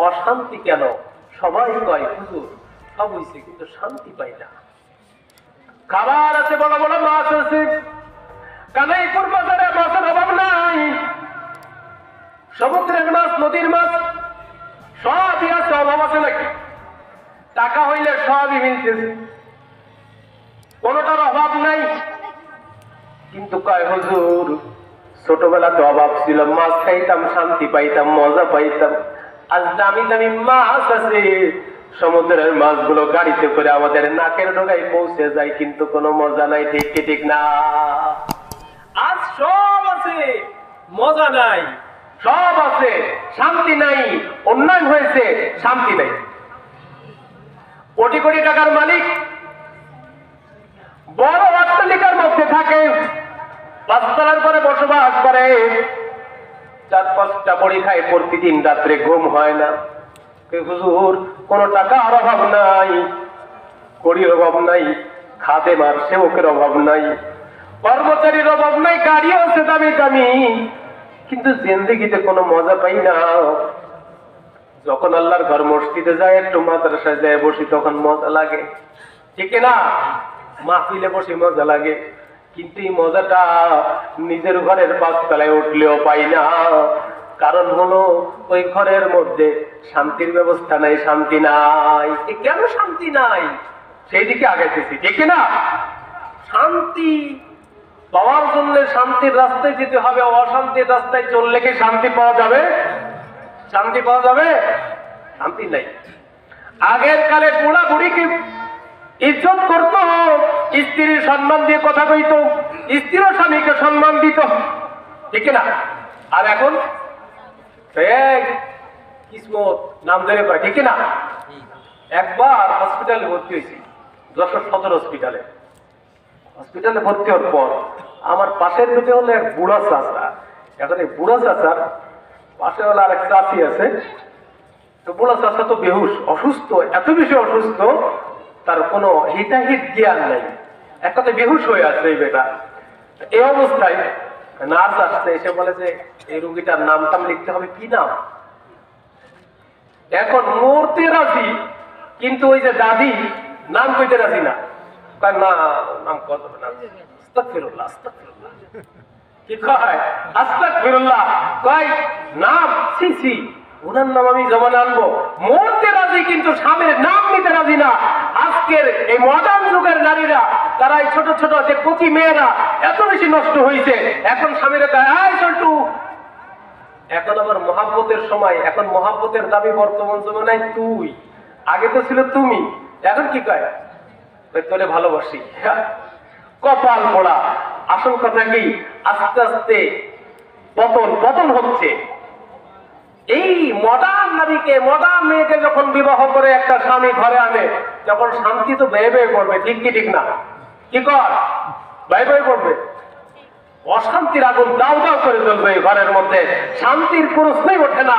অশান্তি কেন? সবাই কয় হুজুর সব হইছে কিন্তু শান্তি পাই না। খাবার আছে, বড় বড় মাছ আছে, কানাইপুর বাজারে মাছের অভাব নাই, সমুদ্রের মাছ, নদীর মাছ সবই আছে, অভাব আছে নাকি? টাকা হইলে সবই মিলতেছে, কোনটার অভাব নাই। কিন্তু কয় হুজুর ছোটবেলাতে অভাব ছিল, মাছ খাইতাম, শান্তি পাইতাম, মজা পাইতাম। আজ দামি দামি মাছ আছে, সমুদ্রের মাছগুলো গাড়িতে করে আমাদের নাকের ডগায় পৌঁছে যায়, কিন্তু কোনো মজা নাই। ঠিক কি ঠিক না? আজ সব আছে, মজা নাই, সব আছে, শান্তি নাই। উন্নয়ন হয়েছে, শান্তি নাই। কোটি কোটি টাকার মালিক বড় অট্টালিকার মধ্যে থাকে, পাঁচতলার পরে বসবাস করে, 4-5টা বড়ি খায়, প্রতিদিন রাত্রে ঘুম হয় না। হুজুর কোন টাকার অভাব নাই, কড়ির অভাব নাই, খাদেম আর সেবকের অভাব নাই, কর্মচারীর অভাব নাই, গাড়িও আছে দামি দামি, কিন্তু জিন্দেগিতে কোনো মজা পাই না। যখন আল্লাহর ঘর মসজিদে যায়, একটু মাদ্রাসায় যায় বসি, তখন মজা লাগে, ঠিক না? মাহফিলে বসে মজা লাগে, কিন্তু এই মজাটা নিজের ঘরের 5তলায় উঠলেও পাই না। কারণ হলো ওই ঘরের মধ্যে শান্তির ব্যবস্থা নাই, শান্তি নাই। কেন শান্তি নাই? সেই দিকে আগাইতেছি, ঠিক না? শান্তি পাওয়ার জন্য শান্তির রাস্তায় যেতে হবে, অশান্তির রাস্তায় চললে কি শান্তি পাওয়া যাবে? শান্তি পাওয়া যাবে? শান্তি নাই। আগের কালে বুড়া বুড়িকে ইজ্জত করত, স্ত্রীর সম্মান দিয়ে কথা কইত, স্ত্রীর স্বামীকে সম্মান দিত, ঠিক না? আর এখন কিসমত নাম ধরে কয়, ঠিক না? একবার হসপিটালে ভর্তি হয়েছি, যশোর সদর হসপিটালে। হসপিটালে ভর্তি হওয়ার পর আমার পাশের দুটো হলো এক বুড়া চাচা। এখন এই বুড়া চাচার পাশে হলো আর এক চাচি আছে। তো বুড়া চাচা তো বেহুশ, অসুস্থ, এত বেশি অসুস্থ, তার কোনো হিতাহিত জ্ঞান নাই, এক কথায় বেহুশ হয়ে আছে এই বেটা। এই অবস্থায় নার্স আসছে, এসে বলে যে এই রোগীটার নাম টাম লিখতে হবে। কি নাম? এখন মরতে রাজি, কিন্তু ওই যে দাদি নাম কইতে রাজি না। না, নাম কত না, আস্তাগফিরুল্লাহ, আস্তাগফিরুল্লাহ। কি কয়? আস্তাগফিরুল্লাহ। কয় নাম সিসি, ওনার নাম আমি জমানে আনবো। মরতে রাজি, কিন্তু স্বামীর নাম নিতে রাজি না। আজকের এই মডার্ন যুগের নারীরা, তারা এই ছোট ছোট যে কচি মেয়েরা এত বেশি নষ্ট হয়েছে, এখন স্বামীরা কয় আয় চলটু। এখন আবার মহাব্বতের সময়, এখন মহাব্বতের দাবি বর্তমান জমানায় তুই, আগে তো ছিল তুমি, এখন কি কয়? তোরে ভালোবাসি। কপাল পোড়া। আসল কথা কি, আস্তে আস্তে পতন পতন হচ্ছে। এই মডার্ন নারীকে, মডার্ন মেয়েকে যখন বিবাহ করে একটা স্বামী ঘরে আনে, যখন শান্তি তো ব্যয় ব্যয় করবে, ঠিক কি ঠিক না? কি কর ব্যয় ব্যয় করবে, অশান্তির আগুন দাও দাও করে চলবে ঘরের মধ্যে, শান্তির প্রশ্নই ওঠে না।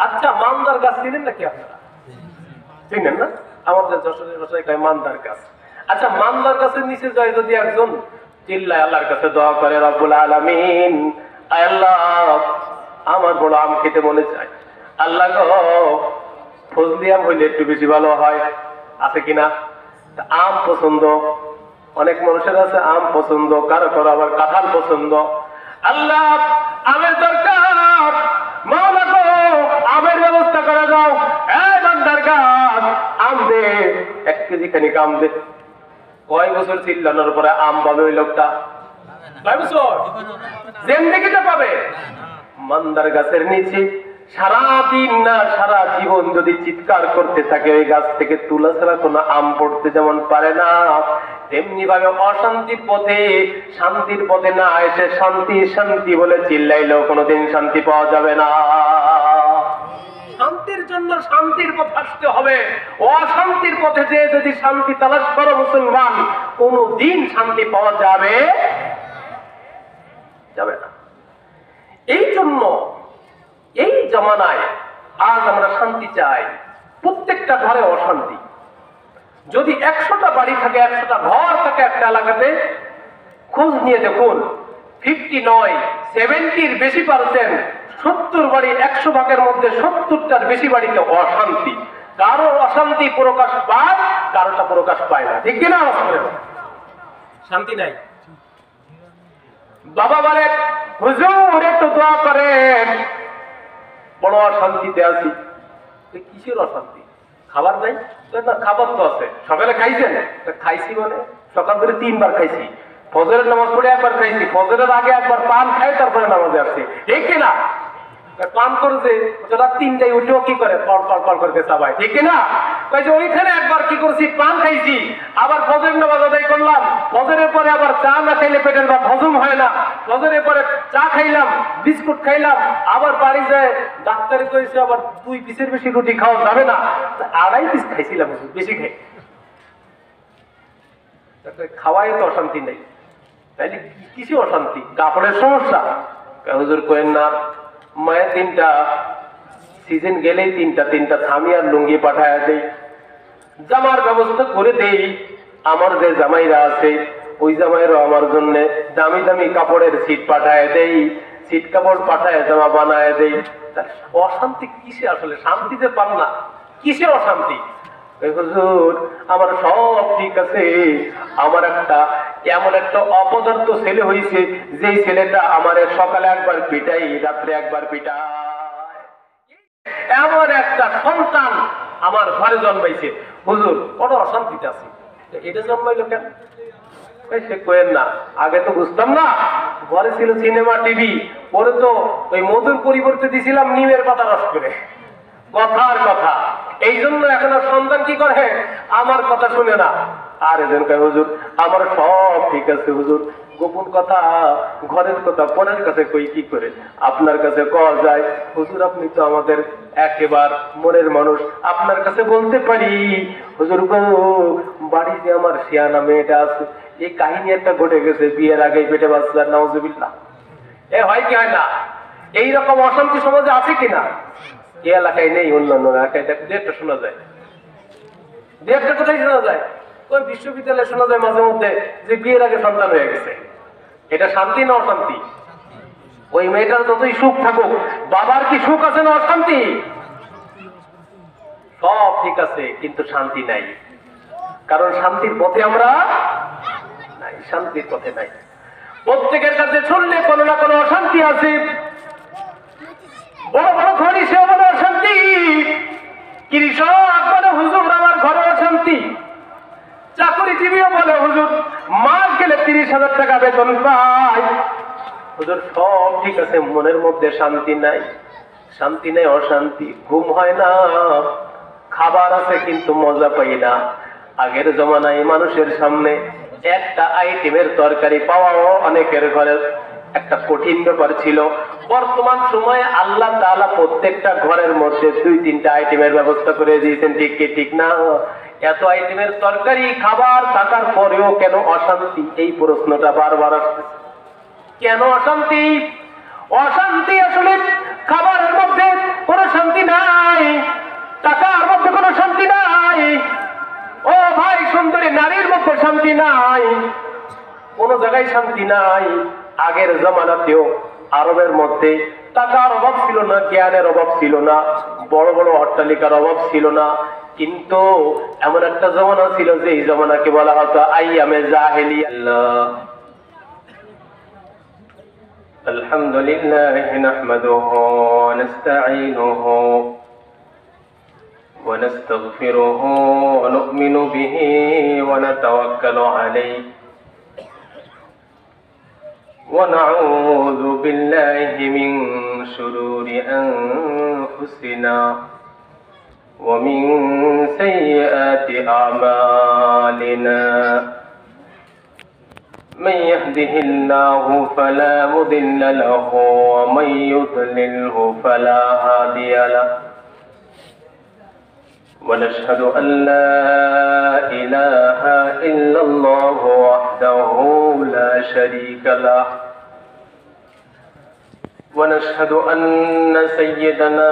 আচ্ছা, মান্দার গাছ চিনেন নাকি আপনারা? চিনেন না? আমাদের যশোরের ভাষায় কয় মান্দার গাছ। আচ্ছা, মান্দার গাছের নিচে যায় যদি একজন চিল্লায় আল্লাহর কাছে দোয়া করে, রব্বুল আলামিন, আল্লাহ আমার বড় আম খেতে মনে চায়, আল্লাহ গো ফজলি আম হইলে একটু বেশি ভালো হয়, আছে কিনা? আম পছন্দ, অনেক মানুষের আছে আম পছন্দ, কারো কারো আবার কাঁঠাল পছন্দ। আল্লাহ আমের দরকার, মাওলা গো আমের ব্যবস্থা করে দাও। এই বান্দার গাছ আম দে, 1 কেজি খানিক আম দে। কয় বছর চিল্লানোর পরে আম পাবে ওই লোকটা? কয় বছর জিন্দেগিতে পাবে? মান্দার গাছের নিচে সারাদিন না সারা জীবন যদি চিৎকার করতে থাকে, ওই গাছ থেকে তুলা ছাড়া কোনো আম পড়তে যেমন পারে না, তেমনি ভাবে অশান্তির পথে শান্তির পথে না এসে শান্তি শান্তি বলে চিল্লাইলেও কোনোদিন শান্তি পাওয়া যাবে না। শান্তির জন্য শান্তির পথে আসতে হবে। অশান্তির পথে যে যদি শান্তি তালাশ করো মুসলমান, কোনোদিন শান্তি পাওয়া যাবে যাবে না। এই জন্য এই জামানায় আজ আমরা শান্তি চাই, প্রত্যেকটা ঘরে অশান্তি। যদি 100টা বাড়ি থাকে, 100টা ঘর থাকে একটা এলাকাতে, খোঁজ নিয়ে দেখুন 50 নয় 70-র বেশি পার্সেন্ট, 70 বাড়ি 100 ভাগের মধ্যে 70টার বেশি বাড়িতে অশান্তি। কারো অশান্তি প্রকাশ পায়, কারোটা প্রকাশ পায় না, ঠিক কিনা? শান্তি নাই। বাবা বলে হুজুর একটু দোয়া করেন, বড় অশান্তিতে আছি। কিসের অশান্তি? খাবার নাই? না, খাবার তো আছে। সকালে খাইছেন? খাইছি মানে সকাল ধরে 3 বার খাইছি। ফজরের নামাজ পড়ে 1 বার খাইছি, ফজরের আগে 1 বার পান খাই, তারপরে নামাজে আসছি, ঠিক কিনা? পান করছে রাত 3টায় উঠেও কি করে ফল করতে চাবাই, ঠিক কিনা? ওইখানে 1 বার কি করছি, পান খাইছি, আবার ফজরের নামাজ আদায় করলাম, ফজরের পরে আবার চা না খাইলে পেটের ভাত হজম হয় না, ফজরের পরে চা খাইলাম, বিস্কুট খাইলাম, আবার বাড়ি যায় ডাক্তারে কইছে আবার 2 পিসের বেশি রুটি খাওয়া যাবে না, 2.5 পিস খাইছিলাম, বেশি খাই। খাওয়াই তো অশান্তি নেই, তাইলে কিসে অশান্তি? কাপড়ের সমস্যা? হুজুর কইেন না, মায়ের 3টা সিজন গেলেই 3টা থামি আর লুঙ্গি পাঠায় দেই, জামার ব্যবস্থা করে দেই। আমার যে জামাইরা আছে ওই জামাইরও আমার জন্য দামি দামি কাপড়ের সিট পাঠায় দেই, সিট কাপড় পাঠায় জামা বানায় দেই। অশান্তি কিসে? আসলে শান্তিতে পান না, কিসে অশান্তি? হুজুর আমার সব ঠিক আছে, আমার এমন একটা অপদার্থ ছেলে হয়েছে, যেই ছেলেটা আমার সকালে 1 বার পিটাই, রাত্রে 1 বার পিটায়, এমন একটা সন্তান আমার ঘরে জন্মাইছে। হুজুর বড় অশান্তিতে আছে। এটা জন্মাইলো কেন? সে কইেন না, আগে তো বুঝতাম না, ঘরে ছিল সিনেমা টিভি, পরে তো ওই মধুর পরিবর্তে দিছিলাম নিমের পাতা রস করে, কথার কথা। এই জন্য এখন আর সন্তান কি করে, আমার কথা শুনে না। আর এজন কয় হুজুর আমার সব ঠিক আছে হুজুর, গোপন কথা ঘরের কথা পরের কাছে কই কি করে, আপনার কাছে কওয়া যায় হুজুর, আপনি তো আমাদের একেবারে মনের মানুষ, আপনার কাছে বলতে পারি। হুজুর গো, বাড়ি যে আমার শিয়ানা মেয়েটা আছে, এই কাহিনী একটা ঘটে গেছে, বিয়ের আগে পেটে বাচ্চা, নাউজুবিল্লাহ। হয় কি হয় না? এইরকম অশান্তি সমাজে আছে কিনা? এই এলাকায় নেই, অন্যান্য এলাকায় একটা শোনা যায়, একটা কোথায় শোনা যায়, ওই বিশ্ববিদ্যালয়ে শোনা যায় মাঝে মধ্যে যে বিয়ের আগে সন্তান হয়ে গেছে। এটা শান্তি না অশান্তি? ওই মেয়েটার যতই সুখ থাকুক, বাবার কি সুখ আছে না অশান্তি? সব ঠিক আছে, কিন্তু শান্তি নাই। কারণ শান্তির পথে আমরা নাই, শান্তির পথে নাই। প্রত্যেকের কাছে শুনলে কোনো না কোনো অশান্তি আছে। বড় বড় ধনী সে বলে অশান্তি, কৃষক বলে হুজুর আমার ঘরে অশান্তি, চাকরিজীবীও বলে হুজুর মাস গেলে 30,000 টাকা বেতন পাই। হুজুর সব ঠিক আছে, মনের মধ্যে শান্তি নাই, শান্তি নেই, অশান্তি, ঘুম হয় না, খাবার আছে কিন্তু মজা পাই না। আগের জমানায় মানুষের সামনে একটা আইটেমের তরকারি পাওয়াও অনেকের ঘরে একটা কঠিন ব্যাপার ছিল। বর্তমান সময়ে আল্লাহ তাআলা প্রত্যেকটা ঘরের মধ্যে 2-3টা আইটেমের ব্যবস্থা করে দিয়েছেন, ঠিক কি ঠিক না? এত আইটেমের তরকারি খাবার থাকার পরেও কেন অশান্তি? এই প্রশ্নটা বারবার আসতেছে, কেন অশান্তি? অশান্তি আসলে খাবারের মধ্যে কোনো শান্তি নাই, টাকার মধ্যে কোনো শান্তি নাই, ও ভাই সুন্দরী নারীর মধ্যে শান্তি নাই, কোন জায়গায় শান্তি নাই। আগের জমানাতেও আরবের মধ্যে টাকার অভাব ছিল না, জ্ঞানের অভাব ছিল না, বড় বড় অট্টালিকার অভাব ছিল না, কিন্তু এমন একটা জমানা ছিল যে এই জমানাকে বলা হতো আইয়ামে জাহেলিয়া। আলহামদুলিল্লাহ নাহমাদুহু ওয়া নাস্তাঈনুহু ওয়া নাস্তাগফিরুহু ওয়া নু'মিনু বিহি ওয়া নাতাওয়াক্কালু আলাইহি ونعوذ بالله من شرور أنفسنا ومن سيئات أعمالنا من يهده الله فلا مضل له ومن يضلله فلا هادي له ونشهد أن لا إله إلا الله وحده لا شريك له ونشهد أن سيدنا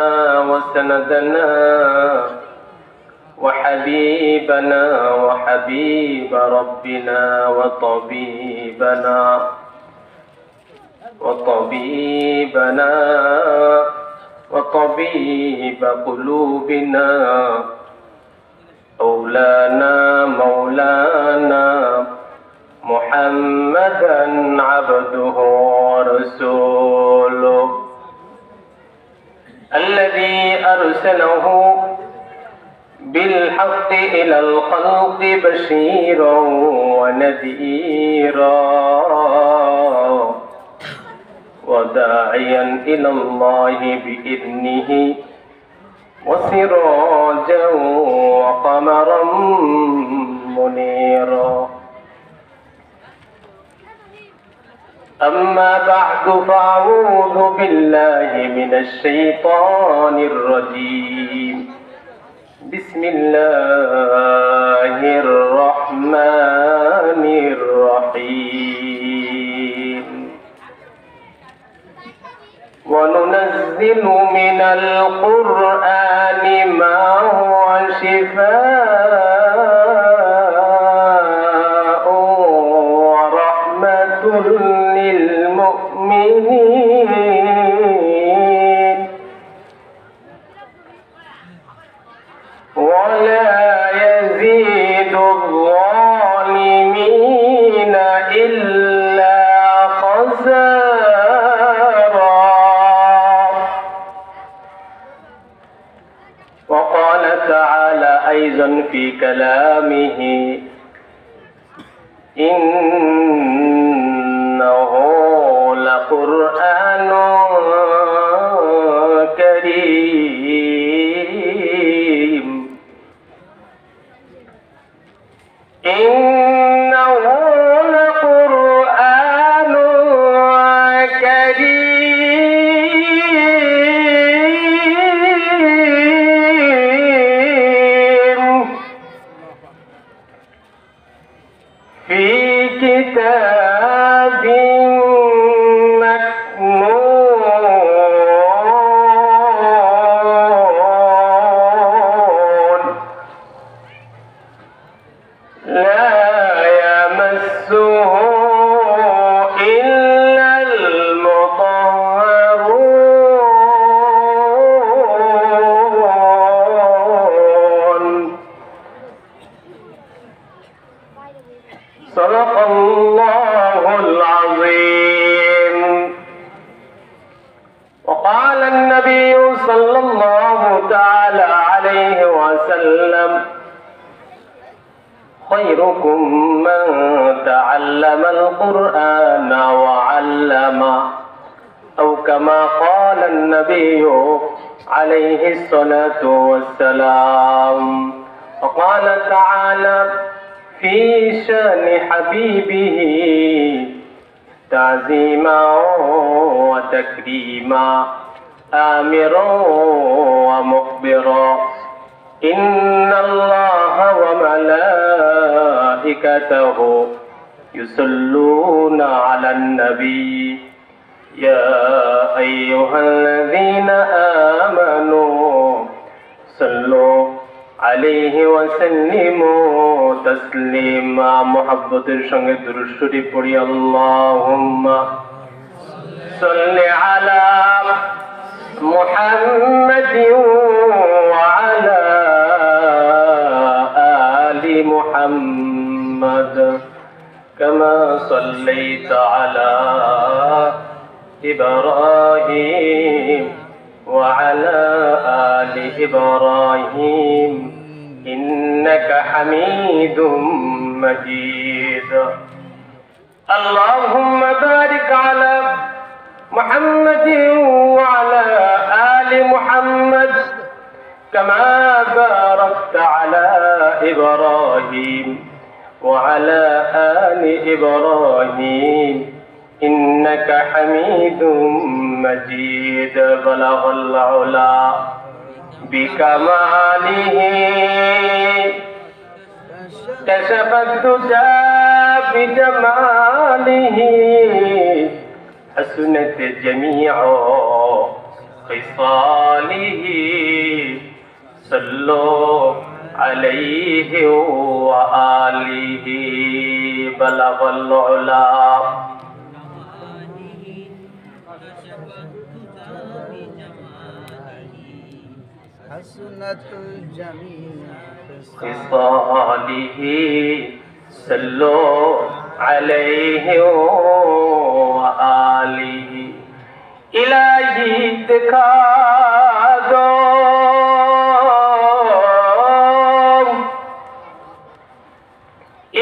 وسندنا وحبيبنا وحبيب ربنا وطبيبنا وطبيبنا وطبيب قلوبنا مولانا محمدا عبده ورسوله الذي أرسله بالحق إلى الخلق بشيرا ونذيرا وداعيا إلى الله بإذنه وسراجا وقمرا منيرا أما بعد فأعوذ بالله من الشيطان الرجيم بسم الله الرحمن الرحيم وننزل من القرآن ما هو شفاء ورحمة للمؤمنين ولا يزيد الظالمين إلا خسارا. وقال تعالى أيضا في كلامه إنه لقرآن كريم إنه لقرآن كريم في كتاب مكنون لا يمسه إلا المطهرون. صدق الله العظيم. وقال النبي صلى الله تعالى عليه وسلم خيركم من تعلم القرآن وعلمه أو كما قال النبي عليه الصلاة والسلام. وقال تعالى في شأن حبيبه تعظيما وتكريما آمرا ومخبرا إن الله وملائكته يصلون على النبي يا أيها الذين آمنوا صلوا عليه وسلموا تسليما. محبতের সঙ্গে দুরূদ শরীফ পড়ি। আল্লাহুম্মা সাল্লি আলা মুহাম্মাদিন ওয়া আলা আলি মুহাম্মাদ কামা সাল্লাইতা আলা ইব্রাহিম وعلى آل إبراهيم إنك حميد مجيد. اللهم بارك على محمد وعلى آل محمد كما باركت على إبراهيم وعلى آل إبراهيم إنك حميد مجيد. بلغ العلا بكماله كشف الدجى بجماله حسنت جميع خصاله صلوا عليه وآله. بلغ العلا حسنت الجميع خصاله صلوا عليه وآله إلهي दिखा दो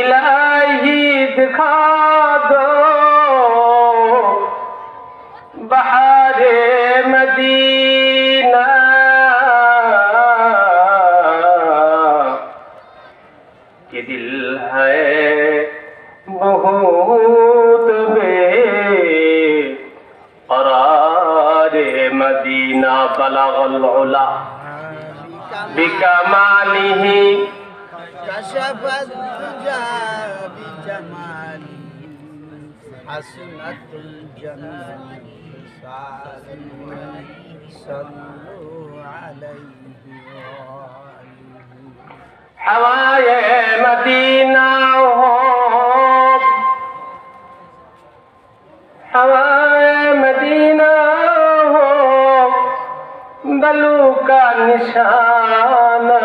इलाही दिखा दो बहारे मदीना ये दिल है बहुत बेक़रार मदीना बलगल उला बिकमालिही كشف الدجى بجماله حسنت الجميع صلوا عليه हवाए मदीना हो हवाए मदीना हो बलू का निशाना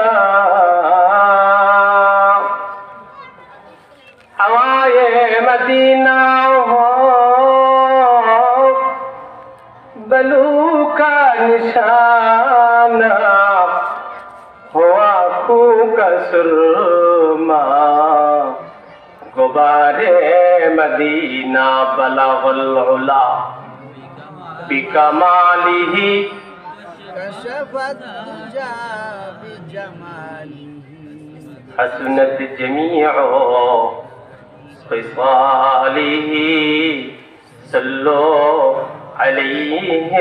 हवाए मदीना हो बलू का निशाना हो आँखों का सुरमा गुबारे मदीना बलगल उला बिकमालिही كشف الدجى بجماله حسنت جميع خصاله صلوا عليه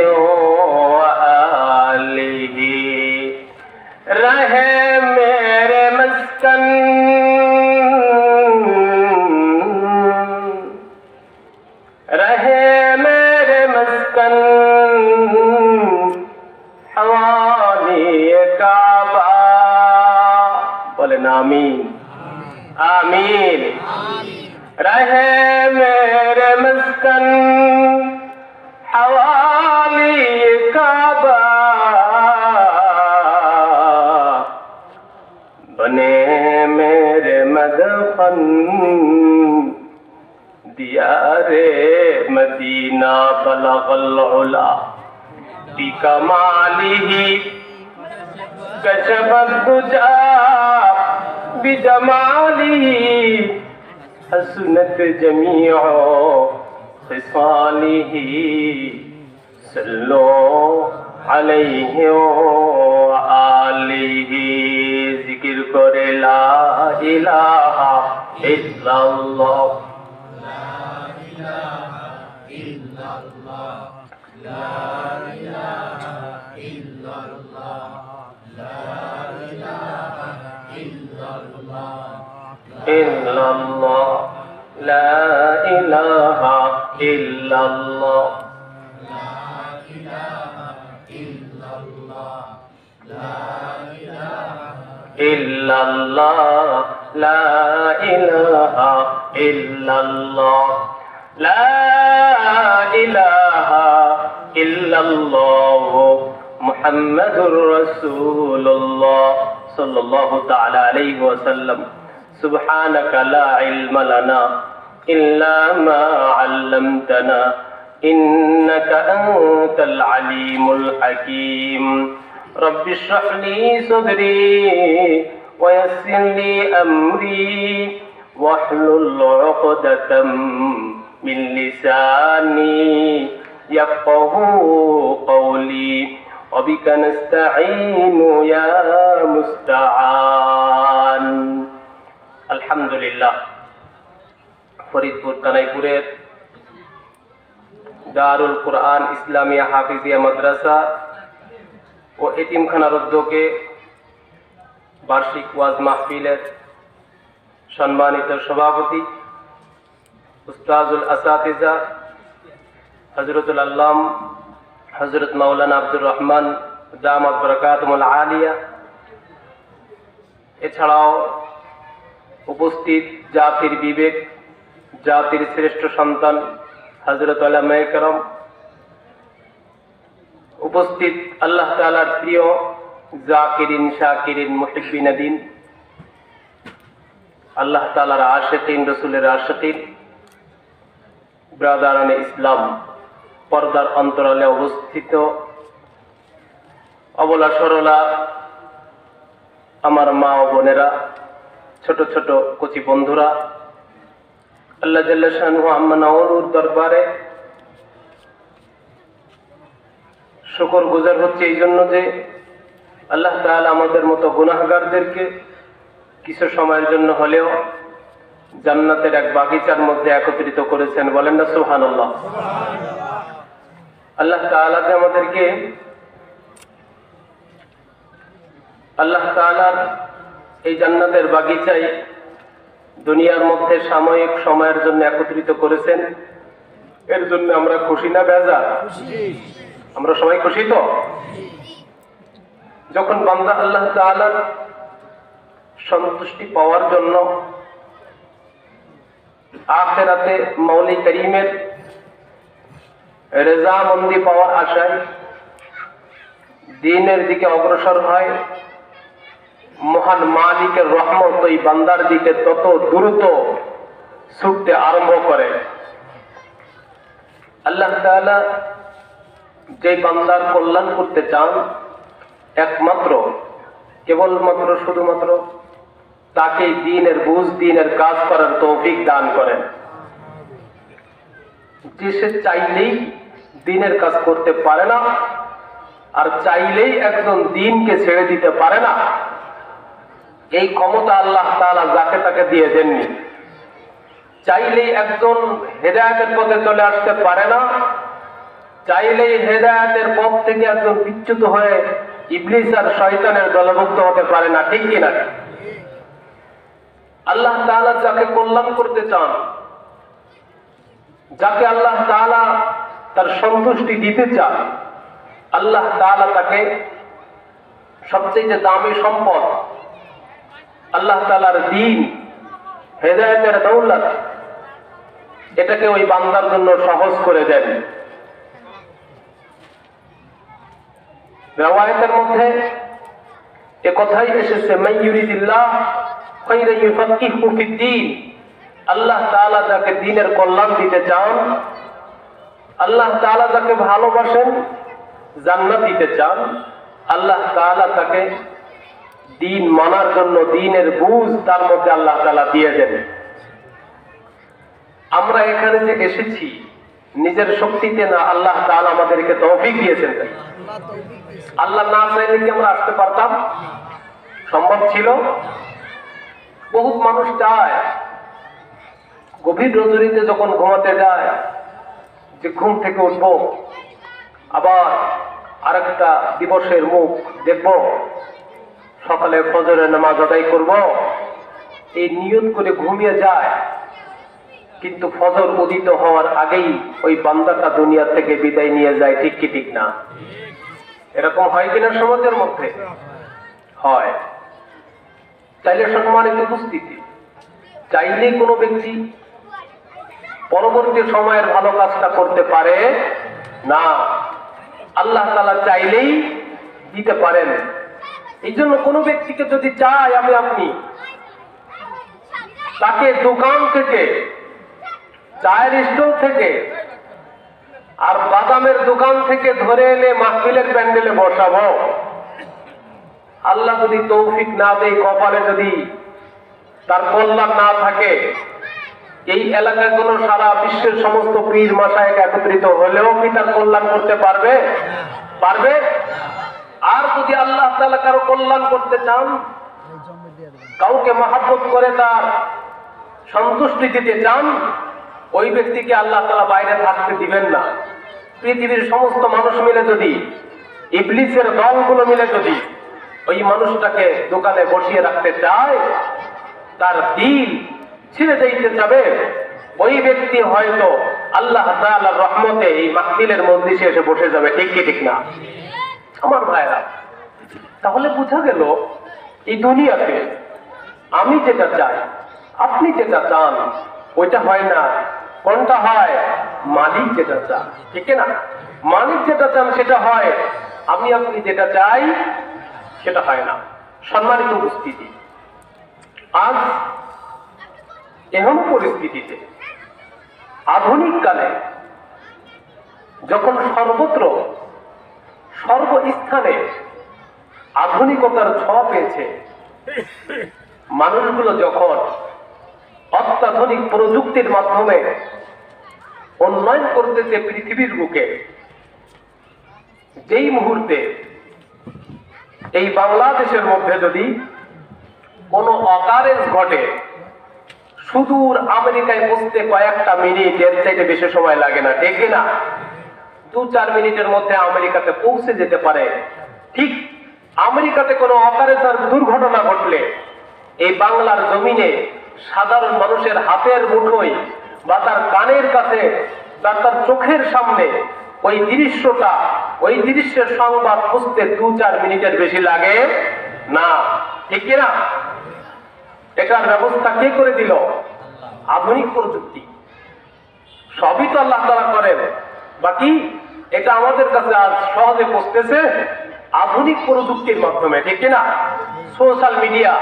وآله रहे मेरे मस्कन रहे मेरे मस्कन हवाली काबा बोले आमीन आमीन रहे मेरे मस्कन हवाली काबा बने मेरे मदफन दियारे मदीना बलगल उला बिकमालिही कशफ दुजा बिजमालिही हसनत जमीअ खिसालिही सल्लो अलैहि व आलिही जिक्र करे ला इलाहा इल्लल्लाह ला इलाहा इल्लल्लाह ला इलाहा इल्लल्लाह ला इलाहा इल्लल्लाह इल्लल्लाह ला इलाहा इल्लल्लाह ला इलाहा इल्लल्लाह ला इलाहा इल्लल्लाह ला इलाहा इल्लल्लाह ला इलाहा इल्लल्लाह मुहम्मदुर रसूलुल्लाह सल्लल्लाहु तआला अलैहि वसल्लम सुब्हानक ला इल्म लना इल्ला मा अल्लमतना इन्नक अंतल अलीमुल हकीम रब्बि इश्रह ली सदरी वयस्सिर ली अमरी वाहलुल उक़दतम मिन लिसानी यफ़क़हू क़ौली वबिका नस्तईनु या मुस्तआन। अल्हम्दुलिल्लाह फरीदपुर कानाईपुरेर दारुल कुरआन इस्लामिया हाफिजिया मद्रासा ও এতিমখানার উদ্যোগে বার্ষিক ওয়াজ মাহফিলের সম্মানিত সভাপতি উস্তাজুল আসাতিজা হযরতুল আল্লাম হযরত মাওলানা আব্দুর রহমান দামাত বরকাতুল আলিয়া, এছাড়াও উপস্থিত জাতির বিবেক, জাতির শ্রেষ্ঠ সন্তান হযরত উলামায়ে কেরাম, উপস্থিত আল্লাহ তাআলার প্রিয় জাকিরিন শাকিরিন মুহিব্বিন দিন, আল্লাহ তাআলার আশিকিন, রাসূলের আশিকিন, ব্রাদারানে ইসলাম, পর্দার অন্তরালে অবস্থিত অবলা সরলা আমার মা ও বোনেরা, ছোট ছোট কচি বন্ধুরা, আল্লাহ জাল্লা শানুহু আম্মা নাওয়ালুর দরবারে শুকর গুজার হচ্ছে এই জন্য যে আল্লাহ তাআলা আমাদের মতো গুনাহগারদেরকে কিছু সময়ের জন্য হলেও জান্নাতের এক বাগিচার মধ্যে একত্রিত করেছেন। বলেন না সুবহানাল্লাহ। আল্লাহ তাআলা যে আমাদেরকে আল্লাহ তাআলার এই জান্নাতের বাগিচায় দুনিয়ার মধ্যে সাময়িক সময়ের জন্য একত্রিত করেছেন, এর জন্য আমরা খুশি না বেজার? আমরা সবাই খুশি তো? যখন বান্দা আল্লাহ তাআলার সন্তুষ্টি পাওয়ার জন্য আখিরাতে মাওলা করিমের রেজামন্দি পাওয়ার আশায় দ্বীনের দিকে অগ্রসর হয়, মহান মালিকের রহমত ওই বান্দার দিকে তত দ্রুত ছুটতে আরম্ভ করে। আল্লাহ তাআলা যে বান্দার কল্যাণ করতে চান, একমাত্র কেবলমাত্র শুধুমাত্র তাকে দ্বীনের বুঝ, দ্বীনের কাজ করার তৌফিক দান করেন। যে সে চাইলেই দ্বীনের কাজ করতে পারে না, আর চাইলেই একজন দ্বীনকে ছেড়ে দিতে পারে না, এই ক্ষমতা আল্লাহ তাআলা যাকে তাকে দিয়ে দেননি। চাইলেই একজন হেদায়েতের পথে চলে আসতে পারে না, চাইলেই হেদায়েতের পথ থেকে একজন বিচ্যুত হয়ে ইবলিস আর শয়তানের দলভুক্ত হতে পারে না। ঠিক কিনা? আল্লাহ তাআলা যাকে কল্যাণ করতে চান, যাকে আল্লাহ তাআলা তার সন্তুষ্টি দিতে চান, আল্লাহ তাআলা তাকে সবচেয়ে দামি সম্পদ আল্লাহ তাআলার দ্বীন, হেদায়েতের দৌলত, এটাকে ওই বান্দার জন্য সহজ করে দেন। riwayat-এর মধ্যে এ কথাই এসেছে, মাইয়ুরিদিল্লাহ খায়রান ইউফাক্কিহু ফিদ-দীন, আল্লাহ তাআলা যাকে দ্বীনের কল্যাণ দিতে চান, আল্লাহ তাআলা যাকে ভালোবাসেন, জান্নাত দিতে চান, আল্লাহ তাআলা তাকে দ্বীন মানার জন্য দ্বীনের বুঝ তার মধ্যে আল্লাহ তাআলা দিয়ে দেন। আমরা এখানে যে এসেছি নিজের শক্তিতে না, আল্লাহ তাআলা আমাদেরকে তৌফিক দিয়েছেন। তাই আল্লাহ না চাইলে কি আমরা আসতে পারতাম? সম্ভব ছিল? বহুত মানুষ চায় গভীর রজনীতে যখন ঘুমাতে যায় যে ঘুম থেকে উঠবো, আবার আরেকটা দিবসের মুখ দেখব, সকালে ফজরের নামাজ আদায় করব, এই নিয়ত করে ঘুমিয়ে যায়, কিন্তু ফজর উদিত হওয়ার আগেই ওই বান্দাটা দুনিয়া থেকে বিদায় নিয়ে যায়। ঠিক কি ঠিক না? এরকম হয় কিনা সমাজের মধ্যে? হয়। চাইলে সম্মানিত উপস্থিতি, চাইলেই কোনো ব্যক্তি পরবর্তী সময়ের ভালো কাজটা করতে পারে না। আল্লাহ তাআলা চাইলেই দিতে পারেন। এই জন্য কোনো ব্যক্তিকে যদি চাই আমি আপনি, তাকে দোকান থেকে, চায়ের স্টল থেকে আর বাদামের দোকান থেকে ধরে এনে মাহফিলের প্যান্ডেলে বসাবো, আল্লাহ যদি তৌফিক না দেয়, কপালে যদি তার কল্যাণ না থাকে, এই এলাকায় কোন সারা বিশ্বের সমস্ত পীর মাশায়েখ একত্রিত হলেও কি তার কল্যাণ করতে পারবে? পারবে? আর যদি আল্লাহ তাআলা কারো কল্যাণ করতে চান, কাউকে মহব্বত করে তার সন্তুষ্টি দিতে চান, ওই ব্যক্তিকে আল্লাহ তাআলা বাইরে থাকতে দিবেন না। পৃথিবীর সমস্ত মানুষ মিলে যদি, ইবলিসের দলগুলো মিলে যদি ওই মানুষটাকে দোকানে বসিয়ে রাখতে চায়, তার দিল ছিঁড়ে যাইতে যাবে, ওই ব্যক্তি হয়তো আল্লাহ তাআলার রহমতে এই মাহফিলের মধ্যে এসে বসে যাবে। ঠিক কি ঠিক না আমার ভাইরা? তাহলে বোঝা গেল এই দুনিয়াতে আমি যেটা চাই, আপনি যেটা চান, ওইটা হয় না। কোনটা হয়? মালিক যেটা চান। ঠিক না? মালিক যেটা চান সেটা হয়। আমি আপনি যেটা চাই সেটা হয় না। সম্মানিত উপস্থিতি, আজ এমন পরিস্থিতিতে আধুনিক কালে যখন সর্বত্র সর্বস্থানে আধুনিকতার ছোঁয়া পেয়েছে, মানুষগুলো যখন অত্যাধুনিক প্রযুক্তির মাধ্যমে উন্নয়ন করতেছে পৃথিবীর বুকে, যেই মুহূর্তে এই বাংলাদেশের মধ্যে যদি কোনো অকারেন্স ঘটে, সুদূর আমেরিকায় পৌঁছতে কয়েকটা মিনিট, এর চাইতে বেশি সময় লাগে না, ঠিক না? 2-4 মিনিটের মধ্যে আমেরিকাতে পৌঁছে যেতে পারে। ঠিক আমেরিকাতে কোনো অকারেন্স আর দুর্ঘটনা ঘটলে এই বাংলার জমিনে সাধারণ মানুষের হাতের মুঠোয় বা তার কানের কাছে বা তার চোখের সামনে ওই দৃশ্যটা, ওই দৃশ্যের সংবাদ বুঝতে 2-4 মিনিটের বেশি লাগে না, ঠিক না? এটার ব্যবস্থা কে করে দিল? আধুনিক প্রযুক্তি। সবই তো আল্লাহ তাআলা করেন, বাকি এটা আমাদের কাছে আজ সহজে পৌঁছতেছে আধুনিক প্রযুক্তির মাধ্যমে, ঠিক না? সোশ্যাল মিডিয়া,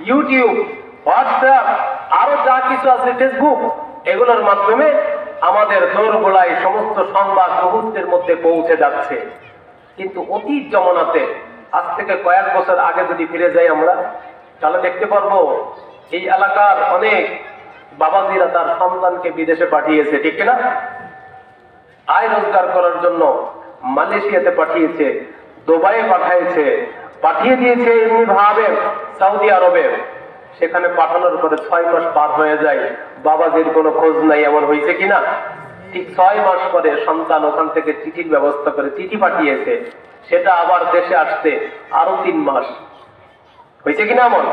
ইউটিউব, হোয়াটসঅ্যাপ, আরো যা কিছু আছে, ফেসবুক, এগুলোর মাধ্যমে আমাদের দোরগোড়ায় সমস্ত সংবাদ মুহূর্তের মধ্যে পৌঁছে যাচ্ছে। কিন্তু অতীত জমানাতে, আজ থেকে কয়েক বছর আগে যদি ফিরে যাই আমরা, তাহলে দেখতে পারবো এই এলাকার অনেক বাবাজিরা তার সন্তানকে বিদেশে পাঠিয়েছে, ঠিক না? আয় রোজগার করার জন্য মালয়েশিয়াতে পাঠিয়েছে, দুবাইয়ে পাঠিয়েছে, পাঠিয়ে দিয়েছে এমনি ভাবে সৌদি আরবে। সেখানে পাঠানোর পরে 6 মাস পার হয়ে যায়, বাবাজির কোনো খোঁজ নাই, এমন হয়েছে কিনা? ঠিক 6 মাস পরে সন্তান ওখান থেকে চিঠির ব্যবস্থা করে চিঠি পাঠিয়েছে, সেটা আবার দেশে আসতে আরো 3 মাস হয়েছে কিনা এমন?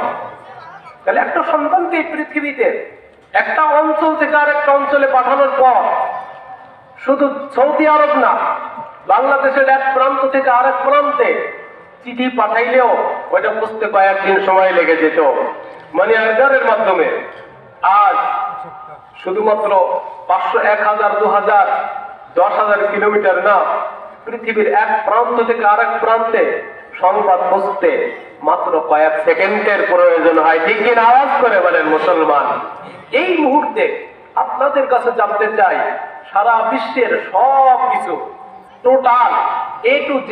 তাহলে একটা সন্তানকে পৃথিবীতে একটা অঞ্চল থেকে আরেকটা অঞ্চলে পাঠানোর পর শুধু সৌদি আরব না, বাংলাদেশের এক প্রান্ত থেকে আরেক প্রান্তে চিঠি পাঠাইলেও ওইটা বুঝতে কয়েকদিন সময় লেগে যেত মানি অর্ডারের মাধ্যমে। আজ শুধুমাত্র 500, 1000, 2000, 10,000 কিলোমিটার না, পৃথিবীর এক প্রান্ত থেকে আরেক প্রান্তে সংবাদ পৌঁছতে মাত্র কয়েক সেকেন্ডের প্রয়োজন হয়, ঠিক কিনা? আওয়াজ করে বলেন মুসলমান। এই মুহূর্তে আপনাদের কাছে জানতে চাই, সারা বিশ্বের সব কিছু টোটাল A to Z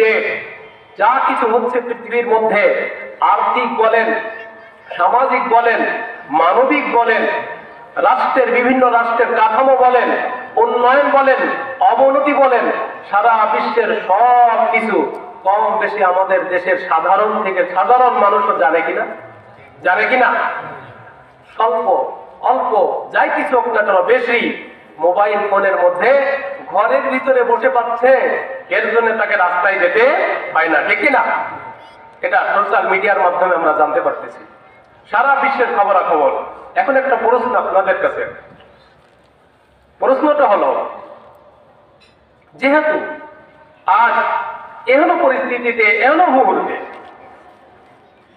যা কিছু হচ্ছে পৃথিবীর মধ্যে, আর্থিক বলেন, সামাজিক বলেন, মানবিক বলেন, রাষ্ট্রের বিভিন্ন রাষ্ট্রের কাঠামো বলেন, উন্নয়ন বলেন, অবনতি বলেন, সারা বিশ্বের সব কিছু কম বেশি আমাদের দেশের সাধারণ থেকে সাধারণ মানুষও জানে কিনা? জানে কিনা? স্বল্প অল্প যাই কিছু হোক না কেন, বেশি মোবাইল ফোনের মধ্যে ঘরের ভিতরে বসে পাচ্ছে, এর জন্য তাকে রাস্তায় যেতে হয় না, ঠিক না? এটা সোশ্যাল মিডিয়ার মাধ্যমে আমরা জানতে পারতেছি সারা বিশ্বের খবরাখবর। এখন একটা প্রশ্ন আপনাদের কাছে, প্রশ্নটা হলো, যেহেতু আজ এমন পরিস্থিতিতে, এমন মুহূর্তে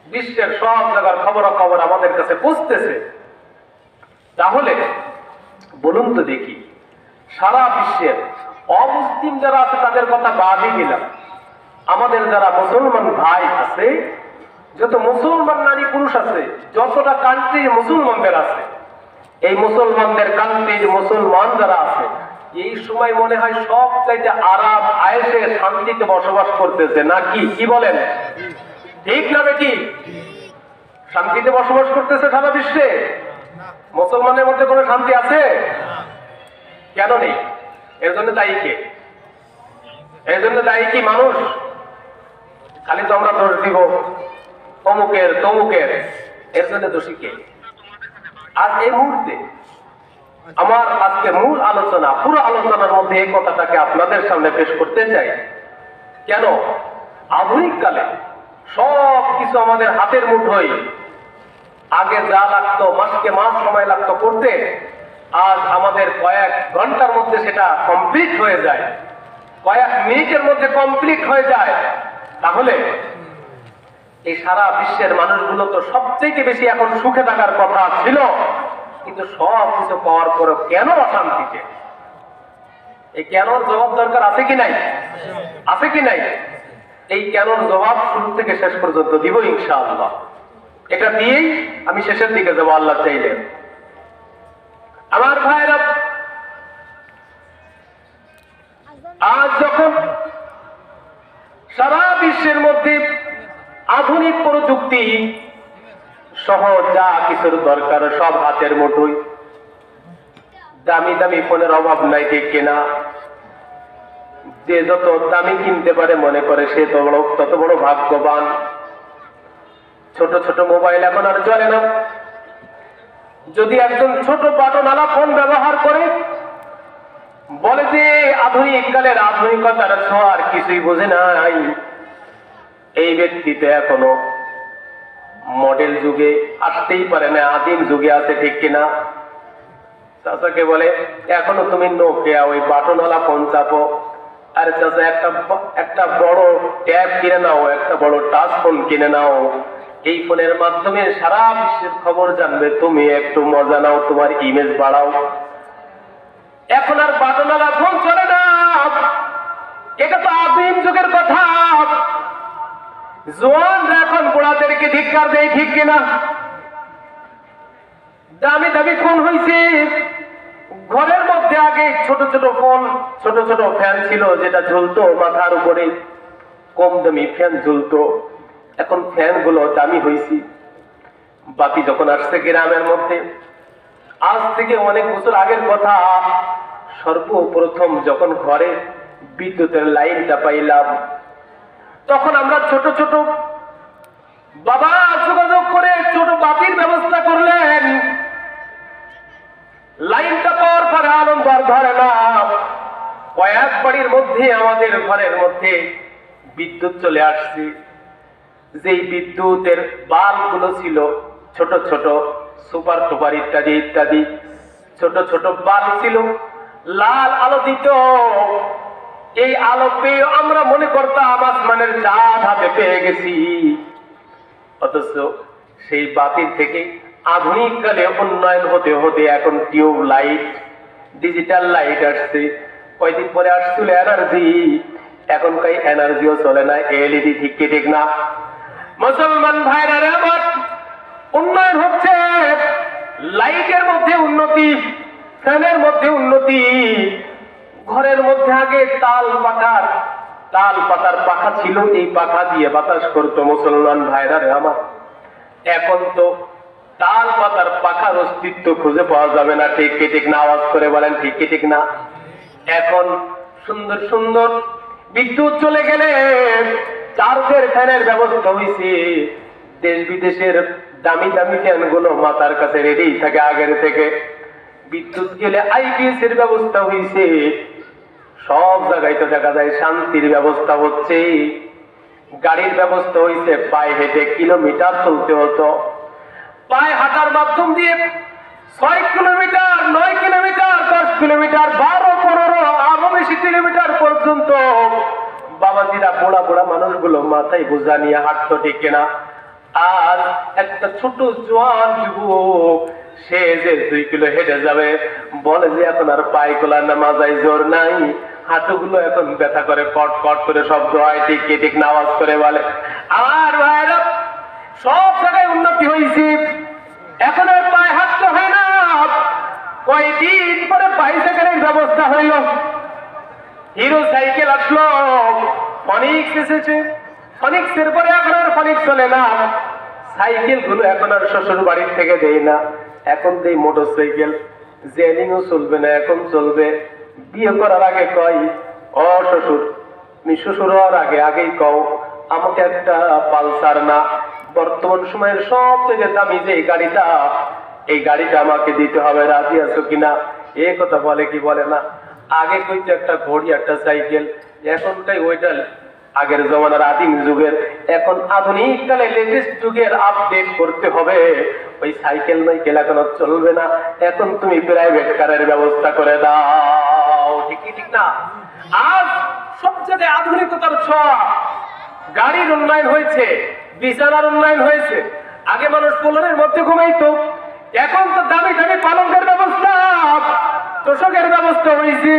বিশ্বের সব জায়গার খবরাখবর আমাদের কাছে পৌঁছতেছে, তাহলে বলুন তো দেখি, সারা বিশ্বের অমুসলিম যারা আছে তাদের কথা বাদই দিলাম, আমাদের যারা মুসলমান ভাই আছে, যত মুসলমান নারী পুরুষ আছে, যতটা কান্ট্রির মুসলমানদের আছে, এই মুসলমানদের কান্ট্রির মুসলমান যারা আছে, এই সময় মনে হয় সব চাইতে আরাম আয়েশে শান্তিতে বসবাস করতেছে, নাকি? কি বলেন, ঠিক না বেটি? শান্তিতে বসবাস করতেছে সারা বিশ্বে। মুসলমানের মধ্যে কোনো শান্তি আছে? কেন নেই? এর জন্য দায়ী কে? এর জন্য দায়ী কি মানুষ? খালি তো আমরা দোষ দিব অমুকের তমুকের, এর জন্য দোষী কে? আজ এই মুহূর্তে আমার আজকে মূল আলোচনা, পুরো আলোচনার মধ্যে এই কথাটাকে আপনাদের সামনে পেশ করতে চাই। কেন আধুনিক কালে সব কিছু আমাদের হাতের মুঠোয়, আগে যা লাগতো মাসকে মাস সময় লাগতো করতে, আজ আমাদের কয়েক ঘন্টার মধ্যে সেটা কমপ্লিট হয়ে যায়, কয়েক মিনিটের মধ্যে কমপ্লিট হয়ে যায়। তাহলে এই সারা বিশ্বের মানুষগুলো তো সবচেয়ে বেশি এখন সুখে থাকার কথা ছিল, কিন্তু সব কিছু পাওয়ার পরে কেন অশান্তিতে? এই কেন জবাব দরকার আছে কি নাই? আছে কি নাই? এই কেনর জবাব শুরু থেকে শেষ পর্যন্ত দিব ইনশাআল্লাহ। এটা দিয়েই আমি শেষের দিকে যাবো আল্লাহ চাইলে। আমার ভাইরা, আজ যখন সারা বিশ্বের মধ্যে আধুনিক প্রযুক্তি সহ যা কিছুর দরকার সব হাতের মুঠোয়, দামি দামি ফোনের অভাব নাই, ঠিক কিনা? যে যত দামি কিনতে পারে মনে করে সে তত বড় ভাগ্যবান। ছোট ছোট মোবাইল এখন আর চলে না। যদি একজন ছোট বাটনওয়ালা ফোন ব্যবহার করে, বলে যে আধুনিক কালের আধুনিকতার ছোঁয়ার কিছুই বোঝে নাই, এই ব্যক্তিতে এখনো মডেল যুগে আসতেই পারে না, আদিম যুগে আছে, ঠিক কিনা? চাচাকে বলে এখনো তুমি নোকিয়া ওই বাটনওয়ালা ফোন চাপো। আরে চাচা, একটা বড় ট্যাব কিনে নাও, একটা বড় টাচ ফোন কিনে নাও, এই ফোনের মাধ্যমে সারা বিশ্বের খবর জানবে, তুমি একটু মজা নাও, তোমার ইমেজ বাড়াও। এখন আর বাটনওয়ালা ফোন চলে না, এটা তো আদিম যুগের কথা। জোয়ানরা এখন বুড়াদেরকে ধিক্কার দেয়, ঠিক কিনা? দামি দামি ফোন হয়েছে। ঘরের মধ্যে আগে ছোট ছোট ফোন, ছোট ছোট ফ্যান ছিল যেটা ঝুলতো মাথার উপরে, কম দামি ফ্যান ঝুলতো। এখন ফ্যান গুলো দামি হয়েছে। বাতি যখন আসছে গ্রামের মধ্যে, আজ থেকে অনেক বছর আগের কথা, সর্বপ্রথম যখন ঘরে বিদ্যুতের লাইনটা পাইলাম, তখন আমরা ছোট ছোট বাবা যোগাযোগ করে ছোট বাতির ব্যবস্থা করলেন। লাইনটা পাওয়ার পরে আনন্দ আর ধরে না। কয়েক বাড়ির মধ্যে আমাদের ঘরের মধ্যে বিদ্যুৎ চলে আসছে। যেই বিদ্যুতের বাল্ব গুলো ছিল ছোট ছোট, সুপার টুপার ইত্যাদি ইত্যাদি ছোট ছোট বাল্ব ছিল, লাল আলো দিত। এই আলো পেয়ে আমরা মনে করতাম আসমানের চাঁদ হাতে পেয়ে গেছি। অথচ সেই বাতির থেকে আধুনিক কালে উন্নয়ন হতে হতে এখন টিউব লাইট, ডিজিটাল লাইট আসছে। কয়দিন পরে আসছিল এনার্জি, এখনকার এনার্জিও চলে না, এলইডি, ঠিক কি ঠিক না? মুসলমান ভাইরা আমার, উন্নয়ন হচ্ছে, লাইটের মধ্যে উন্নতি, ফ্যানের মধ্যে উন্নতি। ঘরের মধ্যে আগে তাল পাতার পাখা ছিল, এই পাখা দিয়ে বাতাস করতো মুসলমান ভাইরা আমার। এখন তো তাল পাতার পাখার অস্তিত্ব খুঁজে পাওয়া যাবে না, ঠিক কি ঠিক না? আওয়াজ করে বলেন ঠিক কি ঠিক না? এখন সুন্দর সুন্দর বিদ্যুৎ চলে গেলে চার্জের ফ্যানের ব্যবস্থা হয়েছে। দেশ বিদেশের দামি দামি ফ্যান গুলো মাথার কাছে রেডি থাকে আগের থেকে। বিদ্যুৎ গেলে আইপিএস এর ব্যবস্থা হয়েছে। সব জায়গায় তো দেখা যায় শান্তির ব্যবস্থা হচ্ছে। গাড়ির ব্যবস্থা হয়েছে, পায়ে হেঁটে কিলোমিটার চলতে হতো। পায়ে হাঁটার মাধ্যম দিয়ে 6 কিলোমিটার, 9 কিলোমিটার, 10 কিলোমিটার, 12, 15, আরো বেশি কিলোমিটার পর্যন্ত বাবাজিরা, বুড়া বুড়া মানুষগুলো মাথায় বোঝা নিয়ে হাঁটতো, ঠিক কিনা? আর একটা ছোট জোয়ান যুবক, সে যে 2 কিলো হেঁটে যাবে, বলে যে এখন আর পায়ে গোলার না, মাজায় জোর নাই, হাঁটুগুলো এখন ব্যথা করে, কট কট করে শব্দ হয়, ঠিক কি ঠিক না? আওয়াজ করে বলে। আর ভাইরা, সব জায়গায় উন্নতি হয়েছে, এখন আর পায়ে হাঁটতে হয় না। কয়দিন পরে বাইসাইকেলের ব্যবস্থা হইল, হিরো সাইকেল আসলো, ফনিক্স এসেছে। ফনিক্সের পরে এখন আর ফনিক্স চলে না। সাইকেল গুলো এখন আর শ্বশুর বাড়ির থেকে দেয় না, এখন দেই মোটর সাইকেল। জেনিংও চলবে না, এখন চলবে। বিয়ে করার আগে কয়, ও শ্বশুর, তুমি শ্বশুর হওয়ার আগেই কও আমাকে একটা পালসার না, বর্তমান সময়ের সব থেকে দামি যে এই গাড়িটা আমাকে দিতে হবে, রাজি আছো কিনা? এ কথা বলে কি বলে না? আগে কইতে একটা ঘড়ি, একটা সাইকেল, এখনটাই ওইটা আগের জমানার আদিম যুগের। এখন আধুনিক কালে লেটেস্ট যুগের আপডেট করতে হবে। ওই সাইকেল মাইকেল এখন চলবে না, এখন তুমি প্রাইভেট কারের ব্যবস্থা করে দাও, ঠিক ঠিক না? আজ সব জায়গায় আধুনিকতার ছোঁয়া। গাড়ির উন্নয়ন হয়েছে, বিছানার উন্নয়ন হয়েছে। আগে মানুষ পোলরের মধ্যে ঘুমাইতো, এখন তো দামি দামি পালঙ্কের ব্যবস্থা, তোষকের ব্যবস্থা হয়েছে।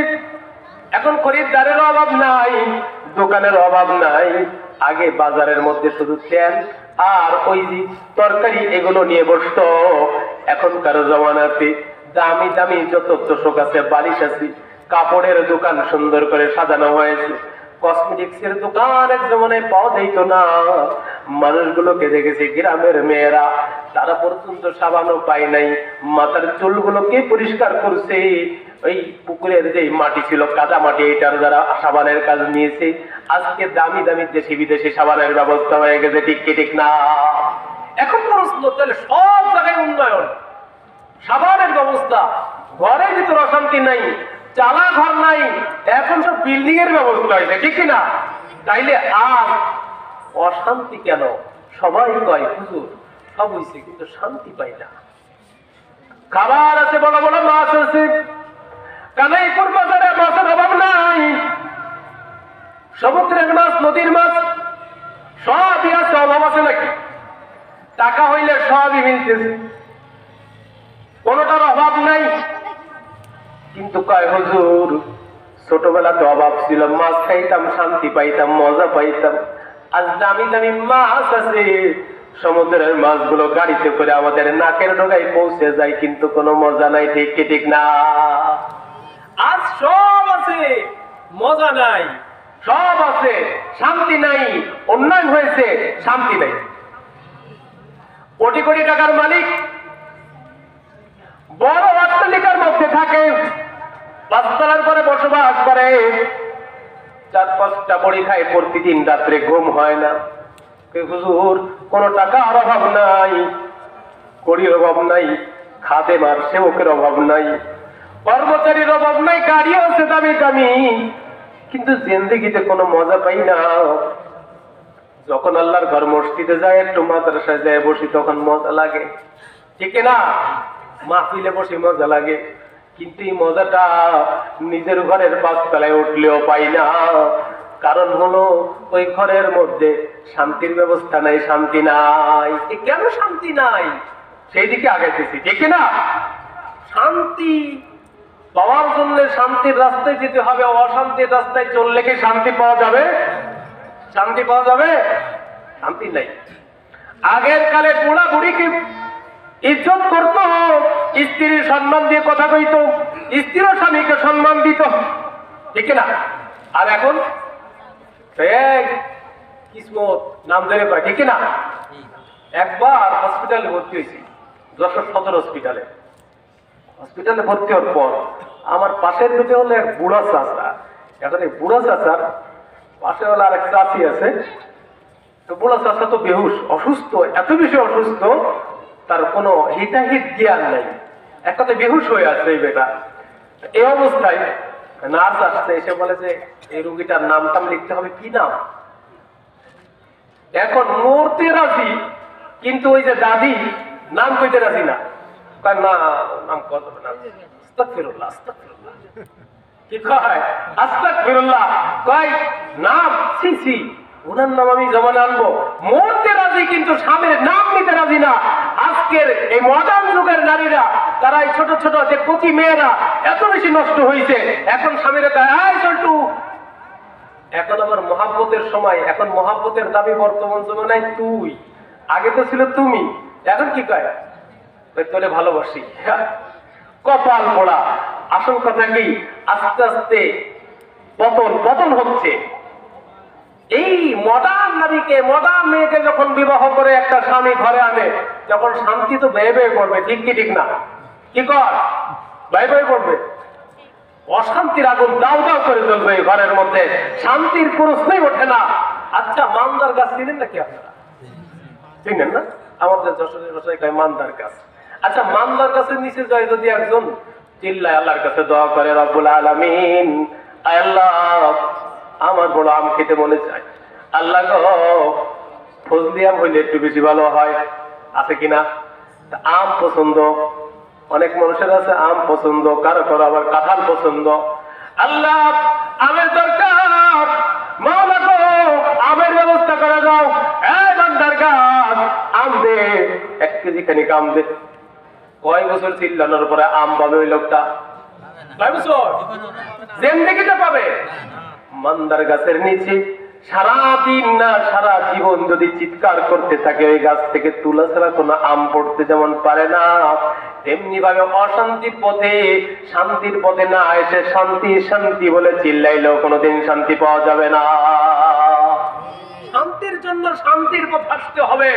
এখন খরিদ্দারের অভাব নাই, দোকানের অভাব নাই। আগে বাজারের মধ্যে শুধু তেল আর ওই যে তরকারি এগুলো নিয়ে বসতো। এখনকার জমানাতে দামি দামি যত তোষক আছে, বালিশ আছে, কাপড়ের দোকান সুন্দর করে সাজানো হয়েছে। কসমেটিক্সের দোকান এক জমানায় পাওয়া যাইত না। মানুষগুলোকে দেখেছি গ্রামের মেয়েরা, তারা পর্যন্ত সাবানও পায় নাই, মাথার চুলগুলোকে পরিষ্কার করছে। ওই পুকুরের যে মাটি ছিল, কাদা মাটি, এটার দ্বারা সাবানের কাজ নিয়েছে। আজকে দামি দামি দেশি বিদেশি সাবানের ব্যবস্থা হয়ে গেছে, ঠিক কি ঠিক না? এখন প্রশ্ন, তাহলে সব জায়গায় উন্নয়ন, সাবানের ব্যবস্থা, ঘরের ভিতর অশান্তি নাই, চালা ঘর নাই, এখন সব বিল্ডিং এর ব্যবস্থা হয়েছে, ঠিক কিনা? তাইলে আর অশান্তি কেন? সবাই কয় হুজুর সব হয়েছে কিন্তু শান্তি পাই না। খাবার আছে, বড় বড় মাছ আছে, কানাইপুর বাজারে মাছের অভাব নাই, সমুদ্রের মাছ, নদীর মাছ সবই আছে, অভাব আছে নাকি? টাকা হইলে সবই মিলতেছে, কোনটার অভাব নাই। কিন্তু কয় হুজুর ছোটবেলাতে অভাব ছিল, মাছ খাইতাম, শান্তি পাইতাম, মজা পাইতাম। আজ দামি দামি মাছ আছে, সমুদ্রের মাছগুলো গাড়িতে করে আমাদের নাকের ডগায় পৌঁছে যায়, কিন্তু কোনো মজা নাই, ঠিক কি ঠিক না? আজ সব আছে, মজা নাই, সব আছে, শান্তি নাই, উন্নয়ন হয়েছে, শান্তি নাই। কোটি কোটি টাকার মালিক বড় অট্টালিকার মধ্যে থাকে, পাঁচতলার পরে বসবাস করে, 4-5টা বড়ি খায়, প্রতিদিন রাত্রে ঘুম হয় না। হুজুর কোন টাকার অভাব নাই, কড়ির অভাব নাই, খাদেমার সেবকের অভাব নাই, কর্মচারীর অভাব নাই, গাড়ি আছে দামি দামি, কিন্তু জিন্দেগিতে কোনো মজা পাই না। যখন আল্লাহর ঘর মসজিদে যায়, একটু মাদ্রাসায় যায় বসি, তখন মজা লাগে, ঠিক না? মাহফিলে বসে মজা লাগে, কিন্তু এই মজাটা নিজের ঘরের 5তলায় উঠলেও পাই না। কারণ হলো ওই ঘরের মধ্যে শান্তির ব্যবস্থা নাই, শান্তি নাই। কেন শান্তি নাই? সেই দিকে আগাইতেছি, ঠিক না? শান্তি পাওয়ার জন্য শান্তির রাস্তায় যেতে হবে, অশান্তির রাস্তায় চললে কি শান্তি পাওয়া যাবে? শান্তি পাওয়া যাবে? শান্তি নাই। আগের কালে বুড়া বুড়িকে ইজ্জত করত, স্ত্রীর সম্মান দিয়ে কথা কইত, স্ত্রীর স্বামীকে সম্মান দিত, ঠিক না? আর এখন কিসমত নাম ধরে পায়, ঠিক না? একবার হসপিটালে ভর্তি হয়েছি, যশোর সদর হসপিটালে। হসপিটালে ভর্তি হওয়ার পর আমার পাশের দুটো হলো এক বুড়া চাচা। এখন এই বুড়া চাচার পাশে হলো আর এক চাচি আছে। তো বুড়া চাচা তো বেহুশ, অসুস্থ, এত বেশি অসুস্থ, তার কোনো হিতাহিত জ্ঞান নাই, এক কথায় বেহুশ হয়ে আছে এই বেটা। এই অবস্থায় নার্স আসছে, এসে বলে যে এই রোগীটার নাম টাম লিখতে হবে, কি নাম? এখন মরতে রাজি, কিন্তু ওই যে দাদি নাম কইতে রাজি না। না, নাম কত না, আস্তাগফিরুল্লাহ, আস্তাগফিরুল্লাহ। কি কয়? আস্তাগফিরুল্লাহ। কয় নাম সিসি, ওনার নাম আমি জমানে আনবো। মরতে রাজি, কিন্তু স্বামীর নাম নিতে রাজি না। আজকের এই মডার্ন যুগের নারীরা, তারা এই ছোট ছোট যে কচি মেয়েরা এত বেশি নষ্ট হয়েছে, এখন স্বামীরা কয় চলটু। এখন আবার মহাব্বতের সময়, এখন মহাব্বতের দাবি বর্তমান জমানায় তুই, আগে তো ছিল তুমি, এখন কি কয়? তোরে ভালোবাসি। কপাল পোড়া। আসল কথা কি, আস্তে আস্তে পতন পতন হচ্ছে। এই মডার্ন নারীকে, মডার্ন মেয়েকে যখন বিবাহ করে একটা স্বামী ঘরে আনে, তখন শান্তি তো ব্যয় ব্যয় করবে, ঠিক কি ঠিক না? কি কর ব্যয় ব্যয় করবে, অশান্তির আগুন দাও দাও করে চলবে ঘরের মধ্যে, শান্তির প্রশ্নই ওঠে না। আচ্ছা, মান্দার গাছ চিনেন নাকি আপনারা? চিনেন না? আমাদের যশোরের ভাষায় কয় মান্দার গাছ। আচ্ছা, মান্দার গাছের নিচে যায় যদি একজন চিল্লায় আল্লাহর কাছে দোয়া করে, রব্বুল আলামিন, আল্লাহ আমার বড় আম খেতে মনে চায়, আল্লাহ গো ফজলি আম হইলে একটু বেশি ভালো হয়, আছে কিনা? আম পছন্দ, অনেক মানুষের আছে আম পছন্দ, কারো কারো আবার কাঁঠাল পছন্দ। আল্লাহ আমের দরকার, মাওলা গো আমের ব্যবস্থা করে দাও। এই বান্দার গাছ আম দে, 1 কেজি খানিক আম দে। কয় বছর চিল্লানোর পরে আম পাবে ওই লোকটা? কয় বছর জিন্দেগিতে পাবে। মান্দার গাছের নিচে সারাদিন না সারা জীবন যদি চিৎকার করতে থাকে, ওই গাছ থেকে তুলা ছাড়া কোনো আম পড়তে যেমন পারে না, তেমনি ভাবে অশান্তির পথে শান্তির পথে না এসে শান্তি শান্তি বলে চিল্লাইলেও কোনোদিন শান্তি পাওয়া যাবে না। শান্তির জন্য শান্তির পথে আসতে হবে।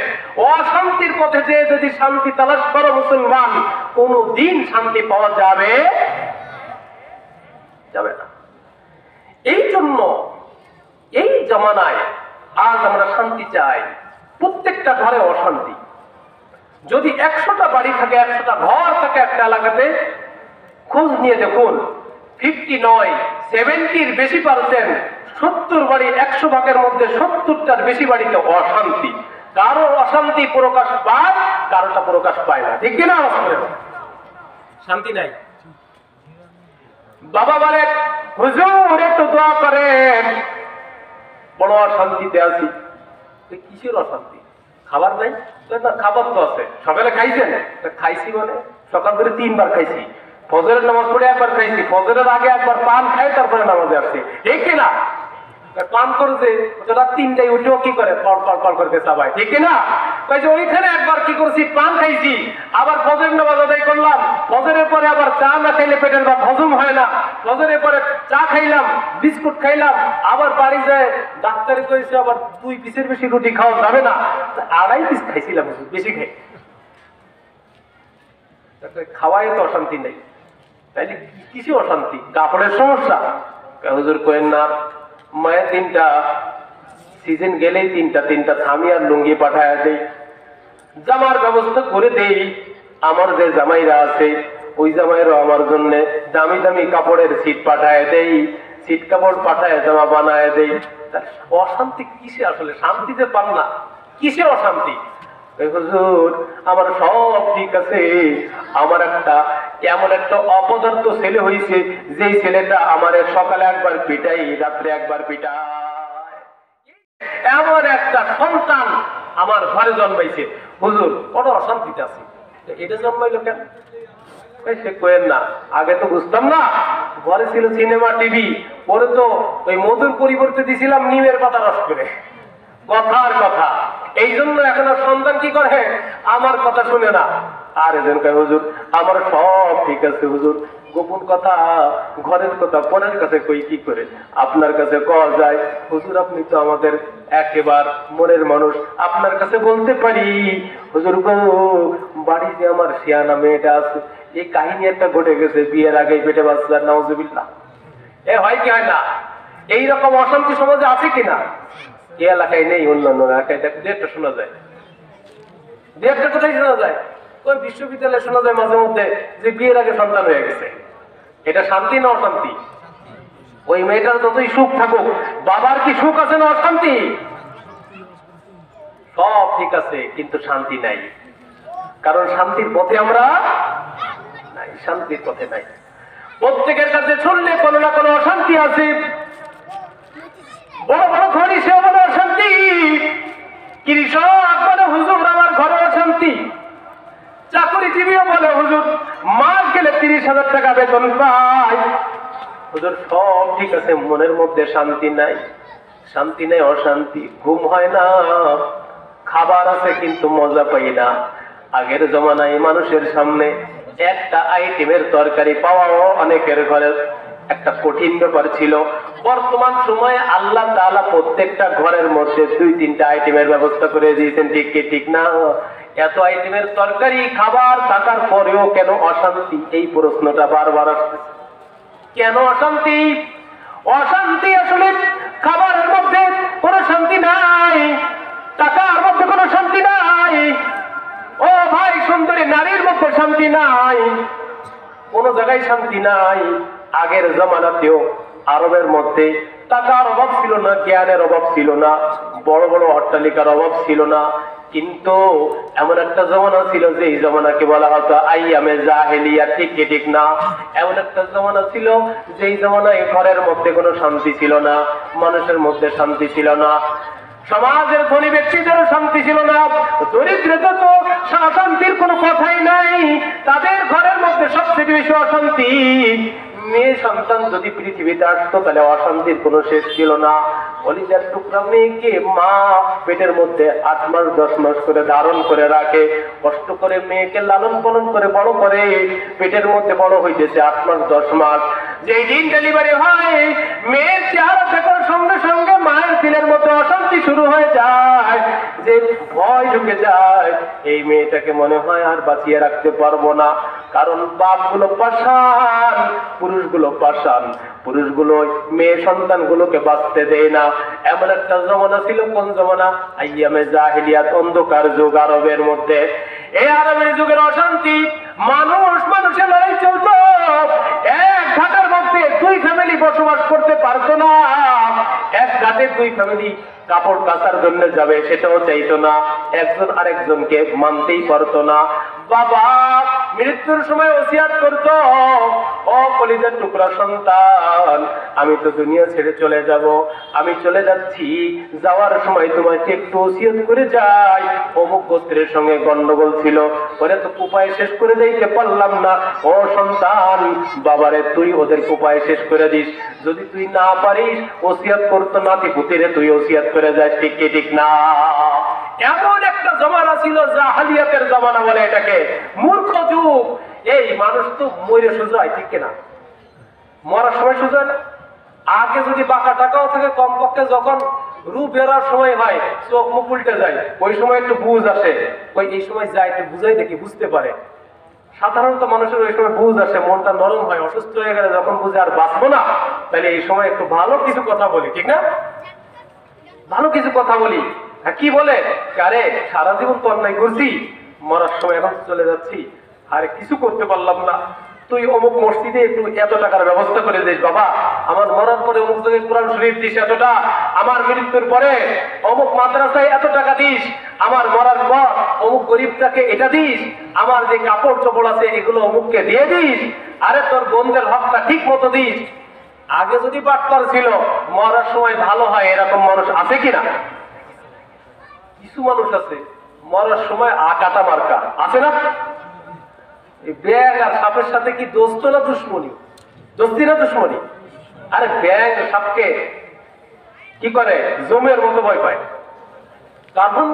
অশান্তির পথে যে যদি শান্তি তালাশ করো মুসলমান, কোনদিন শান্তি পাওয়া যাবে যাবে না। এই জন্য এই জামানায় আজ আমরা শান্তি চাই। প্রত্যেকটা ঘরে অশান্তি। যদি 100টা বাড়ি থাকে, 100টা ঘর থাকে একটা এলাকাতে, খোঁজ নিয়ে দেখুন 50 নয় 70-র বেশি পার্সেন্ট, 70 বাড়ি 100 ভাগের মধ্যে 70টার বেশি বাড়িতে অশান্তি। কারো অশান্তি প্রকাশ পায়, কারোটা প্রকাশ পায় না। ঠিক কিনা? শান্তি নাই। বাবা বলে হুজুর একটু দোয়া করেন, বড় অশান্তিতে আছি। কিসের অশান্তি? খাবার নাই? না, খাবার তো আছে। সকালে খাইছেন? খাইছি মানে সকাল ধরে 3 বার খাইছি। ফজরের নামাজ পড়ে 1 বার খাইছি, ফজরের আগে 1 বার পান খাই, তারপরে নামাজে আসছি। ঠিক কিনা? পান করেছে রাত 3টায় উঠেও কি করে কল করতে সবাই। ঠিক কিনা? ওইখানে 1 বার কি করছি, পান খাইছি, আবার ফজরের নামাজ আদায় করলাম। ফজরের পরে আবার চা না খাইলে পেটের ভাত হজম হয় না। ফজরের পরে চা খাইলাম, বিস্কুট খাইলাম, আবার বাড়ি যায় ডাক্তারে কইছে আবার 2 পিসের বেশি রুটি খাওয়া যাবে না। 2.5 পিস খাইছিলাম, বেশি খাই। খাওয়ায় তো অশান্তি নেই, তাইলে কিসে অশান্তি? কাপড়ের সমস্যা? হুজুর কইেন না, মায়ের 3টা সিজন গেলেই 3টা থামি আর লুঙ্গি পাঠায় দেই, জামার ব্যবস্থা করে দেই। আমার যে জামাইরা আছে ওই জামাইরও আমার জন্য দামি দামি কাপড়ের সিট পাঠায় দেই, সিট কাপড় পাঠায় জামা বানায় দেই। অশান্তি কিসে? আসলে শান্তিতে পান না, কিসে অশান্তি? হুজুর আমার সব ঠিক আছে, আমার এমন একটা অপদার্থ ছেলে হয়েছে, যেই ছেলেটা আমার সকালে 1 বার পিটাই, রাত্রে 1 বার পিটায়। এমন একটা সন্তান আমার ঘরে জন্মাইছে। হুজুর বড় অশান্তিতে আছে। এটা জন্মাইলো কেন? সে কইেন না, আগে তো বুঝতাম না। ঘরে ছিল সিনেমা, টিভি, পরে তো ওই মধুর পরিবর্তে দিছিলাম নিমের পাতা রস করে। কথার কথা। এই জন্য এখন সন্তান কি করে? আমার কথা শুনে না। আর এজন কয় হুজুর আমার সব ঠিক আছে হুজুর, গোপন কথা ঘরের কথা পরের কাছে কই কি করে? আপনার কাছে কওয়া যায় হুজুর, আপনি তো আমাদের একেবারে মনের মানুষ, আপনার কাছে বলতে পারি। হুজুর গো, বাড়ি যে আমার শিয়ানা মেয়েটা আছে, এই কাহিনী একটা ঘটে গেছে, বিয়ের আগে পেটে বাচ্চা, নাউজুবিল্লাহ। হয় কি হয় না? এইরকম অশান্তি সমাজে আছে কিনা? এ এলাকায় নেই, অন্যান্য এলাকায় একটা শোনা যায়। একটা কোথায় শোনা যায়? ওই বিশ্ববিদ্যালয়ে শোনা যায় মাঝে মধ্যে যে বিয়ের আগে সন্তান হয়ে গেছে। এটা শান্তি না অশান্তি? ওই মেয়েটার যতই সুখ থাকুক, বাবার কি সুখ আছে না অশান্তি? সব ঠিক আছে, কিন্তু শান্তি নাই। কারণ শান্তির পথে আমরা নাই, শান্তির পথে নাই। প্রত্যেকের কাছে শুনলে কোনো না কোনো অশান্তি আছে। বড় বড় ধনী সে বড় অশান্তি, কৃষক বলে হুজুর আমার ঘরে অশান্তি, চাকরিজীবীও বলে হুজুর মাস গেলে 30,000 টাকা বেতন পাই। হুজুর সব ঠিক আছে, মনের মধ্যে শান্তি নাই। শান্তি নেই, অশান্তি, ঘুম হয় না, খাবার আছে কিন্তু মজা পাই না। আগের জমানায় মানুষের সামনে একটা আইটেমের তরকারি পাওয়াও অনেকের ঘরে একটা কঠিন ব্যাপার ছিল। বর্তমান সময়ে আল্লাহ তাআলা প্রত্যেকটা ঘরের মধ্যে 2-3টা আইটেমের ব্যবস্থা করে দিয়েছেন। ঠিক কি ঠিক না? এত আইটেমের তরকারি খাবার থাকার পরেও কেন অশান্তি? এই প্রশ্নটা বারবার আসছে। কেন অশান্তি? অশান্তি আসলে খাবারের মধ্যে কোনো শান্তি নাই, টাকার মধ্যে কোনো শান্তি নাই, ও ভাই সুন্দরী নারীর মধ্যে শান্তি নাই, কোন জায়গায় শান্তি নাই। আগের জমানাতেও আরবের মধ্যে টাকার অভাব ছিল না, জ্ঞানের অভাব ছিল না, বড় বড় অট্টালিকার অভাব ছিল না, কিন্তু এমন একটা জমানা ছিল যে এই জমানাকে বলা হতো আইয়ামে জাহেলিয়া। ঠিক কি ঠিক না? এমন একটা জমানা ছিল যেই জমানায় ঘরের মধ্যে কোনো শান্তি ছিল না, মানুষের মধ্যে শান্তি ছিল না, সমাজের ধনী ব্যক্তিদেরও শান্তি ছিল না, দরিদ্রদের তো শান্তির কোনো কথাই নাই। তাদের ঘরের মধ্যে সবচেয়ে বেশি অশান্তি। মেয়ে সন্তান যদি পৃথিবীতে আসতো তাহলে অশান্তির কোনো শেষ ছিল না। কলিজার টুকরা মেয়েকে মা পেটের মধ্যে 8 মাস 10 মাস করে ধারণ করে রাখে, কষ্ট করে মেয়েকে লালন পালন করে বড় করে, পেটের মধ্যে বড় হইতেছে 8 মাস 10 মাস। যেই দিন ডেলিভারি হয়, মেয়ের চেহারা দেখার সঙ্গে সঙ্গে মায়ের দিলের মধ্যে অশান্তি শুরু হয়ে যায়, যে ভয় ঢুকে যায়। এই মেয়েটাকে মনে হয় আর বাঁচিয়ে রাখতে পারবো না, কারণ বাপগুলো পাষাণ, পুরুষগুলো পাষাণ, পুরুষগুলো মেয়ে সন্তানগুলোকে বাঁচতে দেয় না। এমন একটা জমানা ছিল, কোন জমানা? আইয়ামে জাহিলিয়াত, অন্ধকার যুগ আরবের মধ্যে। এই আরবের যুগের অশান্তি, মানুষের লড়াই চলতো। এক ঘাটের মধ্যে 2 ফ্যামিলি বসবাস করতে পারতো না। এক ঘাটে 2 ফ্যামিলি কাপড় কাচার জন্য যাবে, সেটাও চাইতো না। একজন আরেকজনকে মানতেই পারতো না। বাবা মৃত্যুর সময় ওসিয়াত করত, ও কলিজার টুকরা সন্তান, আমি তো দুনিয়া ছেড়ে চলে যাব, আমি চলে যাচ্ছি, যাওয়ার সময় তোমাকে একটু ওসিয়াত করে যাই। অমুক গোত্রের সঙ্গে গন্ডগোল ছিল, ওরে তো উপায় শেষ করে যাইতে পারলাম না। ও সন্তান, বাবারে তুই ওদের উপায় শেষ করে দিস। যদি তুই না পারিস, ওসিয়াত করতো নাতি পুতিরে তুই ওসিয়াত করে যাস। ঠিক কি ঠিক না? এমন একটা জমানা ছিল, জাহালিয়াতের জমানা বলে এটাকে, মূর্খ যুগ। এই মানুষ তো মরে সোজা হয়, ঠিক কিনা? মরার সময় সোজা হয় না। আগে যদি বাঁকা টাকাও থাকে, কমপক্ষে যখন রূপ বেরার সময় হয়, চোখ মুখ উল্টে যায়, ওই সময় একটু বুঝ আসে। ওই এই সময় যায় একটু বুঝাই দেখি, বুঝতে পারে। সাধারণত মানুষের ওই সময় বুঝ আসে, মনটা নরম হয়। অসুস্থ হয়ে গেলে যখন বুঝে আর বাঁচবো না, তাহলে এই সময় একটু ভালো কিছু কথা বলি, ঠিক না? ভালো কিছু কথা বলি। কি বলে? আরে সারা জীবন তো অন্যায় করছি, মরার সময় এখন চলে যাচ্ছি, আরে কিছু করতে পারলাম না, তুই অমুক মসজিদে একটু এত টাকার ব্যবস্থা করে দিস বাবা, আমার মরার পরে অমুক জায়গায় কোরআন শরীফ দিস এতটা, আমার মৃত্যুর পরে অমুক মাদ্রাসায় এত টাকা দিস, আমার মরার পর অমুক গরিবটাকে এটা দিস, আমার যে কাপড় চোপড় আছে এগুলো অমুককে দিয়ে দিস, আরে তোর বোনদের হকটা ঠিক মতো দিস। আগে যদি বাটপার ছিল, মরার সময় ভালো হয়, এরকম মানুষ আছে কিনা? কিছু মানুষ আছে মরার সময় আকাটা মার্কা, আছে না? ব্যাং আর সাপের সাথে কি দোস্ত না দুশ্মনী? দোস্তি না দুশ্মনী? আরে ব্যাং সাপকে কি করে? জমের মতো ভয় পায়। কারণ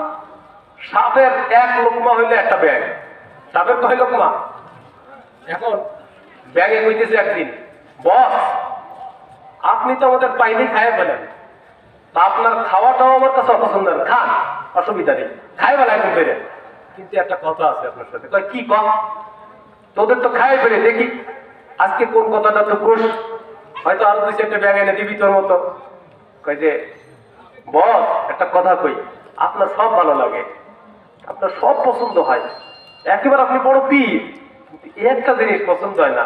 সাপের 1 লোকমা হইলে একটা ব্যাং, সাপের কয় লোকমা? এখন ব্যাঙে কইতেছে একদিন, বস আপনি তো আমাদের পাইনি খায় ফেলেন, তা আপনার খাওয়াটাও আমার কাছে অপছন্দ, খান, অসুবিধা নেই, খাই বেলা এখন ফেরে, কিন্তু একটা কথা আছে আপনার সাথে। কয় কি কম? তোদের তো খাই ফেলে, দেখি আজকে কোন কথাটা তো কোষ, হয়তো আরো 2-4টা ব্যাগ এনে দিবি তোর মতো। কয় যে বস একটা কথা কই, আপনার সব ভালো লাগে, আপনার সব পছন্দ হয়, একেবারে আপনি বড় পীর, কিন্তু একটা জিনিস পছন্দ হয় না,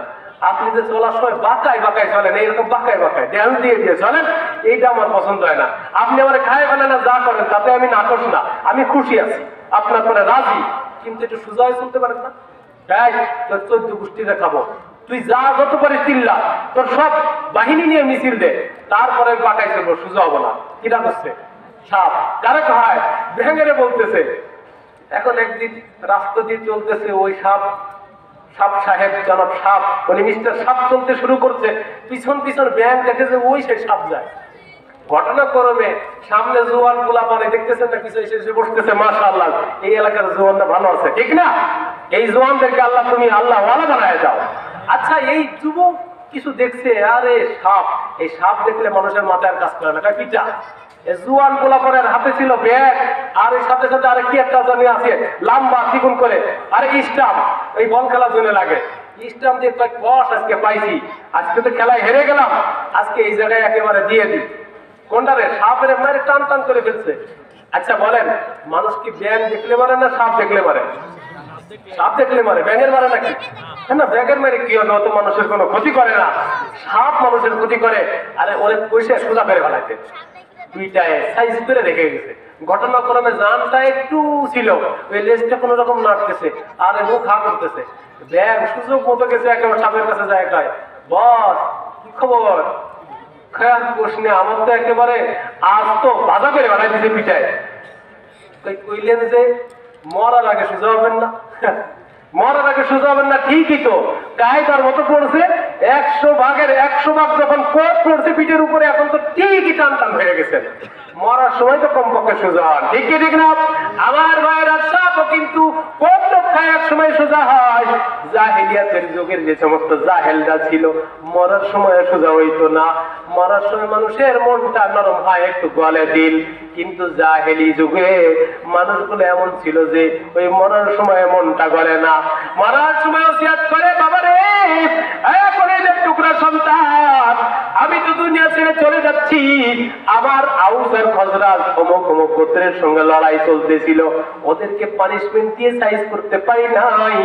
আপনি যে চলার সময় বাঁকায় বাঁকায় চলেন, এইরকম বাঁকায় বাঁকায় দেহ দিয়ে দিয়ে চলেন, এইটা আমার পছন্দ হয় না। আপনি আমার খায় ফেলেন না, যা করেন তাতে আমি নাকশ না, আমি খুশি আছি, আপনার পরে রাজি, কিন্তু একটু সোজা হয়ে চলতে পারেন না? তাই তোর 14 গোষ্ঠীতে খাবো, তুই যা যত পারিস চিল্লা, তোর সব বাহিনী নিয়ে মিছিল দে, তারপরে বাঁকায় চলবো, সোজা হবো না। কিনা করছে সাপ, কারে কহায় ভেঙে বলতেছে। এখন একদিন রাস্তা দিয়ে চলতেছে, ওই সাপ সাহেব জনাব সাপ, উনি মিস্টার সাপ চলতে শুরু করছে, পিছন পিছন ব্যাং দেখে যে ওই সে সাপ যায়। ঘটনাক্রমে সামনে জোয়ান গোলা পানে দেখতেছেন না, কিছু এসে বসতেছে, মাশাআল্লাহ এই এলাকার জোয়ানটা ভালো আছে, ঠিক না? এই জোয়ানদেরকে আল্লাহ তুমি আল্লাহ ওয়ালা বানায় দাও। আচ্ছা এই যুবক কিছু দেখছে, আরে সাপ, এই সাপ দেখলে মানুষের মাথায় কাজ করে না, কার পিটা। জুয়ান গোলাপনের হাতে ছিল ব্যাগ, আর এর সাথে সাথে আরে কি একটা জানি আছে লম্বা চিকুন করে, আরে স্টাম্প, এই বল খেলার জন্য লাগে, স্টাম্প দিয়ে কয় বস আজকে পাইছি, আজকে তো খেলায় হেরে গেলাম, আজকে এই জায়গায় একেবারে দিয়ে দিই। কোনটা রে? সাপের মারে টান টান করে ফেলছে। আচ্ছা বলেন, মানুষ কি ব্যাং দেখলে মারে না সাপ দেখলে মারে? সাপ দেখলে মারে, ব্যাঙের মারে নাকি? না, ব্যাঙের মারে কি হয়, অত মানুষের কোনো ক্ষতি করে না, সাপ মানুষের ক্ষতি করে। আরে ওরে পয়সা সোজা করে ফেলাইতে, দুইটায় সাইজ করে রেখে গেছে। ঘটনাক্রমে জানটা একটু ছিল, ওই লেজটা কোন রকম নাড়তেছে, আর মুখ হা করতেছে, ব্যাং সুযোগ মতো গেছে, একেবারে সাপের কাছে যায়, কয় বস কি খবর? খেয়াল প্রশ্নে আমার তো একেবারে আজ তো বাধা করে বানাই দিতে পিঠায়। কইলেন যে মরার আগে সোজা হবেন না, মরার আগে সোজা হবেন না, ঠিকই তো, কায়দার মতো পড়ছে, 100 ভাগ যখন কোট পড়ছে পিঠের উপরে, এখন তো ঠিকই টান টান হয়ে গেছেন। মরার সময় তো কমপক্ষে সোজা হন, ঠিক কি ঠিক না? আমার ভাইয়েরা সাপও কিন্তু কোট রক্ষায় এক সময় সোজা হয়। জাহেলিয়াতের যুগের যে সমস্ত জাহেলরা ছিল, মরার সময় সোজা হইতো না। মরার সময় মানুষের মনটা নরম হয়, একটু গলে দিল। কিন্তু জাহেলি যুগে মানুষগুলো এমন ছিল যে ওই মরার সময় মনটা গলে না। মরার সময় ওসিয়াত করে, বাবা রে, কলেজের টুকরা সন্তান, আমি তো দুনিয়া ছেড়ে চলে যাচ্ছি। আমার আউস আর খজরাজ অমুক অমুক গোত্রের সঙ্গে লড়াই চলতেছিল, ওদেরকে পানিশমেন্ট দিয়ে সাইজ করতে পারি নাই।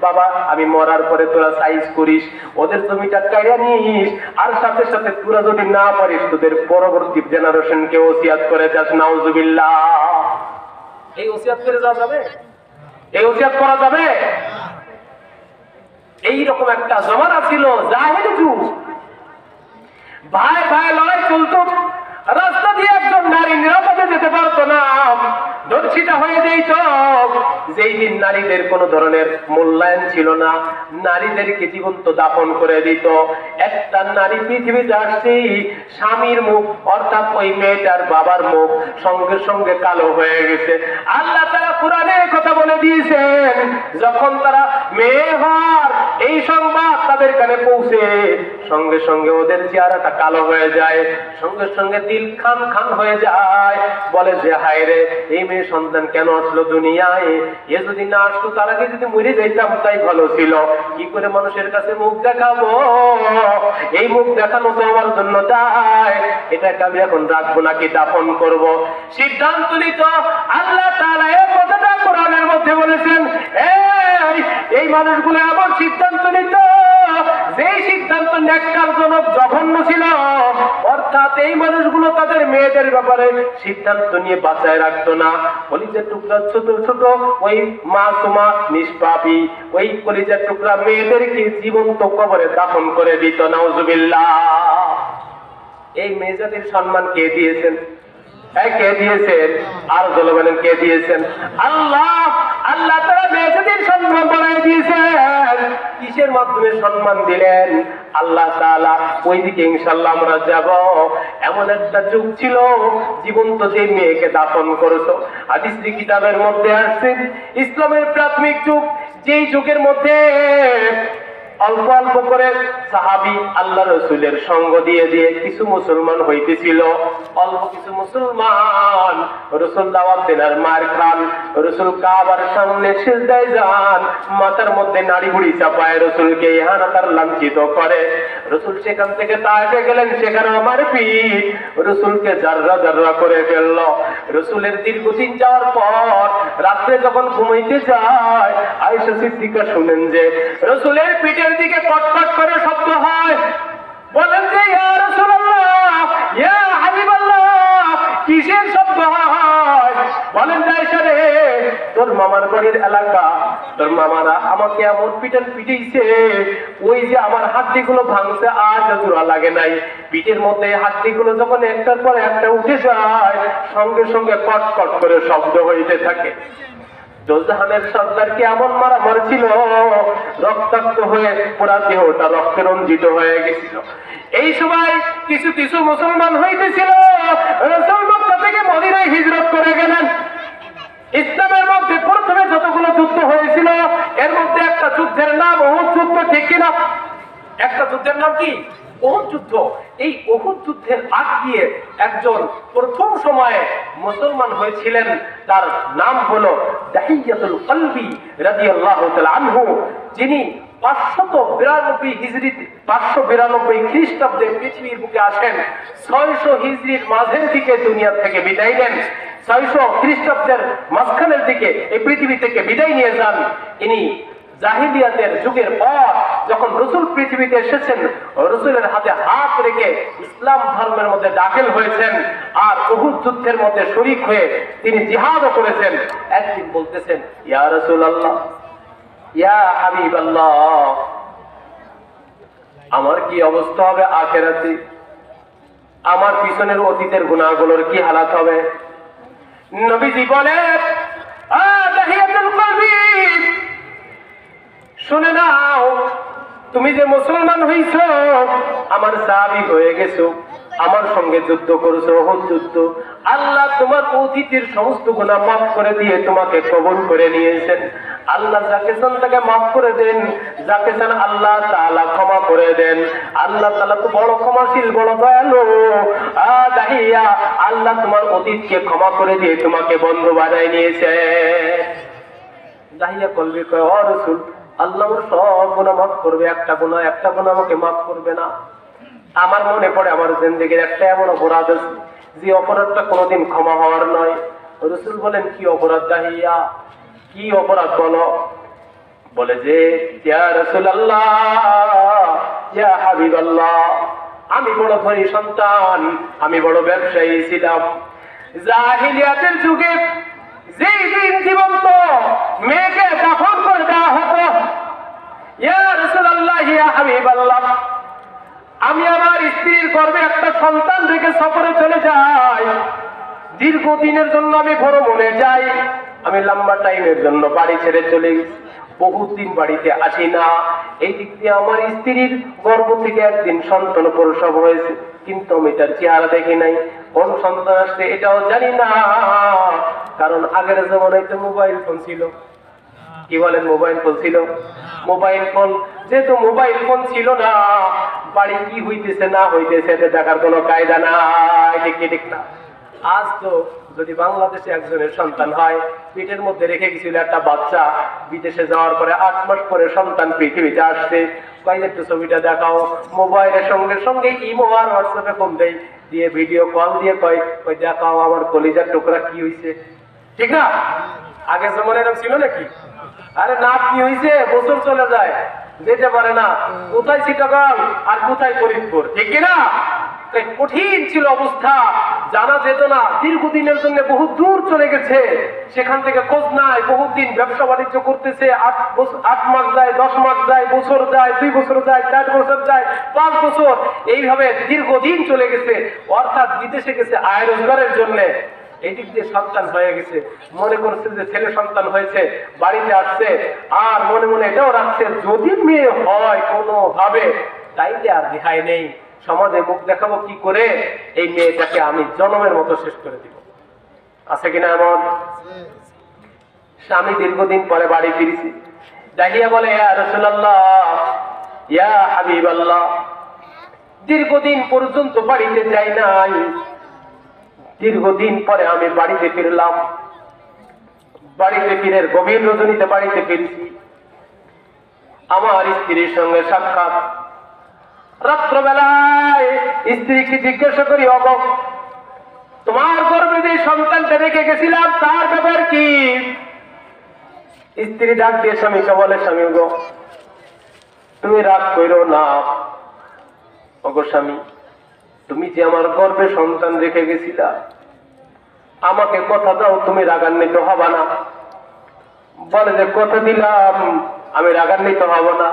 বাবা, আমি মরার পরে তোরা সাইজ করিস, ওদের জমিটা কাইরা নিস, আর সাথে সাথে তোরা যদি না পারিস তোদের পরবর্তী জেনারেশনকে ওসিয়াত করে যাস। নাউজুবিল্লাহ। এই ওসিয়াত করে যাওয়া যাবে? এই ওসিয়াত করা যাবে? এইরকম একটা জমানা ছিল, জাহেলি যুগ। ভাই ভাই লড়াই চলতো, রাস্তা দিয়ে একজন নারী নিরাপদে যেতে পারতো না, দর্শিতা হয়ে যেত। যেই দিন নারীদের কোন ধরনের মূল্যায়ন ছিল না, নারীদেরকে জীবন্ত দাফন করে দিত। একটা নারী পৃথিবীতে আসছে, স্বামীর মুখ অর্থাৎ ওই মেয়েটার বাবার মুখ সঙ্গে সঙ্গে কালো হয়ে গেছে। আল্লাহ তাআলা কোরআনে কথা বলে দিয়েছেন, যখন তারা মেয়ে হওয়ার এই সংবাদ তাদের কানে পৌঁছে, সঙ্গে সঙ্গে ওদের চেহারাটা কালো হয়ে যায়, সঙ্গে সঙ্গে দিল খান খান হয়ে যায়। বলে যে হায় রে, এই মেয়ে সন্তান কেন আসলো দুনিয়ায়? এ যদি না আসতো, তার আগে যদি মরে যাইতাম তাই ভালো ছিল। কি করে মানুষের কাছে মুখ দেখাবো? এই মুখ দেখানো তো আমার জন্য দায়। এটাকে আমি এখন রাখবো নাকি দাফন করব? সিদ্ধান্ত নিত। আল্লাহ তাআলা এই কথাটা কোরআনের মধ্যে বলেছেন, এই মানুষগুলো এমন সিদ্ধান্ত নিত, যেই সিদ্ধান্ত ন্যাক্কারজনক, জঘন্য ছিল। অর্থাৎ এই মানুষগুলো তাদের মেয়েদের ব্যাপারে সিদ্ধান্ত নিয়ে বাঁচায় রাখতো না। কলিজার টুকরা ছোট ছোট ওই মাসুমা নিষ্পাপী ওই কলিজার টুকরা মেয়েদেরকে জীবন্ত কবরে দাফন করে দিত। নাউজুবিল্লাহ। এই মেয়েজাতির সম্মান কে দিয়েছেন? কে দিয়েছেন? আর জলে বলেন, কে দিয়েছেন? আল্লাহ। আল্লাহ তাআলা মেয়েজাতির সম্মান বাড়ায় দিয়েছেন। কিসের মাধ্যমে সম্মান দিলেন? আল্লাহ তাআলা ওইদিকে ইনশাআল্লাহ আমরা যাব। এমন একটা যুগ ছিল, জীবন্ত যে মেয়েকে দাফন করতো। হাদিস কিতাবের মধ্যে আসছে, ইসলামের প্রাথমিক যুগ, যেই যুগের মধ্যে অল্প অল্প করে সাহাবী আল্লাহ রসুলের সঙ্গ দিয়ে দিয়ে কিছু মুসলমান হইতেছিল। অল্প কিছু মুসলমান রসুল দাওয়াত দেন আর মার খান। রসুল কাবার সামনে সিজদায় যান, মাথার মধ্যে নাড়ি বুড়ি চাপায় রসুলকে ইহানাতার লাঞ্ছিত করে। রসুল সেখান থেকে তাকে গেলেন, সেখানে আমার পিঠ রসুলকে জাররা জাররা করে ফেলল। রসুলের দীর্ঘদিন যাওয়ার পর রাত্রে যখন ঘুমাইতে যায়, আয়েশা সিদ্দিকা শুনেন যে রসুলের পিঠের দিকে কটকট করে শব্দ হয়। বলেন যে ইয়া রাসূলুল্লাহ, ইয়া হাবিবাল্লাহ, কিসের শব্দ হয়? বলেন যে আয়েশা রে, তোর মামার বাড়ির এলাকা, তোর মামারা আমাকে এমন পিটান পিটিয়েছে, ওই যে আমার হাড্ডিগুলো ভাঙছে, আজ জোড়া লাগে নাই। পিঠের মধ্যে হাড্ডিগুলো যখন একটার পর একটা উঠে যায়, সঙ্গে সঙ্গে কটকট করে শব্দ হইতে থাকে। দোজাহানের সর্দারকে এমন মারা মারছিল, রক্তাক্ত হয়ে পুরা দেহটা রক্তে রঞ্জিত হয়ে গেছিল। এই সময় কিছু কিছু মুসলমান হইতেছিল। রাসূল মক্কা থেকে মদিনায় হিজরত করে গেলেন। ইসলামের মধ্যে প্রথমে যতগুলো যুদ্ধ হয়েছিল, এর মধ্যে একটা যুদ্ধের নাম উহুদ যুদ্ধ, ঠিক কিনা? একটা যুদ্ধের নাম কি? উহুদ যুদ্ধ। এই উহুদ যুদ্ধের আগ দিয়ে একজন প্রথম সময়ে মুসলমান হয়েছিলেন, তার নাম হলো দাহিয়াতুল কলবি রাদিয়াল্লাহু তাআলা আনহু, যিনি 592 হিজরিতে 592 খ্রিস্টাব্দে পৃথিবীর বুকে আসেন। 600 হিজরির মাঝের দিকে দুনিয়া থেকে বিদায় নেন। 600 খ্রিস্টাব্দের মাঝখানের দিকে এই পৃথিবী থেকে বিদায় নিয়ে যান। ইনি জাহিলিয়াতের যুগের পর যখন রসুল পৃথিবীতে এসেছেন, রসুলের হাতে হাত রেখে ইসলাম ধর্মের মধ্যে দাখিল হয়েছেন, আর উহুদ যুদ্ধের মধ্যে শরীক হয়ে তিনি জিহাদও করেছেন। একদিন বলতেছেন, ইয়া রাসূলুল্লাহ, ইয়া হাবিবাল্লাহ, আমার কি অবস্থা হবে আখিরাতে? আমার পিছনের অতীতের গুনাহগুলোর কি হালাত হবে? নবীজি বলেন, দাহিয়াতুল কলবি, শুনে নাও, তুমি যে মুসলমান হইছ, আমার সাহাবী হয়ে গেছো, আমার সঙ্গে যুদ্ধ করেছো, ওহুদ যুদ্ধ, আল্লাহ তোমার অতীতের সমস্ত গুনাহ মাফ করে দিয়ে তোমাকে কবুল করে নিয়েছেন। আল্লাহ যাকে চান তাকে মাফ করে দেন, যাকে চান আল্লাহ তাআলা ক্ষমা করে দেন। আল্লাহ তাআলা তো বড় ক্ষমাশীল, বড় দয়ালু। দাহিয়া, আল্লাহ তোমার অতীতকে ক্ষমা করে দিয়ে তোমাকে বন্ধু বানায় নিয়েছে। দাহিয়া কলবে কয়, ও রাসূল, আল্লাহ আমার সব গুনাহ মাফ করবে, একটা গুনাহ আমাকে মাফ করবে না। আমার মনে পড়ে আমার জিন্দেগির একটা এমন অপরাধ আছে যে অপরাধটা কোনোদিন ক্ষমা হওয়ার নয়। রাসূল বলেন, কি অপরাধ দাহিয়া, কি অপরাধ বলো? বলে যে, ইয়া রাসূলুল্লাহ, ইয়া হাবিবাল্লাহ, আমি বড় ধনী সন্তান, আমি বড় ব্যবসায়ী ছিলাম। জাহিলিয়াতের যুগে যেই দিন জীবন্ত মেয়েকে দাফন করে দেওয়া হতো, ইয়া রাসূলুল্লাহ, ইয়া হাবিবাল্লাহ, আমি আমার স্ত্রীর গর্ভে একটা সন্তান রেখে সফরে চলে যাই। দীর্ঘদিনের জন্য আমি ভ্রমণে যাই, আমি লম্বা টাইমের জন্য বাড়ি ছেড়ে চলে গেছি, বহুত দিন বাড়িতে আসি না। এই দিক দিয়ে আমার স্ত্রীর গর্ভ থেকে একদিন সন্তান প্রসব হয়েছে, কিন্তু আমি তার চেহারা দেখি নাই, কোন সন্তান আসছে এটাও জানি না। কারণ আগের জমানায় তো মোবাইল ফোন ছিল। কি বলেন, মোবাইল ফোন ছিল? মোবাইল ফোন, যেহেতু মোবাইল ফোন ছিল না, বাড়ি কি হইতেছে না হইতেছে এটা দেখার কোনো কায়দা নাই, ঠিক না? আজ তো যদি বাংলাদেশে একজনের সন্তান হয়, পেটের মধ্যে রেখে গেছিল একটা বাচ্চা, বিদেশে যাওয়ার পরে 8 মাস পরে সন্তান পৃথিবীতে আসছে, কয় একটু ছবিটা দেখাও। মোবাইলের সঙ্গে সঙ্গে ইমো আর হোয়াটসঅ্যাপে ফোন দেয়, দিয়ে ভিডিও কল দিয়ে কয় দেখাও আমার কলিজার টুকরা কি হয়েছে, ঠিক না? আগে যেমন এরকম ছিল নাকি? আরে নাক কি হয়েছে, বছর চলে যায়, যেতে পারে না, কোথায় চিটাগাং আর কোথায় ফরিদপুর, ঠিক কিনা? কঠিন ছিল অবস্থা, জানা যেত না। দীর্ঘদিনের জন্য বহু দূর চলে গেছে, সেখান থেকে খোঁজ নাই, বহুত দিন ব্যবসা বাণিজ্য করতেছে, 8 মাস যায়, 10 মাস যায়, বছর যায়, 2 বছর যায়, 4 বছর যায়, 5 বছর, এইভাবে দীর্ঘদিন চলে গেছে। অর্থাৎ বিদেশে গেছে আয় রোজগারের জন্য। এই দিক দিয়ে সন্তান হয়ে গেছে, মনে করছে যে ছেলে সন্তান হয়েছে, বাড়িতে আসছে, আর মনে মনে এটাও রাখছে যদি মেয়ে হয় কোনো ভাবে, তাইলে আর রেহাই নেই, সমাজে মুখ দেখাবো কি করে, এই মেয়েটাকে আমি জনমের মতো শেষ করে দিব। আছে কিনা এমন? স্বামী দীর্ঘদিন পরে বাড়ি ফিরেছি, দাহিয়া বলে, ইয়া রাসূলুল্লাহ, ইয়া হাবিবাল্লাহ, দীর্ঘদিন পর্যন্ত বাড়িতে যাই নাই, দীর্ঘদিন পরে আমি বাড়িতে ফিরলাম। বাড়িতে ফিরে গভীর রজনীতে বাড়িতে ফিরেছি, আমার স্ত্রীর সঙ্গে সাক্ষাৎ। রাত্রবেলায় স্ত্রীকে জিজ্ঞাসা করি, অগো, তোমার গর্ভে যে সন্তানটা রেখে গেছিলাম তার ব্যাপার কি? স্ত্রী ডাক দিয়ে স্বামীকে বলে, স্বামী গো, তুমি রাগ করো না। ওগো স্বামী, তুমি যে আমার গর্ভে সন্তান রেখে গেছিলা, আমাকে কথা দাও তুমি রাগান্বিত হবা না। বলে যে, কথা দিলাম, আমি রাগান্বিত হব না।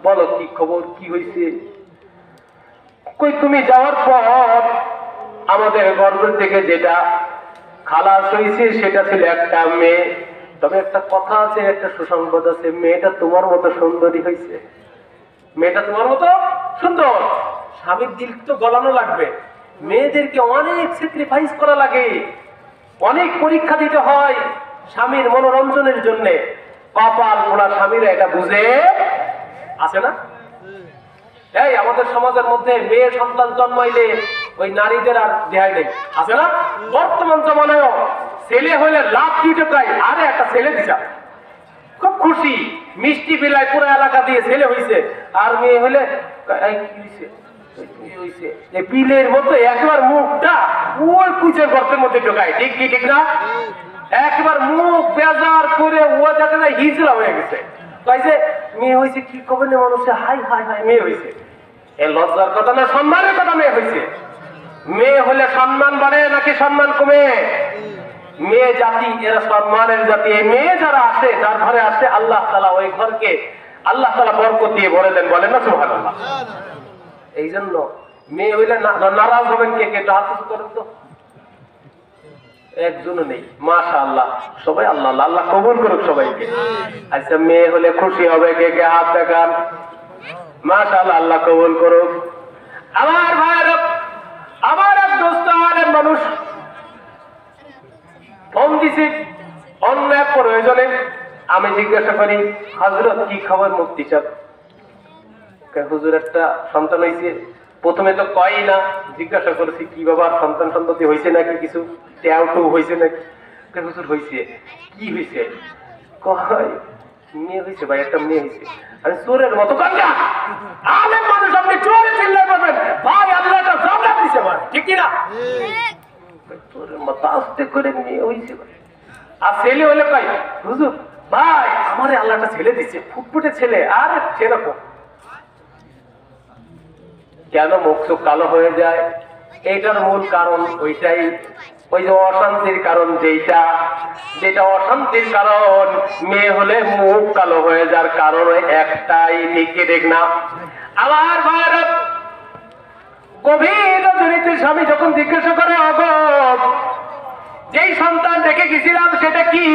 বলো কি খবর, কি হয়েছে? কই, তুমি যাওয়ার পর আমাদের গর্ভ থেকে যেটা খালাস হয়েছে সেটা ছিল একটা মেয়ে। তবে একটা কথা আছে, একটা সুসংবাদ আছে, মেয়েটা তোমার মতো সুন্দরী হয়েছে। মেয়েটা তোমার মতো সুন্দর। স্বামীর দিল তো গলানো লাগবে, মেয়েদেরকে অনেক স্যাক্রিফাইস করা লাগে, অনেক পরীক্ষা দিতে হয় স্বামীর মনোরঞ্জনের জন্য। কপাল পোড়া স্বামীরা এটা বুঝে, আছে না? এই আমাদের সমাজের মধ্যে মেয়ে সন্তান জন্মাইলে ওই নারীদের আর দেয় নেই, আছে না? বর্তমান জমানায় ছেলে হইলে লাভ 2 টাকায়, আরে একটা ছেলে দিছা, খুব খুশি, মিষ্টি বিলায় পুরো এলাকা দিয়ে ছেলে হইছে। আর মেয়ে হলে কি হইছে, পিলের মতো একবার মুখটা ওই কুচের গর্তের মধ্যে ঢোকায়, ঠিক কি ঠিক না? একবার মুখ বেজার করে ও জায়গায় হিজড়া হয়ে গেছে। তাই যে মেয়ে হয়েছে, কি খবর নেই মানুষে, হাই হাই হাই মেয়ে হয়েছে। এ লজ্জার কথা না, সম্মানের কথা। মেয়ে হয়েছে, মেয়ে হলে সম্মান বাড়ে নাকি সম্মান কমে? মেয়ে জাতি এরা সম্মানের জাতি। এই মেয়ে যারা আসে, যার ঘরে আসে, আল্লাহ তাআলা ওই ঘরকে আল্লাহ তাআলা বরকত দিয়ে ভরে দেন, বলেন না সুবহানাল্লাহ। এই জন্য মেয়ে হইলে নারাজ হবেন কে কে? হাত উঁচু করেন তো। একজনও নেই, মাশাআল্লাহ, সবাই আল্লাহ আল্লাহ কবুল করুক সবাইকে। আচ্ছা, মেয়ে হলে খুশি হবে কে কে? হাত দেখান। মাশাআল্লাহ, আল্লাহ কবুল করুক। আমার ভাইরা, আমার এক দোস্ত আলেম মানুষ ফোন দিছে অন্য এক প্রয়োজনে। আমি জিজ্ঞাসা করি, হযরত কি খবর মুফতি সাহেব? হুজুর একটা সন্তান হয়েছে। প্রথমে তো কয়ই না, জিজ্ঞাসা করেছি কি বাবা সন্তান সন্ততি হয়েছে নাকি, কিছু ট্যাউটু হয়েছে নাকি? হুজুর হয়েছে। কি হয়েছে? কয় মেয়ে হয়েছে ভাই, একটা মেয়ে হয়েছে। আমি চোরের মতো কান্না, আলেম মানুষ আপনি চোরে চিল্লাই পাবেন ভাই, আল্লাহ একটা জবাব দিছে ভাই, ঠিক কি না? চোরের মতো আস্তে করে মেয়ে হয়েছে। আর ছেলে হলে কয় হুজুর ভাই আমারে আল্লাহ একটা ছেলে দিচ্ছে, ফুটফুটে ছেলে। আর সেরকম কেন মুখ চোখ কালো হয়ে যায়? এইটার মূল কারণ ওইটাই, ওই যে অশান্তির কারণ, যেটা অশান্তির কারণ। মেয়ে হলে মুখ কালো হয়ে যাওয়ার কারণ একটাই, ঠিক না? আমার ভাইরা, গভীর জড়িত স্বামী যখন জিজ্ঞাসা করে, অগব যেই সন্তান রেখে গেছিলাম সেটা কি?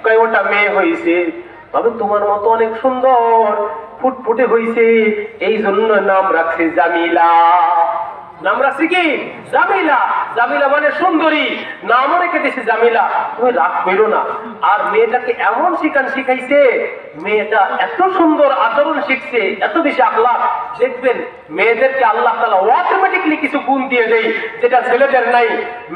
কয় ওটা মেয়ে হয়েছে। বাবু তোমার মতো অনেক সুন্দর ফুটফুটে হয়েছে, এই জন্য নাম রাখছি জামিলা। নাম রাখছি কি? জামিলা। জামিলা মানে সুন্দরী, নামও রেখে দিয়েছে জামিলা। তুমি রাগ করো না। আর মেয়েটাকে এমন শিখাইছে, মেয়েটা এত সুন্দর আচরণ শিখছে, এত বেশি আখলাক। দেখবেন মেয়েদেরকে আল্লাহ তাআলা অটোমেটিক্যালি কিছু গুণ দিয়ে দেয় যেটা ছেলেদের নাই।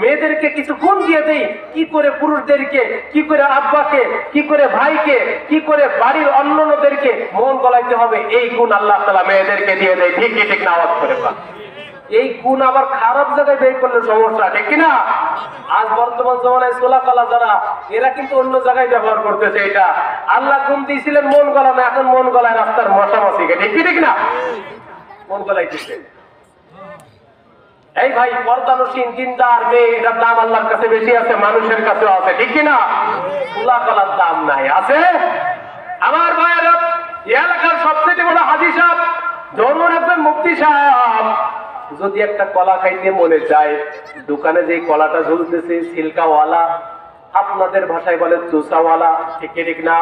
মেয়েদেরকে কিছু গুণ দিয়ে দেয়, কি করে পুরুষদেরকে, কি করে আব্বাকে, কি করে ভাইকে, কি করে বাড়ির অন্যান্যদেরকে মন গলাইতে হবে, এই গুণ আল্লাহ তাআলা মেয়েদেরকে দিয়ে দেয়। ঠিক না? আওয়াজ করে বল। এই গুণ আবার খারাপ জায়গায় বের করলে সমস্যা, ঠিক কিনা? আজ বর্তমান জমানায় সোলাকালা যারা, এরা কিন্তু অন্য জায়গায় ব্যবহার করতেছে এটা। আল্লাহ গুণ দিয়েছিলেন মন গলানো, এখন মন গলায় রাস্তার মশামাছিকে, ঠিক না? মন গলাইতেছে। এই ভাই, পর্দানসীন দিনদার মেয়ে, এটার দাম আল্লাহর কাছে বেশি আছে, মানুষের কাছেও আছে, ঠিক কিনা? সোলাকালার দাম নাই, আছে? আমার ভাইয়েরা, এলাকার সবচেয়ে বড় হাজী সাহেব, ধরুন একজন মুফতি সাহেব, যদি একটা কলা খাইতে মনে চায়, দোকানে যে কলাটা ঝুলতেছে সিল্কাওয়ালা, আপনাদের ভাষায় বলে চুষাওয়ালা, ঠিক না?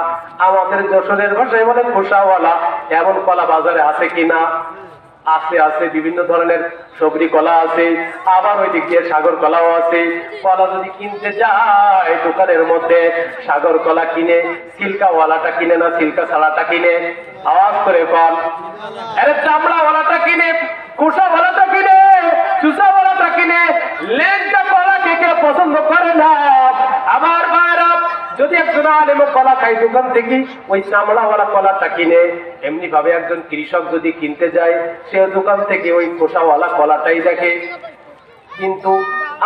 আমাদের যশোরের ভাষায় বলে খোসাওয়ালা, এমন কলা বাজারে আছে কিনা? আছে। বিভিন্ন ধরনের সবরি কলা আছে, আবার ওই দিক দিয়ে সাগর কলাও আছে। কলা যদি কিনতে যায় দোকানের মধ্যে, সাগর কলা কিনে, সিল্কাওয়ালাটা কিনে না সিল্কা ছাড়াটা কিনে? আওয়াজ করে বল। আরে চামড়াওয়ালাটা কিনে, খোসাওয়ালাটা কিনে, চুষাওয়ালাটা কিনে, লেংটা কলা কে পছন্দ করে না? আমার ভাইরা, যদি একজন আলেম কলা খাই দোকান থেকে, ওই চামড়াওয়ালা কলাটা কিনে। এমনি ভাবে একজন কৃষক যদি কিনতে যায়, সে দোকান থেকে ওই খোসাওয়ালা কলাটাই দেখে। কিন্তু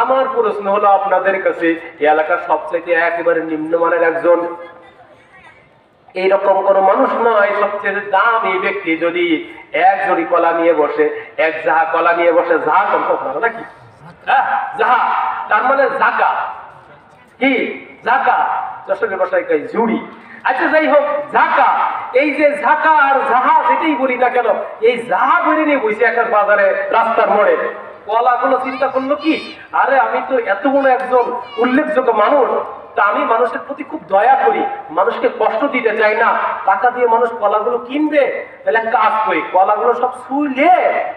আমার প্রশ্ন হলো আপনাদের কাছে, এলাকার সবচেয়ে একেবারে নিম্নমানের একজন, এইরকম কোন মানুষ নয়, সবচেয়ে দামি ব্যক্তি যদি এক জড়ি কলা নিয়ে বসে, এক জাহা কলা নিয়ে বসে, জাহা কত ভালো নাকি? হ্যাঁ, জাহা তার মানে জাকা। কি জাকা? যশোরের ভাষায় কই জুড়ি। আচ্ছা যাই হোক, জাকা, এই যে জাকা আর জাহা যেটাই বলি না কেন, এই জাহা বলে নিয়ে বসে একটা বাজারে রাস্তার মোড়ে, কলাগুলো চিন্তা করলো কি, আরে আমি তো এত বড় একজন উল্লেখযোগ্য মানুষ, তা আমি মানুষের প্রতি খুব দয়া করি, মানুষকে কষ্ট দিতে চাই না, টাকা দিয়ে মানুষ কলাগুলো কিনবে, তাহলে কাজ করি, কলাগুলো সব ছুঁলে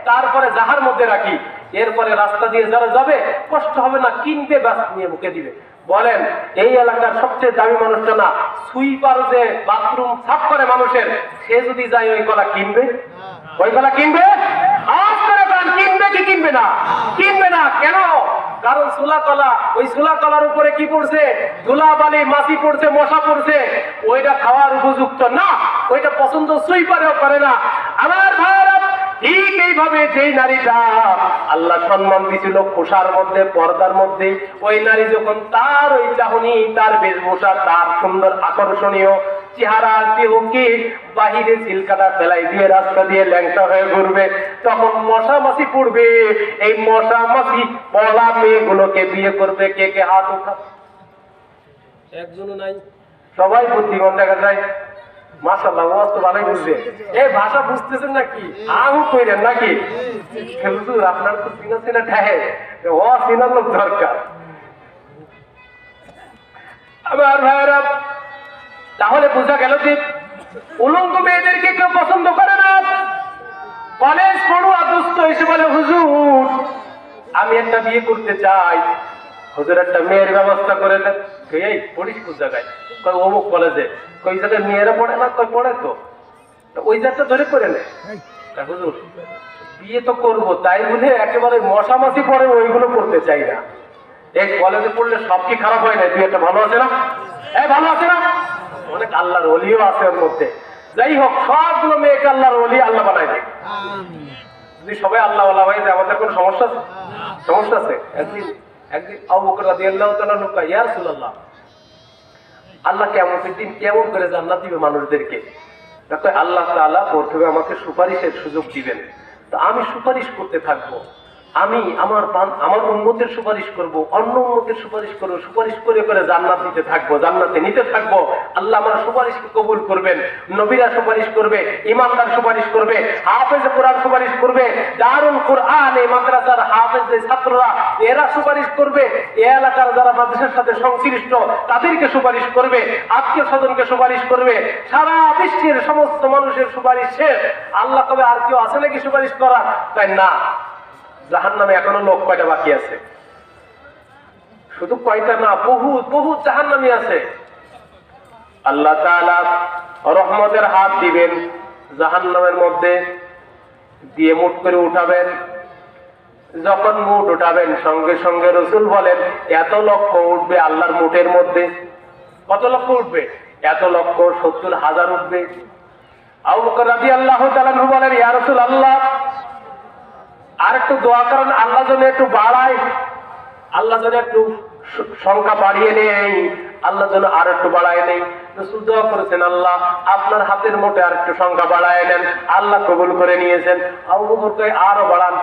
তারপরে জাহার মধ্যে রাখি, এরপরে রাস্তা দিয়ে যারা যাবে কষ্ট হবে না, কিনবে ব্যাস নিয়ে মুখে দিবে। বলেন এই এলাকার সবচেয়ে দামি মানুষটা না, সুইপার যে বাথরুম সাফ করে মানুষের, সে যদি যায় ওই কলা কিনবে? ওই কলা কিনবে? আওয়াজ করে বলেন, কিনবে কি কিনবে না? কিনবে না। কেন? কারণ সুলা কলা, ওই সুলা কলার উপরে কি পড়ছে? ধুলাবালি, মাছি পড়ছে, মশা পড়ছে, ওইটা খাওয়ার উপযুক্ত না, ওইটা পছন্দ সুইপারেও করে না। আমার ভাইরা, ঠিক এইভাবে যেই নারীটা আল্লাহ সম্মান দিয়েছিল খোসার মধ্যে, পর্দার মধ্যে, ওই নারী যখন তার ওই চাহনি, তার বেশভূষা, তার সুন্দর আকর্ষণীয় চেহারা দেহকে বাহিরে সিলকাটা ফেলাই দিয়ে রাস্তা দিয়ে ল্যাংটা হয়ে ঘুরবে, তখন মশা মাছি পড়বে। এই মশা মাছি পলা মেয়েগুলোকে বিয়ে করবে। কে কে হাত উঠা? একজনও নাই, সবাই বুদ্ধিমান দেখা যায়। মাশাআল্লাহ, ওয়াজ তো ভালোই বুঝছে। এই ভাষা বুঝতেছেন নাকি? আহু কইরেন নাকি? হুজুর আপনার তো চিনা ঠাহে, ও চিনার লোক দরকার। আমার ভাইরা, তাহলে বোঝা গেল যে উলঙ্গ মেয়েদেরকে কেউ পছন্দ করে না। কলেজ পড়ুয়া দুস্থ এসে বলে, হুজুর আমি একটা বিয়ে করতে চাই, হুজুর একটা মেয়ের ব্যবস্থা করে দেন। এই পড়িস কোন জায়গায়? কই অমুক কলেজে। কই জায়গায় মেয়েরা পড়ে না? কই পড়ে তো। ওই জায়গাটা ধরে করে নেয়। হুজুর বিয়ে তো করবো, তাই বলে একেবারে মশামাছি পড়ে ওইগুলো করতে চাই না। এই কলেজে পড়লে সব কি খারাপ হয় না? তুই একটা ভালো আছে না? এই ভালো আছে না? অনেক আল্লাহর ওলিও আছে ওর মধ্যে। যাই হোক, সবগুলো মেয়েকে আল্লাহর ওলি আল্লাহ বানাই দেয়। যদি সবাই আল্লাহ ওয়ালা হয়ে যায়, আমাদের কোনো সমস্যা আছে? সমস্যা আছে? একদিন আবু বকর রাদিয়াল্লাহু তাআলা নবী, ইয়া রাসূলুল্লাহ, আল্লাহ কিয়ামতের দিন কেমন করে জান্নাত দিবে মানুষদেরকে? দেখো আল্লাহ তাআলা প্রথমে আমাকে সুপারিশের সুযোগ দিবেন, তো আমি সুপারিশ করতে থাকবো। আমি আমার উম্মতের সুপারিশ করব, অন্য উম্মতের সুপারিশ করব, সুপারিশ করে করে জান্নাত দিতে থাকবো, জান্নাতে নিতে থাকবো। আল্লাহ আমার সুপারিশকে কবুল করবেন। নবীরা সুপারিশ করবে, ইমানদার সুপারিশ করবে, হাফেজ কোরআন সুপারিশ করবে, দারুল কুরআন এই মাদ্রাসার হাফেজ ছাত্ররা এরা সুপারিশ করবে, এই এলাকার যারা মাদ্রাসার সাথে সংশ্লিষ্ট তাদেরকে সুপারিশ করবে, আত্মীয় স্বজনকে সুপারিশ করবে, সারা বিশ্বের সমস্ত মানুষের সুপারিশ শেষ। আল্লাহ কবে আর কেউ আছে নাকি সুপারিশ করা? তাই না। জাহান্নামে এখনো লোক কয়টা বাকি আছে? শুধু কয়টা না, বহুত বহুত জাহান্নামী আছে। আল্লাহ তাআলা রহমতের হাত দিবেন জাহান্নামের মধ্যে, দিয়ে মুঠ করে উঠাবেন। যখন মুঠ উঠাবেন সঙ্গে সঙ্গে রাসূল বলেন এত লক্ষ উঠবে আল্লাহর মুঠের মধ্যে। কত লক্ষ উঠবে? এত লক্ষ ৭০,০০০ উঠবে। আবু বকর রাদিয়াল্লাহু তাআলা বলেন, ইয়া রাসূলুল্লাহ আর একটু দোয়া করেন, আল্লাহ যেন একটু বাড়ায়, আল্লাহ যেন একটু সংখ্যা বাড়িয়ে নেই, আল্লাহ যেন আর একটু বাড়ায় নেই। রাসূল দোয়া করেছেন, আল্লাহ আপনার হাতের মুঠে আর একটু সংখ্যা বাড়ায় নেন। আল্লাহ কবুল করে নিয়েছেন। আবু বকর কয় আরো বাড়ান,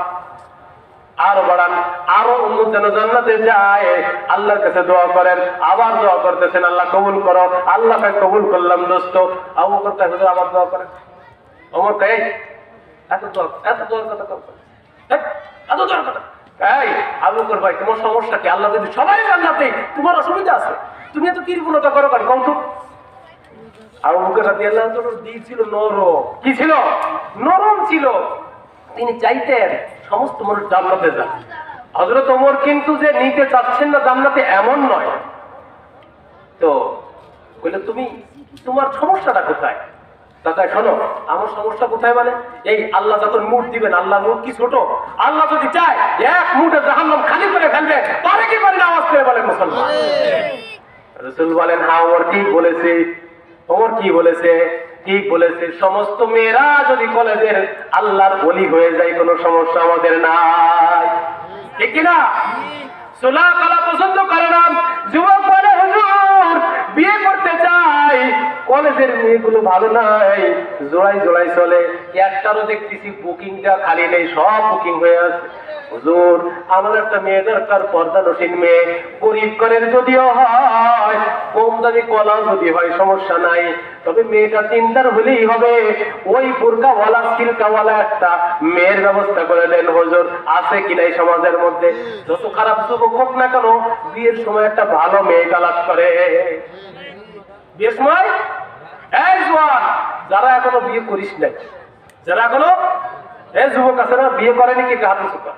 আরো বাড়ান, আরো উম্মত যেন জান্নাতে যায়। আল্লাহর কাছে দোয়া করেন, আবার দোয়া করতেছেন, আল্লাহ কবুল করো। আল্লাহ কয় কবুল করলাম দোস্ত। আবু বকর কয় হুজুর আবার দোয়া করেন। ওমর কয় এত দোয়ার কথা কর, এত দোয়ার কথা। এই আবু বকর ভাই তোমার সমস্যা কি? আল্লাহ যদি সবাই জান্নাতে, তোমার অসুবিধা আছে? তুমি এত কৃপণতা করো কেন? কম তো। আবু বকর রাদিয়াল্লাহু তাআলার দিল ছিল নরম। কি ছিল? নরম ছিল। তিনি চাইতেন সমস্ত মানুষ জান্নাতে যান। হযরত ওমর কিন্তু যে নিতে চাচ্ছেন না জান্নাতে এমন নয়। তো বলে তুমি তোমার সমস্যাটা কোথায়? দাদা শোনো, আমার সমস্যা কোথায় মানে এই আল্লাহ যখন মুঠ দিবেন, আল্লাহ মুঠ কি ছোট? আল্লাহ যদি চায় এক মুঠে জাহান্নাম খালি করে ফেলবে, পারে কি পারে না? আওয়াজ করে বলেন মুসলমান। রাসূল বলেন হ্যাঁ ওমর ঠিক বলেছে। ওমর কি বলেছে? ঠিক বলেছে। সমস্ত মেয়েরা যদি কলেজের আল্লাহর ওলি হয়ে যায় কোনো সমস্যা আমাদের নাই, ঠিক কিনা? সোলা কালা পছন্দ করে না। যুবক বলে হুজুর বিয়ে করতে চাই, কলেজের মেয়েগুলো ভালো নাই, জোড়াই জোড়াই চলে, একটারও দেখতেছি বুকিংটা খালি নেই, সব বুকিং হয়ে আছে। হুজুর আমার একটা মেয়ে দরকার, পর্দানসীন মেয়ে, গরিব ঘরের যদিও হয়, কম দামি কলা যদি হয় সমস্যা নাই, তবে মেয়েটা দিনদার হলেই হবে। ওই বোরকাওয়ালা সিল্কাওয়ালা একটা মেয়ের ব্যবস্থা করে দেন হুজুর। আছে কিনা এই সমাজের মধ্যে? যত খারাপ যুবক হোক না কেন বিয়ের সময় একটা ভালো মেয়ে তালাশ করে। বিয়ের সময় এই জওয়ান যারা এখনো বিয়ে করিস নাই, যারা এখনো এই যুবক আছে না বিয়ে করেনি, কি হাত উঁচু কর।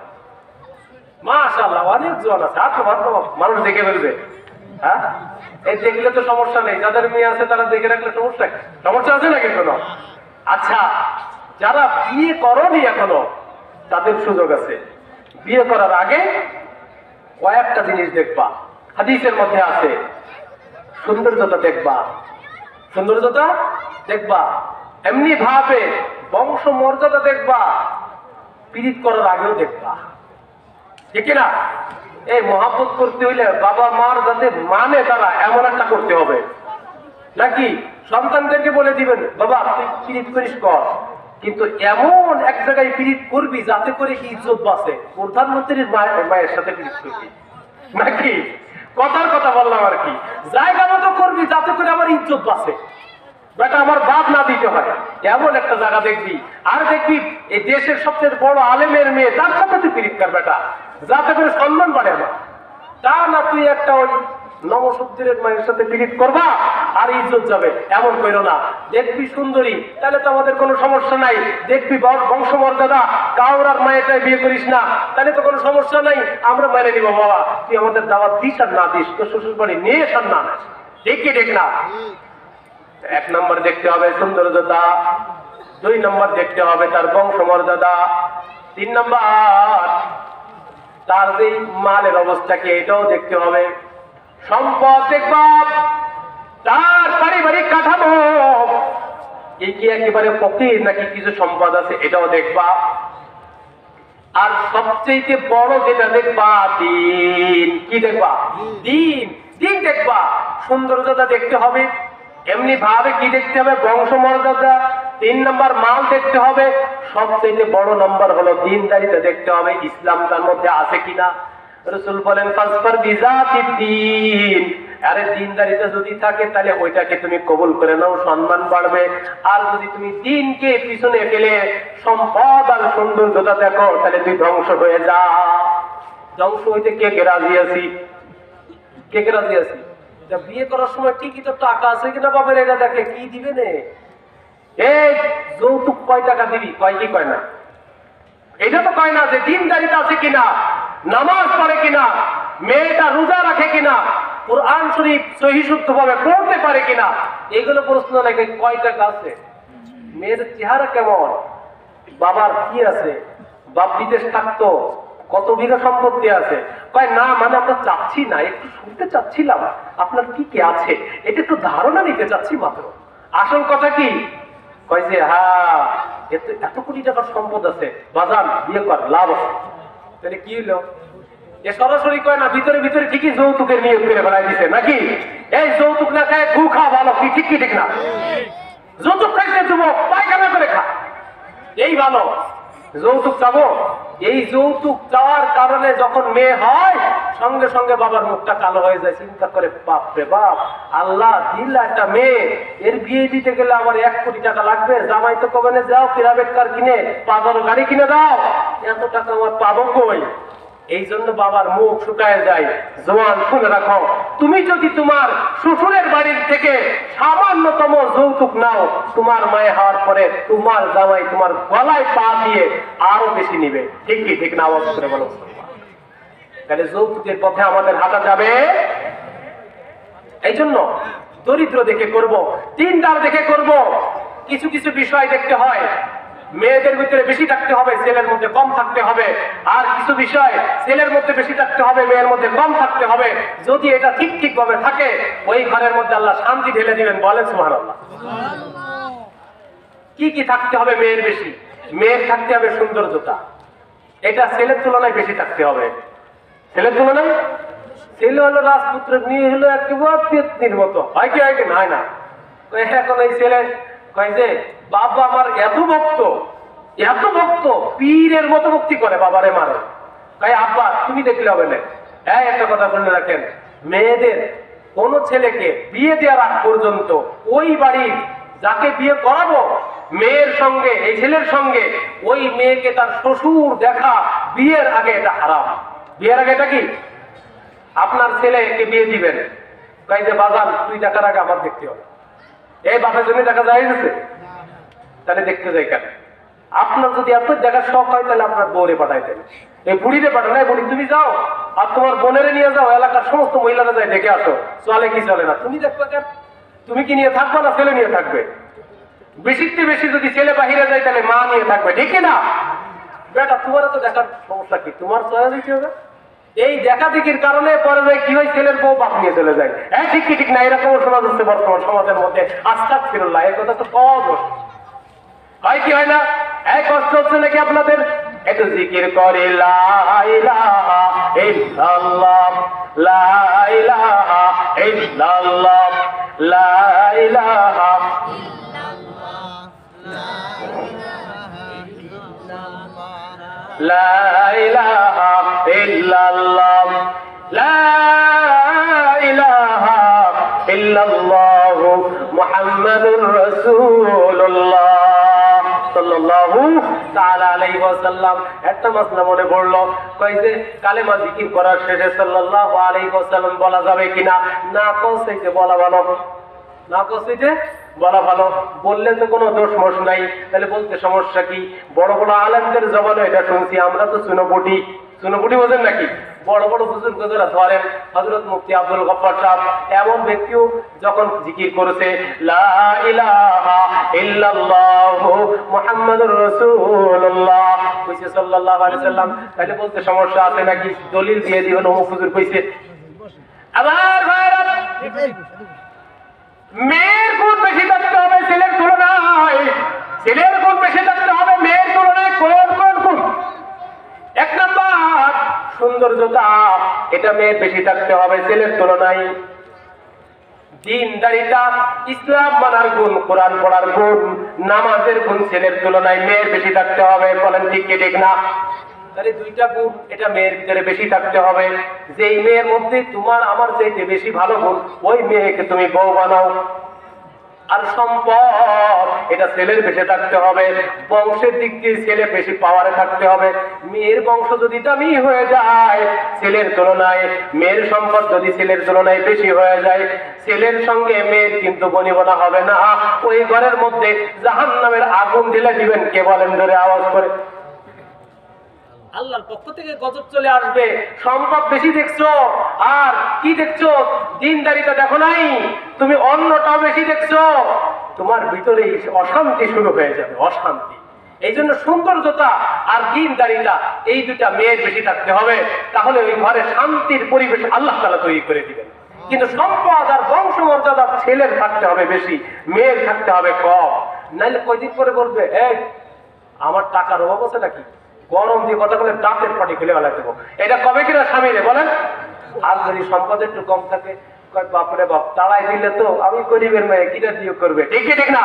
মাশাআল্লাহ অনেক জওয়ান আছে, হাত মানুষ দেখে ফেলবে। হ্যাঁ এই দেখলে তো সমস্যা নেই, যাদের মেয়ে আছে তারা দেখে রাখলে সমস্যা সমস্যা আছে নাকি কোনো? আচ্ছা যারা বিয়ে করনি এখনো তাদের সুযোগ আছে। বিয়ে করার আগে কয়েকটা জিনিস দেখবা, হাদিসের মধ্যে আছে। সৌন্দর্যতা দেখবা, সৌন্দর্যতা দেখবা, এমনি ভাবে বংশ মর্যাদা দেখবা, পীড়িত করার আগেও দেখবা, ঠিক না? এই মহাব্বত করতে হইলে বাবা মার যাতে মানে তারা এমন একটা করতে হবে, নাকি সন্তানদেরকে বলে দিবেন বাবা তুই পীড়িত করিস কর, কিন্তু এমন এক জায়গায় পীড়িত করবি যাতে করে কি ইজ্জত বাঁচে। প্রধানমন্ত্রীর মায়ের সাথে পীড়িত করবি নাকি? কথার কথা বললাম আর কি। জায়গা মতো করবি যাতে করে আমার ইজ্জত বাঁচে, বেটা আমার বাদ না দিতে হয়, এমন একটা জায়গা দেখবি। আর দেখবি এই দেশের সবচেয়ে বড় আলেমের মেয়ে, তার সাথে তুই পীড়িত কর বেটা, যাতে করে সম্মান বাড়ে আমার। তা না তুই একটা ওই নবসূত্রের মায়ের সাথে পীড়িত করবা আর ইজ্জত যাবে, এমন করো না। দেখবি সুন্দরী, তাহলে তো আমাদের কোনো সমস্যা নাই। দেখবি বংশমর্যাদা, কাউরার মায়েরটাই বিয়ে করিস না, তাহলে তো কোনো সমস্যা নাই, আমরা মেনে নিব। বাবা তুই আমাদের দাওয়াত দিস আর না দিস, তোর শ্বশুর বাড়ি নিয়ে আর না, ঠিক কি ঠিক না? 1 নম্বর দেখতে হবে সৌন্দর্যতা, 2 নম্বর দেখতে হবে তার বংশমর্যাদা, 3 নম্বর তার যে মালের অবস্থাকে এটাও দেখতে হবে। সম্পদ দেখবা, তার পারিবারিক কাঠামো, এই কি একেবারে ফকির নাকি কিছু সম্পদ আছে এটাও দেখবা। আর সবচেয়ে বড় যেটা দেখবা দিন, কি দেখবা? দিন। দিন দেখবা, সৌন্দর্যতা দেখতে হবে, এমনি ভাবে কি দেখতে হবে? বংশমর্যাদা। 3 নম্বর মাল দেখতে হবে, সবচেয়ে বড় নম্বর হলো দিনদারিতা দেখতে হবে, ইসলাম তার মধ্যে আছে কিনা। রাসূল বলেন ফাসফার বিজাতিদ দ্বীন, আরে দিনদারিতা যদি থাকে তাহলে ওইটাকে তুমি কবুল করে নাও, সম্মান বাড়বে। আর যদি তুমি দিনকে পিছনে ফেলে সম্পদ আর সৌন্দর্যতা দেখো, তাহলে তুই ধ্বংস হয়ে যা। ধ্বংস হইতে কে কে রাজি আছি? কে কে রাজি আছি? বিয়ে করার সময় ঠিকই তো টাকা আছে কিনা বাপের, এটা দেখে কি দিবে নে। এই যৌতুক কয় টাকা দিবি, কয় কি কয় না? এটা তো কয় না যে দিনদারিতা আছে কিনা, নামাজ পড়ে কিনা, মেয়েটা রোজা রাখে কিনা, কুরআন শরীফ সহিহ শুদ্ধভাবে পড়তে পারে কিনা, এগুলো প্রশ্ন নাকি কয় টাকা আছে, মেয়ের চেহারা কেমন, বাবার কি আছে, বাপ বিদেশ থাকতো, কত বিঘা সম্পত্তি আছে। কয় না মানে আমরা চাচ্ছি না, একটু শুনতে চাচ্ছিলাম আপনার কি কি আছে, এটা একটু ধারণা নিতে চাচ্ছি মাত্র। আসল কথা কি? কয় যে হ্যাঁ এত কোটি টাকার সম্পদ আছে, বাজান বিয়ে কর, লাভ আছে। তাহলে কি হলো? এ সরাসরি কয় না, ভিতরে ভিতরে ঠিকই যৌতুকের নিয়োগ করে ফেলাই দিছে নাকি? এই যৌতুক না খায় গু খা ভালো, কি ঠিক কি ঠিক না? যৌতুক খাইতে যুবক পায়খানা করে খা, এই ভালো। যৌতুক চাবো, এই যৌতুক চাওয়ার কারণে যখন মেয়ে হয় সঙ্গে সঙ্গে বাবার মুখটা কালো হয়ে যায়, চিন্তা করে বাপ রে বাপ, আল্লাহ দিল একটা মেয়ে, এর বিয়ে দিতে গেলে আমার 1 কোটি টাকা লাগবে, জামাই তো কবে না যাও প্রাইভেট কার কিনে 5 গাড়ি কিনে দাও, এত টাকা আমার পাবো কই? এই জন্য বাবার মুখ শুকায় যায়। জওয়ান শুনে রাখো, তুমি যদি তোমার শ্বশুরের বাড়ির থেকে সামান্যতম যৌতুক নাও, তোমার মায়ে হওয়ার পরে তোমার জামাই তোমার গলায় পা দিয়ে আরো বেশি নিবে, ঠিক কি ঠিক না? আওয়াজ করে বলো। তাহলে যৌতুকের পথে আমাদের হাঁটা যাবে। এই জন্য দরিদ্র দেখে করব, দিনদার দেখে করব। কিছু কিছু বিষয় দেখতে হয়, মেয়েদের ভিতরে বেশি থাকতে হবে, ছেলের মধ্যে কম থাকতে হবে। আর কিছু বিষয় ছেলের মধ্যে বেশি থাকতে হবে, মেয়ের মধ্যে কম থাকতে হবে। যদি এটা ঠিক ঠিক ভাবে থাকে, ওই ঘরের মধ্যে আল্লাহ শান্তি ঢেলে দিবেন। বলেন সুবহানাল্লাহ। কি কি থাকতে হবে? মেয়ের বেশি, মেয়ের থাকতে হবে সৌন্দর্যতা, এটা ছেলের তুলনায় বেশি থাকতে হবে। ছেলের তুলনায় ছেলে হলো রাজপুত্র, মেয়ে হলো একেবারে পেতনির মতো, হয় কি হয় কি? হয় না। এখন এই ছেলে কয় যে বাবা আমার এত ভক্ত, এত ভক্ত, পীরের মতো ভক্তি করে, বাবারে মারে। তাই আব্বা তুমি দেখলে হবে না। হ্যাঁ, একটা কথা শুনে রাখেন, মেয়েদের কোন ছেলেকে বিয়ে দেওয়ার আগ পর্যন্ত ওই বাড়ির যাকে বিয়ে করাবো মেয়ের সঙ্গে, এই ছেলের সঙ্গে, ওই মেয়েকে তার শ্বশুর দেখা বিয়ের আগে এটা হারাম। বিয়ের আগে এটা কি? আপনার ছেলেকে বিয়ে দিবেন, তাই যে বাজান তুই দেখার আগে আমার দেখতে হবে। এই বাপের জন্য দেখা যায় গেছে, তাহলে দেখতে যাই কেন? আপনার যদি এত দেখার শখ হয় তাহলে আপনার বউরে পাঠাইতেন, এই বুড়িরে পাঠান। এই বুড়ি তুমি যাও আর তোমার বোনেরে নিয়ে যাও, এলাকার সমস্ত মহিলারা যায় দেখে আসো, চলে কি চলে না। তুমি দেখবে কেন? তুমি কি নিয়ে থাকবে না ছেলে নিয়ে থাকবে? বেশিতে বেশি যদি ছেলে বাহিরে যায় তাহলে মা নিয়ে থাকবে, ঠিক না? বেটা তোমার তো দেখার সমস্যা কি? তোমার চলে দিতে হবে। এই দেখা দেখির কারণে পরে যায় কি হয়, ছেলের বউ বাপ নিয়ে চলে যায়। হ্যাঁ, ঠিক কি ঠিক না? এরকম সমাজ হচ্ছে বর্তমান সমাজের মধ্যে। আস্তাগফিরুল্লাহ, এই কথা তো কম হয় কি হয় না? এক কষ্ট হচ্ছে নাকি আপনাদের? একটু জিকির করে লা ইলাহা ইল্লাল্লাহ, লা ইলাহা ইল্লাল্লাহ, লা ইলাহা লা ইলাহা ইল্লাল্লাহ, লা ইলাহা ইল্লাল্লাহ মুহাম্মাদুর রাসূলুল্লাহ সাল্লাল্লাহু তাআলা আলাইহি ওয়াসাল্লাম একটা মাসলা মনে পড়লো, কই যে কালেমা জিকির করার শেষে সাল্লাল্লাহু আলাইহি ওয়াসাল্লাম বলা যাবে কিনা? না কইতে বলা ভালো, না কইতে বলা ভালো। বললে তো কোনো দোষ মোষ নাই, তাহলে বলতে সমস্যা কি? বড় বড় আলেমদের জবানে এটা শুনছি, আমরা তো চুনোপুটি, চুনোপুটি বোঝেন নাকি? বড় বড় বুজুর্গ যারা ধরেন, হযরত মুফতি আব্দুল গফফার সাহেব এমন ব্যক্তিও যখন জিকির করেছে লা ইলাহা ইল্লাল্লাহু মুহাম্মাদুর রাসূলুল্লাহ কইছে সাল্লাল্লাহু আলাইহি সাল্লাম, তাহলে বলতে সমস্যা আছে নাকি? দলিল দিয়ে দিবেন ও হুজুর কইছে। আবার ভাইরা, মেয়ের গুণ বেশি থাকতে হবে ছেলের তুলনায়, ছেলের গুণ বেশি থাকতে হবে মেয়ের তুলনায়। কোন কোন গুণ? এক নাম্বার সৌন্দর্যতা, এটা মেয়ের বেশি থাকতে হবে ছেলের তুলনায়। দিনদারিতা, ইসলাম মানার গুণ, কোরআন পড়ার গুণ, নামাজের গুণ ছেলের তুলনায় মেয়ের বেশি থাকতে হবে। বলেন ঠিক কি ঠিক না? তাহলে দুইটা গুণ এটা মেয়ের ভিতরে বেশি থাকতে হবে। যেই মেয়ের মধ্যে তোমার আমার চাইতে বেশি ভালো গুণ, ওই মেয়েকে তুমি বউ বানাও। আর সম্পদ, এটা ছেলের বেশি থাকতে হবে। বংশের দিক দিয়ে ছেলে বেশি পাওয়ারে থাকতে হবে। মেয়ের বংশ যদি দামি হয়ে যায় ছেলের তুলনায়, মেয়ের সম্পদ যদি ছেলের তুলনায় বেশি হয়ে যায়, ছেলের সঙ্গে মেয়ের কিন্তু বনিবনা হবে না। ওই ঘরের মধ্যে জাহান্নামের আগুন ঢেলে দিবেন। কে বলেন ধরে আওয়াজ করে? আল্লাহর পক্ষ থেকে গজব চলে আসবে। সম্পদ বেশি দেখছো আর কি দেখছো? দিনদারিতা দেখো নাই, তুমি অন্যটাও বেশি দেখছো, তোমার ভিতরে অশান্তি শুরু হয়ে যাবে, অশান্তি। এই জন্য সৌন্দর্যতা আর দিনদারিতা এই দুটা মেয়ের বেশি থাকতে হবে, তাহলে ওই ঘরে শান্তির পরিবেশ আল্লাহ তাআলা তৈরি করে দিবেন। কিন্তু সম্পদ আর বংশমর্যাদা ছেলের থাকতে হবে বেশি, মেয়ের থাকতে হবে কম। নাইলে কয়দিন পরে বলবে এই আমার টাকার অভাব আছে নাকি, গরম দিয়ে কথা বলে দাঁতের পাটি খুলে বেলা দেবো। এটা কবে কিনা স্বামীরে বলেন? আর যদি সম্পদ একটু কম থাকে, বাপরে বাপ তাড়াই দিলে তো আমি গরিবের মেয়ে কিনা দিয়ে করবে। ঠিক কি ঠিক না?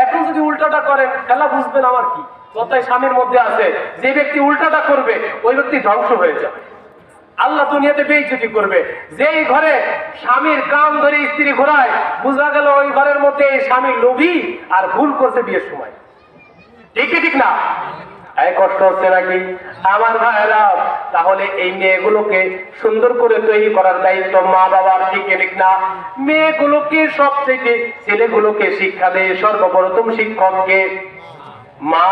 এখন যদি উল্টাটা করেন খেলা বুঝবেন আমার কি কথায় স্বামীর মধ্যে আছে। যে ব্যক্তি উল্টাটা করবে ওই ব্যক্তি ধ্বংস হয়ে যাবে, আল্লাহ দুনিয়াতে বেইজ্জতি করবে। যেই ঘরে স্বামীর কাম ধরে স্ত্রী ঘোরায়, বোঝা গেল ওই ঘরের মধ্যে স্বামী লোভী আর ভুল করছে বিয়ের সময়। ঠিক কি ঠিক না? এই কষ্ট হচ্ছে নাকি আমার ভাইরা? তাহলে এই মেয়েগুলোকে সুন্দর করে তৈরি করার দায়িত্ব মা বাবার। ঠিক ঠিক না? মেয়েগুলোকে সব থেকে ছেলেগুলোকে শিক্ষা দেয় সর্বপ্রথম শিক্ষককে। মা,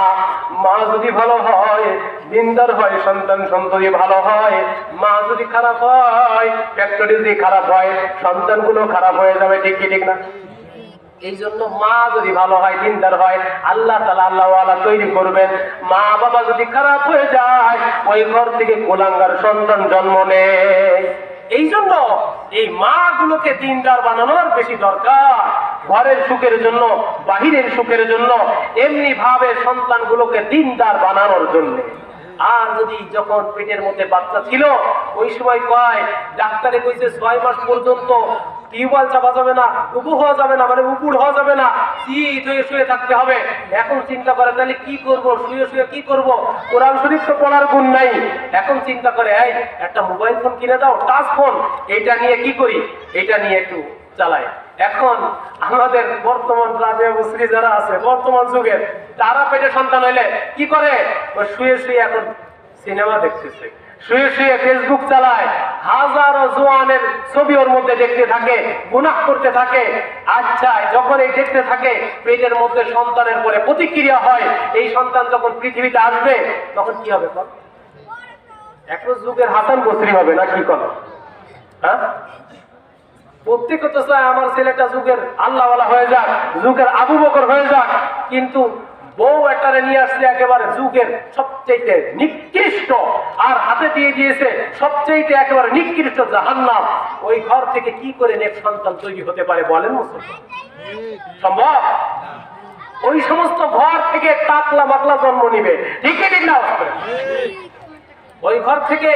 মা যদি ভালো হয়, দিনদার হয়, সন্তান সন্ততি ভালো হয়। মা যদি খারাপ হয়, ফ্যাক্টরি যদি খারাপ হয়, সন্তানগুলো খারাপ হয়ে যাবে। ঠিক কি ঠিক না? এই জন্য মা যদি ভালো হয়, দিনদার হয়, আল্লাহ তাআলা আল্লাহওয়ালা তৈরি করবেন। মা বাবা যদি খারাপ হয়ে যায়, ওই ঘর থেকে কুলাঙ্গার সন্তান জন্ম নেয়। এই জন্য এই মা গুলোকে দিনদার বানানোর বেশি দরকার, ঘরের সুখের জন্য, বাহিরের সুখের জন্য, এমনি ভাবে সন্তানগুলোকে দিনদার বানানোর জন্য। আর যদি যখন পেটের মধ্যে বাচ্চা ছিল ওই সময় কয় ডাক্তারে কইছে 6 মাস পর্যন্ত টিউবওয়েল চাপা যাবে না, উবু হওয়া যাবে না, মানে উপুড় হওয়া যাবে না, শীত হয়ে শুয়ে থাকতে হবে। এখন চিন্তা করে তাহলে কি করব, শুয়ে শুয়ে কি করব? কোরআন শরীফ তো পড়ার গুণ নাই। এখন চিন্তা করে এই একটা মোবাইল ফোন কিনে দাও, টাচ ফোন, এটা নিয়ে কি করি, এটা নিয়ে একটু চালাই। এখন আমাদের বর্তমান রাজা মুসরি যারা আছে বর্তমান যুগের, তারা পেটে সন্তান হইলে কি করে? শুয়ে শুয়ে এখন সিনেমা দেখতেছে, শুয়ে শুয়ে ফেসবুক চালায়, হাজারো জোয়ানের ছবি ওর মধ্যে দেখতে থাকে, গুনাহ করতে থাকে। আচ্ছা, যখন এই দেখতে থাকে পেটের মধ্যে সন্তানের পরে প্রতিক্রিয়া হয়, এই সন্তান যখন পৃথিবীতে আসবে তখন কি হবে? এখন যুগের হাসান বসরি হবে না কি করো? হ্যাঁ, প্রত্যেকে তো চায় আমার ছেলেটা যুগের আল্লাহওয়ালা হয়ে যাক, যুগের আবু বকর হয়ে যাক। কিন্তু বউ একটারে নিয়ে আসছে একেবারে যুগের সবচেয়ে নিকৃষ্ট, আর হাতে দিয়ে দিয়েছে সবচেয়ে একেবারে নিকৃষ্ট জাহান্নাম। ওই ঘর থেকে কি করে নেক সন্তান তৈরি হতে পারে বলেন মুসলমান? সম্ভব? ওই সমস্ত ঘর থেকে টাকলা মাকলা জন্ম নিবে। ঠিক ঠিক না? ওই ঘর থেকে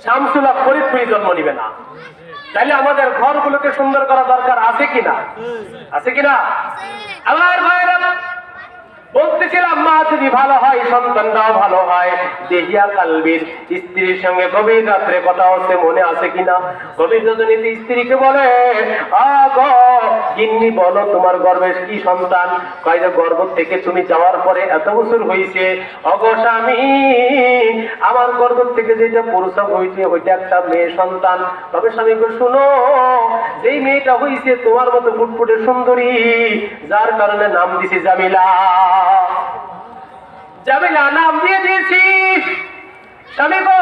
শামসুল্লাহ ফরিদপুরি জন্ম নিবে না। তাইলে আমাদের ঘরগুলোকে সুন্দর করা দরকার আছে কিনা? আছে কিনা? আমার ভাইরা, বলতেছিলাম মা যদি ভালো হয় সন্তানটাও ভালো হয়। দেহিয়া কালবির স্ত্রীর সঙ্গে গভীর রাত্রে কথা হচ্ছে, মনে আছে কিনা? গভীর রজনীতে স্ত্রীকে বলে, আগো গিন্নি বলো তোমার গর্ভে কি সন্তান? কয় যে গর্ভ থেকে তুমি যাওয়ার পরে এত বছর হয়েছে। অগো স্বামী, আমার গর্ভ থেকে যেটা প্রসব হয়েছে ওইটা একটা মেয়ে সন্তান। তবে স্বামীকে শুনো, যেই মেয়েটা হয়েছে তোমার মতো ফুটফুটে সুন্দরী, যার কারণে নাম দিছি জামিলা। জামিলা নাম দিয়ে দিয়েছি। স্বামী গো,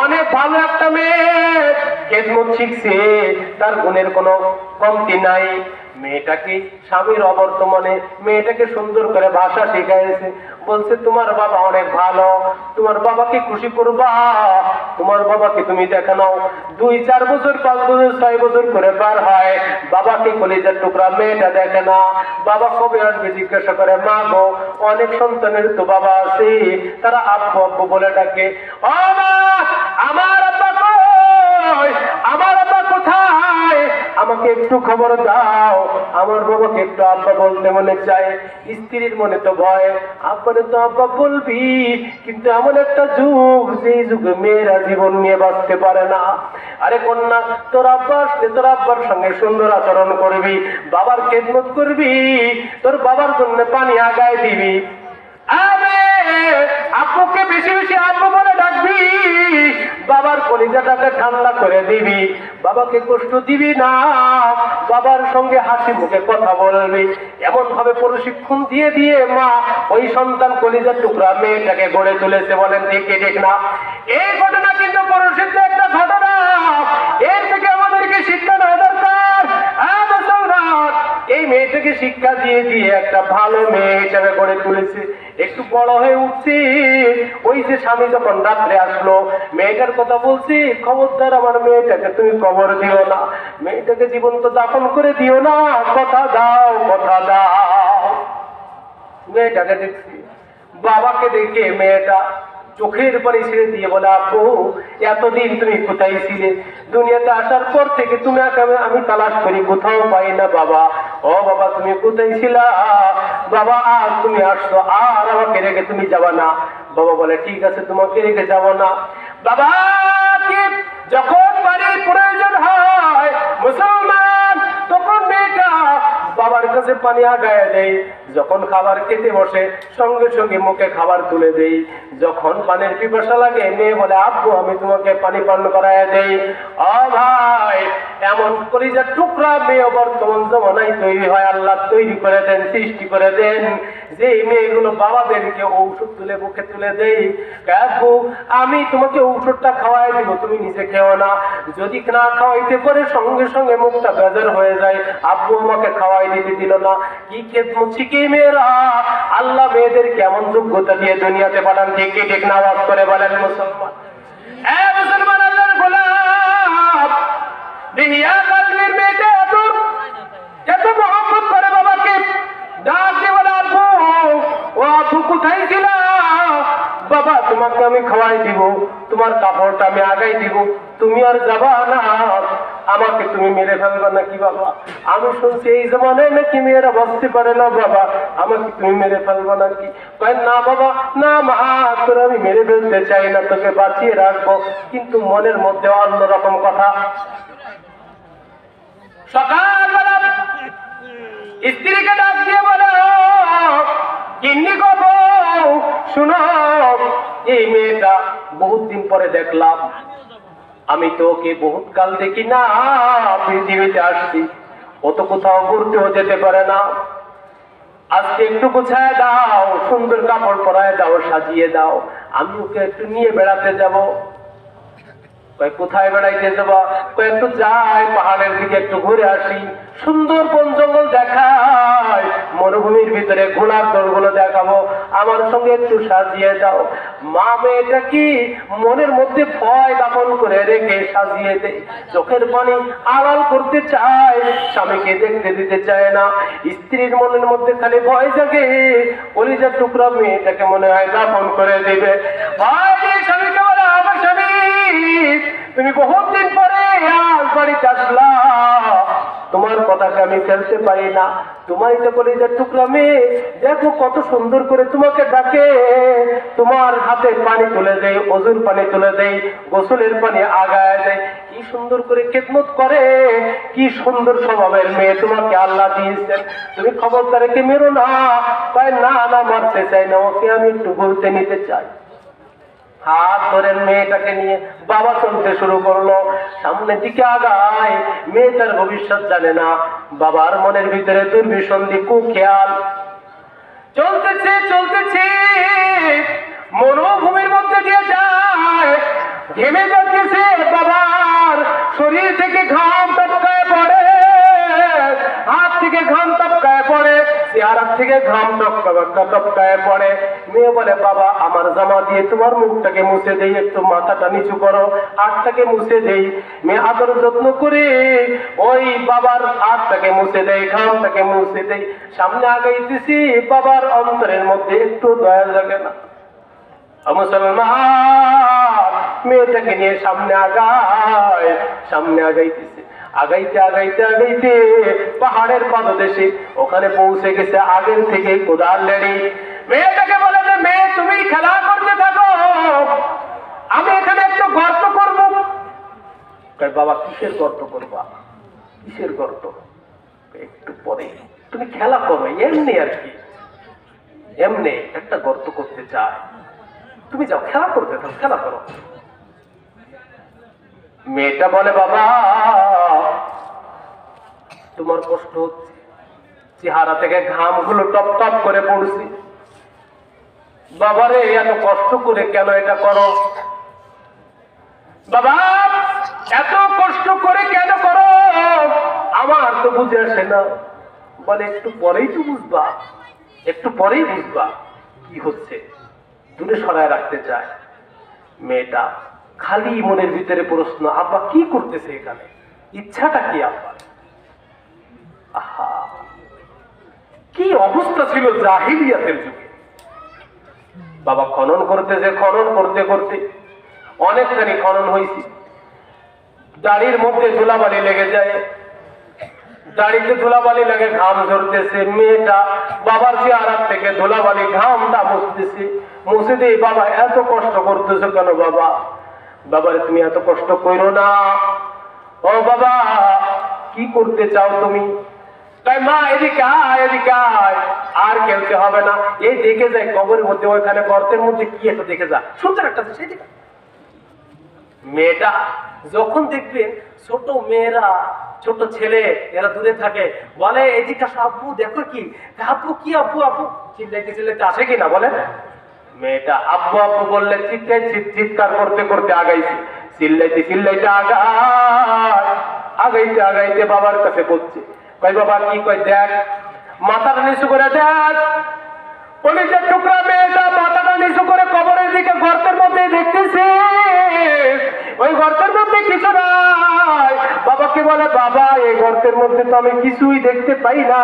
অনেক ভালো একটা মেয়ে, খেদমত শিখছে, তার গুণের কোনো কমতি নাই। মেয়েটাকে স্বামীর অবর্তমানে মেয়েটাকে সুন্দর করে ভাষা শিখাইছে। বলছে তোমার বাবা অনেক ভালো, তোমার বাবাকে খুশি করবা, তোমার বাবাকে তুমি দেখে নাও। 2-4 বছর 5 বছর 6 বছর করে পার হয়, বাবাকে কলিজার টুকরা মেয়েটা দেখে না। বাবা কবে আসবে জিজ্ঞাসা করে, মা গো অনেক সন্তানের তো বাবা আছে, তারা আব্বু আব্বু বলে ডাকে। ও মা, আমার আব্বা কই? আমার আব্বা কোথায়? আমাকে একটু খবর দাও, আমার বাবাকে একটু আব্বা বলতে মনে চায়। স্ত্রীর মনে তো ভয়, আব্বারে তো আব্বা বলবি, কিন্তু এমন একটা যুগ, যে যুগে মেয়েরা জীবন নিয়ে বাঁচতে পারে না। আরে কন্যা, তোর আব্বা আসলে তোর আব্বার সঙ্গে সুন্দর আচরণ করবি, বাবার খেদমত করবি, তোর বাবার জন্য পানি আগায় দিবি। আপুকে বেশি বেশি আব্বু বলে ডাকবি, বাবার কলিজাটাকে ঠান্ডা করে দিবি, বাবাকে কষ্ট দিবি না, বাবার সঙ্গে হাসি মুখে কথা বলবি। এমন ভাবে প্রশিক্ষণ দিয়ে দিয়ে মা ওই সন্তান কলিজার টুকরা মেয়েটাকে গড়ে তুলেছে। বলেন ঠিক কি ঠিক না? এই ঘটনা কিন্তু প্রসিদ্ধ একটা ঘটনা, এর থেকে আমাদেরকে শিক্ষা নেওয়া দরকার। এই মেয়েটাকে শিক্ষা দিয়ে দিয়ে একটা ভালো মেয়ে হিসাবে গড়ে তুলেছে। একটু বড় হয়ে উঠছি, ওই যে স্বামী যখন রাত্রে আসলো, মেয়েটার কথা বলছি, খবরদার আমার মেয়েটাকে তুমি কবর দিও না, মেয়েটাকে জীবন্ত দাফন করে দিও না, কথা দাও কথা দাও। মেয়েটাকে দেখছি, বাবাকে দেখে মেয়েটা চোখের পানি ছেড়ে দিয়ে বলে, আপু এতদিন তুমি কোথায় ছিলে? দুনিয়াতে আসার পর থেকে তুমি আমি তালাশ করি, কোথাও পাই না বাবা। ও বাবা তুমি কোথায় ছিলা? বাবা আজ তুমি আসছো, আর আমাকে রেখে তুমি যাবা না। বাবা বলে, ঠিক আছে তোমাকে রেখে যাব না। বাবা যখন বাড়ির প্রয়োজন হয় মুসলমান, তখন মেয়েটা বাবার কাছে পানি আগায় দেয়। যখন খাবার খেতে বসে, সঙ্গে সঙ্গে মুখে খাবার তুলে দেই। যখন পানির পিপাসা লাগে, মেয়ে বলে, আব্বু আমি তোমাকে পানি পান করায় দেই। ও ভাই, এমন কলিজার টুকরা মেয়ে বর্তমান জমানায় তৈরি হয়। আল্লাহ তৈরি করে দেন, সৃষ্টি করে দেন, যে মেয়েগুলো বাবাদেরকে ঔষধ তুলে মুখে তুলে দেই। আব্বু আমি তোমাকে ঔষধটা খাওয়াই দিব, তুমি নিজে খেও না। যদি না খাওয়াইতে পারে, সঙ্গে সঙ্গে মুখটা বেজার হয়ে যায়, আব্বু আমাকে খাওয়াই দিতে দিল না। কি খেদমত শিখে মেয়েরা, আল্লাহ মেয়েদের কেমন যোগ্যতা দিয়ে দুনিয়াতে পাঠান। ঠিক কি ঠিক না? আওয়াজ করে বলেন মুসলমান। মুসলমান আল্লাহর গোলাম, দেহিয়া কালবির মেয়েটা এত মহব্বত করে বাবাকে, ডাক দিয়ে বলে, আব্বু ও আব্বু কোথায় ছিল? বাবা তোমাকে আমি খাওয়াই দিব, তোমার কাপড়টা আমি আগাই দিব, তুমি আর যাবা না, আমাকে তুমি মেরে ফেলবা নাকি বাবা? আমি শুনছি এই জমানায় নাকি মেয়েরা বাঁচতে পারে না বাবা, আমাকে তুমি মেরে ফেলবা নাকি? না বাবা না মা, তোর আমি মেরে ফেলতে চাই না, তোকে বাঁচিয়ে রাখবো, কিন্তু মনের মধ্যে অন্যরকম কথা। সকালবেলা স্ত্রীকে ডাক দিয়ে বলে, গিন্নি গো বউ শুনো, এই মেয়েটা বহুত দিন পরে দেখলাম, আমি তো ওকে বহুত কাল দেখি না, পৃথিবীতে আসছি, ও তো কোথাও ঘুরতেও যেতে পারে না, আজকে একটু গুছায় দাও, সুন্দর কাপড় পরায় দাও, সাজিয়ে দাও, আমি ওকে একটু নিয়ে বেড়াতে যাব। কোথায় বেড়াইতে যাবা? একটু যাই পাহাড়ের দিকে একটু ঘুরে আসি, সুন্দর বন জঙ্গল দেখায়, মরুভূমির ভিতরে ঘোড়ার দৌড়গুলো দেখাবো, আমার সঙ্গে একটু সাজিয়ে দাও। মা মেয়েটা কি মনের মধ্যে ভয় দাপন করে রেখে সাজিয়ে দেয়, চোখের পানি আড়াল করতে চায়, স্বামীকে দেখতে দিতে চায় না। স্ত্রীর মনের মধ্যে খালি ভয় জাগে, কলিজার টুকরা মেয়েটাকে মনে হয় দাফন করে দেবে। স্বামীকে বলে, আমার স্বামী তুমি বহুত দিন পরে আজ বাড়িতে আসলা, তোমার কথাকে আমি ফেলতে পারি না। তোমার যে কলিজার টুকরা মেয়ে, দেখো কত সুন্দর করে তোমাকে ডাকে, তোমার হাতে পানি তুলে দেয়, অজুর পানি তুলে দেয়, গোসলের পানি আগায় দেয়, কি সুন্দর করে খেদমত করে, কি সুন্দর স্বভাবের মেয়ে তোমাকে আল্লাহ দিয়েছেন। তুমি খবরদারকে মেরো না। তাই না, না মারতে চাই না, ওকে আমি একটু বলতে নিতে চাই। হাত ধরে মেয়েটাকে নিয়ে বাবা চলতে শুরু করলো, সামনের দিকে আগায়। মেয়েটার ভবিষ্যৎ জানে না, বাবার মনের ভিতরে দুর্বিসন্ধি, কুখেয়াল। চলতেছে চলতেছে, মরুভূমির মধ্যে দিয়ে যায়, ঘেমে যাচ্ছে, বাবার শরীর থেকে ঘাম টপকায় পড়ে, হাত থেকে ঘাম টপকায় পড়ে, চেহারা থেকে ঘাম টপকায় পড়ে। মেয়ে বলে, বাবা আমার জামা দিয়ে তোমার মুখটাকে মুছে দেই, একটু মাথাটা নিচু করো, হাতটাকে মুছে দেই। মেয়ে আদর যত্ন করে ওই বাবার হাতটাকে মুছে দেয়, ঘামটাকে মুছে দেয়। সামনে আগাইতেছি, বাবার অন্তরের মধ্যে একটু দয়া লাগে না। মুসলমান মেয়েটাকে নিয়ে সামনে আগায়, সামনে আগাইতেছে, আগাইতে আগাইতে আগাইতে পাহাড়ের পাদদেশে ওখানে পৌঁছে গেছে আগের থেকে কোদাল লেড়ি। মেয়েটাকে বলে যে, মেয়ে তুমি খেলা করতে থাকো, আমি এখানে একটু গর্ত করবো। বাবা কিসের গর্ত করবা, কিসের গর্ত? একটু পরে তুমি খেলা করো, এমনি আর কি, এমনি একটা গর্ত করতে চায়, তুমি যাও খেলা করতে থাকো, খেলা করো। মেয়েটা বলে, বাবা তোমার কষ্ট হচ্ছে, চেহারা থেকে ঘাম গুলো টপ টপ করে পড়ছে, বাবারে এত কষ্ট করে কেন এটা করো? বাবা এত কষ্ট করে কেন করো? আমার তো বুঝে আসে না। বলে, একটু পরেই তো বুঝবা, একটু পরেই বুঝবা কি হচ্ছে। দূরে সরায় রাখতে চায়। মেয়েটা খালি মনের ভিতরে প্রশ্ন, আব্বা কি করতেছে এখানে, ইচ্ছাটা কি আব্বা? আহা, কি অবস্থা ছিল জাহিলিয়াতের যুগে। বাবা খনন করতেছে, খনন করতে করতে অনেকখানি খনন হয়েছে। দাড়ির মধ্যে ধুলাবালি লেগে যায়, দাড়িতে ধুলাবালি লাগে, ঘাম ঝরতেছে। মেয়েটা বাবার চেহারা থেকে ধুলাবালি ঘামটা মুছতেছে, মুছে দিয়ে, বাবা এত কষ্ট করতেছো কেন বাবা? বাবারে তুমি এত কষ্ট করো না। ও বাবা কি করতে চাও তুমি? তাই মা এদিকে আয়, এদিকে আয়, আর খেলতে হবে না, এই দেখে যায় কবরের মধ্যে, ওইখানে গর্তের মধ্যে কি একটা দেখে যা, সুন্দর একটা সেদিকে। মেয়েটা যখন দেখবেন ছোট মেয়েরা, ছোট ছেলে এরা দূরে থাকে, বলে এদিকে আব্বু দেখো কি, আব্বু কি, আব্বু আব্বু চিল্লাইতে চিল্লাইতে আসে কিনা বলে। মেয়েটা আব্বু আব্বু বললে চিৎকার করতে করতে আগাইছে, চিল্লাইতে চিল্লাইতে আগাইতে আগাইতে বাবার কাছে করছে। কই বাবা কি? কই দেখ, মাথাটা নিচু করে দেখ। পুলিশের টুকরা মেয়েটা মাথাটা নিচু করে কবরের দিকে গর্তের মধ্যে দেখতেছে, ওই গর্তের মধ্যে কিছু নাই। বাবাকে বলে, বাবা এই গর্তের মধ্যে তো আমি কিছুই দেখতে পাই না।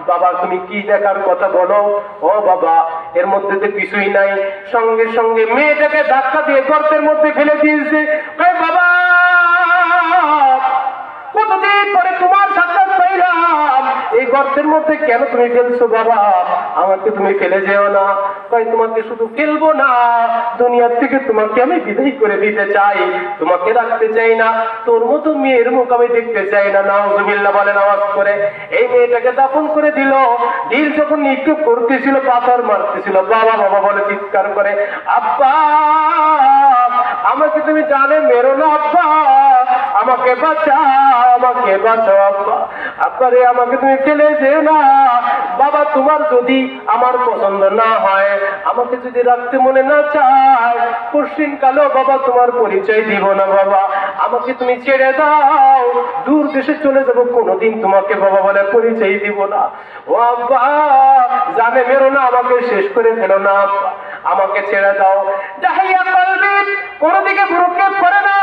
বাবা তুমি কি দেখার কথা বলো? ও বাবা এর মধ্যে তো কিছুই নাই। সঙ্গে সঙ্গে মেয়েটাকে ধাক্কা দিয়ে গর্তের মধ্যে ফেলে দিয়েছে। বাবা কতদিন পরে তোমার সাক্ষাৎ পাইলাম, এই গর্তের মধ্যে কেন তুমি ফেলছো বাবা? আমাকে তুমি ফেলে যেও না। তাই তোমাকে শুধু ফেলবো না, দুনিয়ার থেকে তোমাকে আমি বিদায় করে দিতে চাই, তোমাকে রাখতে চাই না, তোর মতো মেয়ের মুখ আমি দেখতে চাই না। নাউজুবিল্লাহ বলেন আওয়াজ করে। এই মেয়েটাকে দাফন করে দিল। ঢিল যখন একটু করতেছিল, পাথর মারতেছিল, বাবা বাবা বলে চিৎকার করে, আব্বা আমাকে তুমি জানে মেরো না আব্বা, আমাকে বাঁচাও, আমাকে বাঁচাও আব্বা। আব্বা রে আমাকে তুমি ফেলে যেও না। বাবা তোমার যদি আমার পছন্দ না হয়, আমাকে যদি রাখতে মনে না চায়, পশ্চিম কালো বাবা তোমার পরিচয় দিব না বাবা, আমাকে তুমি ছেড়ে দাও, দূর দেশে চলে যাবো, কোনোদিন তোমাকে বাবা বলে পরিচয় দিব না। ও আব্বা জানে মেরো না, আমাকে শেষ করে ফেলো না আব্বা, আমাকে ছেড়ে দাও। দাহিয়া কলবি কোনদিকে ভ্রুক্ষেপ করে না,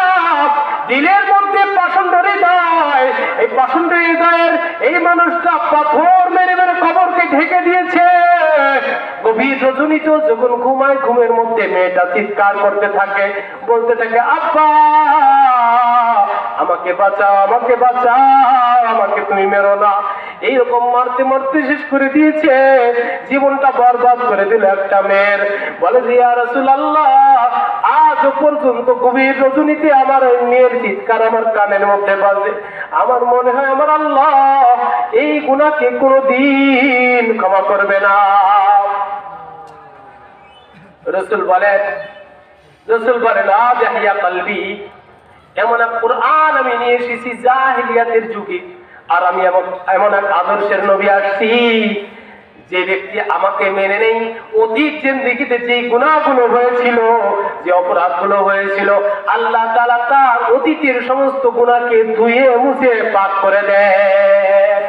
দিলের মধ্যে পাষণ্ড হৃদয়, এই পাষণ্ড হৃদয়ের এই মানুষটা পাথর মেরে মেরে কবরকে ঢেকে দিয়েছে। গভীর রজনীতে যখন ঘুমায়, ঘুমের মধ্যে মেয়েটা চিৎকার করতে থাকে, বলতে থাকে, আব্বা আমাকে বাঁচাও, আমাকে বাঁচাও, আমাকে তুমি মেরো না। এইরকম মারতে মারতে শেষ করে দিয়েছে, জীবনটা বরবাদ করে দিল একটা মেয়ের। বলে যে ইয়া রাসূলুল্লাহ, আজ পর্যন্ত গভীর রজনীতে আমার ওই মেয়ের চিৎকার আমার কানের মধ্যে বাজে। আমার মনে হয় আমার আল্লাহ এই গুনাহকে কোনোদিন ক্ষমা করবে না। রাসূল বলেন আজ ইয়াহিয়া কলবি, এমন এক কোরআন আমি নিয়ে এসেছি জাহিলিয়াতের যুগে, আর আমি এমন এক আদর্শের নবী আসছি, যে ব্যক্তি আমাকে মেনে নেই, অতীত জিন্দেগিতে যে গুনাহগুলো হয়েছিল, যে অপরাধগুলো হয়েছিল, আল্লাহ তাআলা তার অতীতের সমস্ত গুনাহকে ধুয়ে মুছে পাক করে দেয়।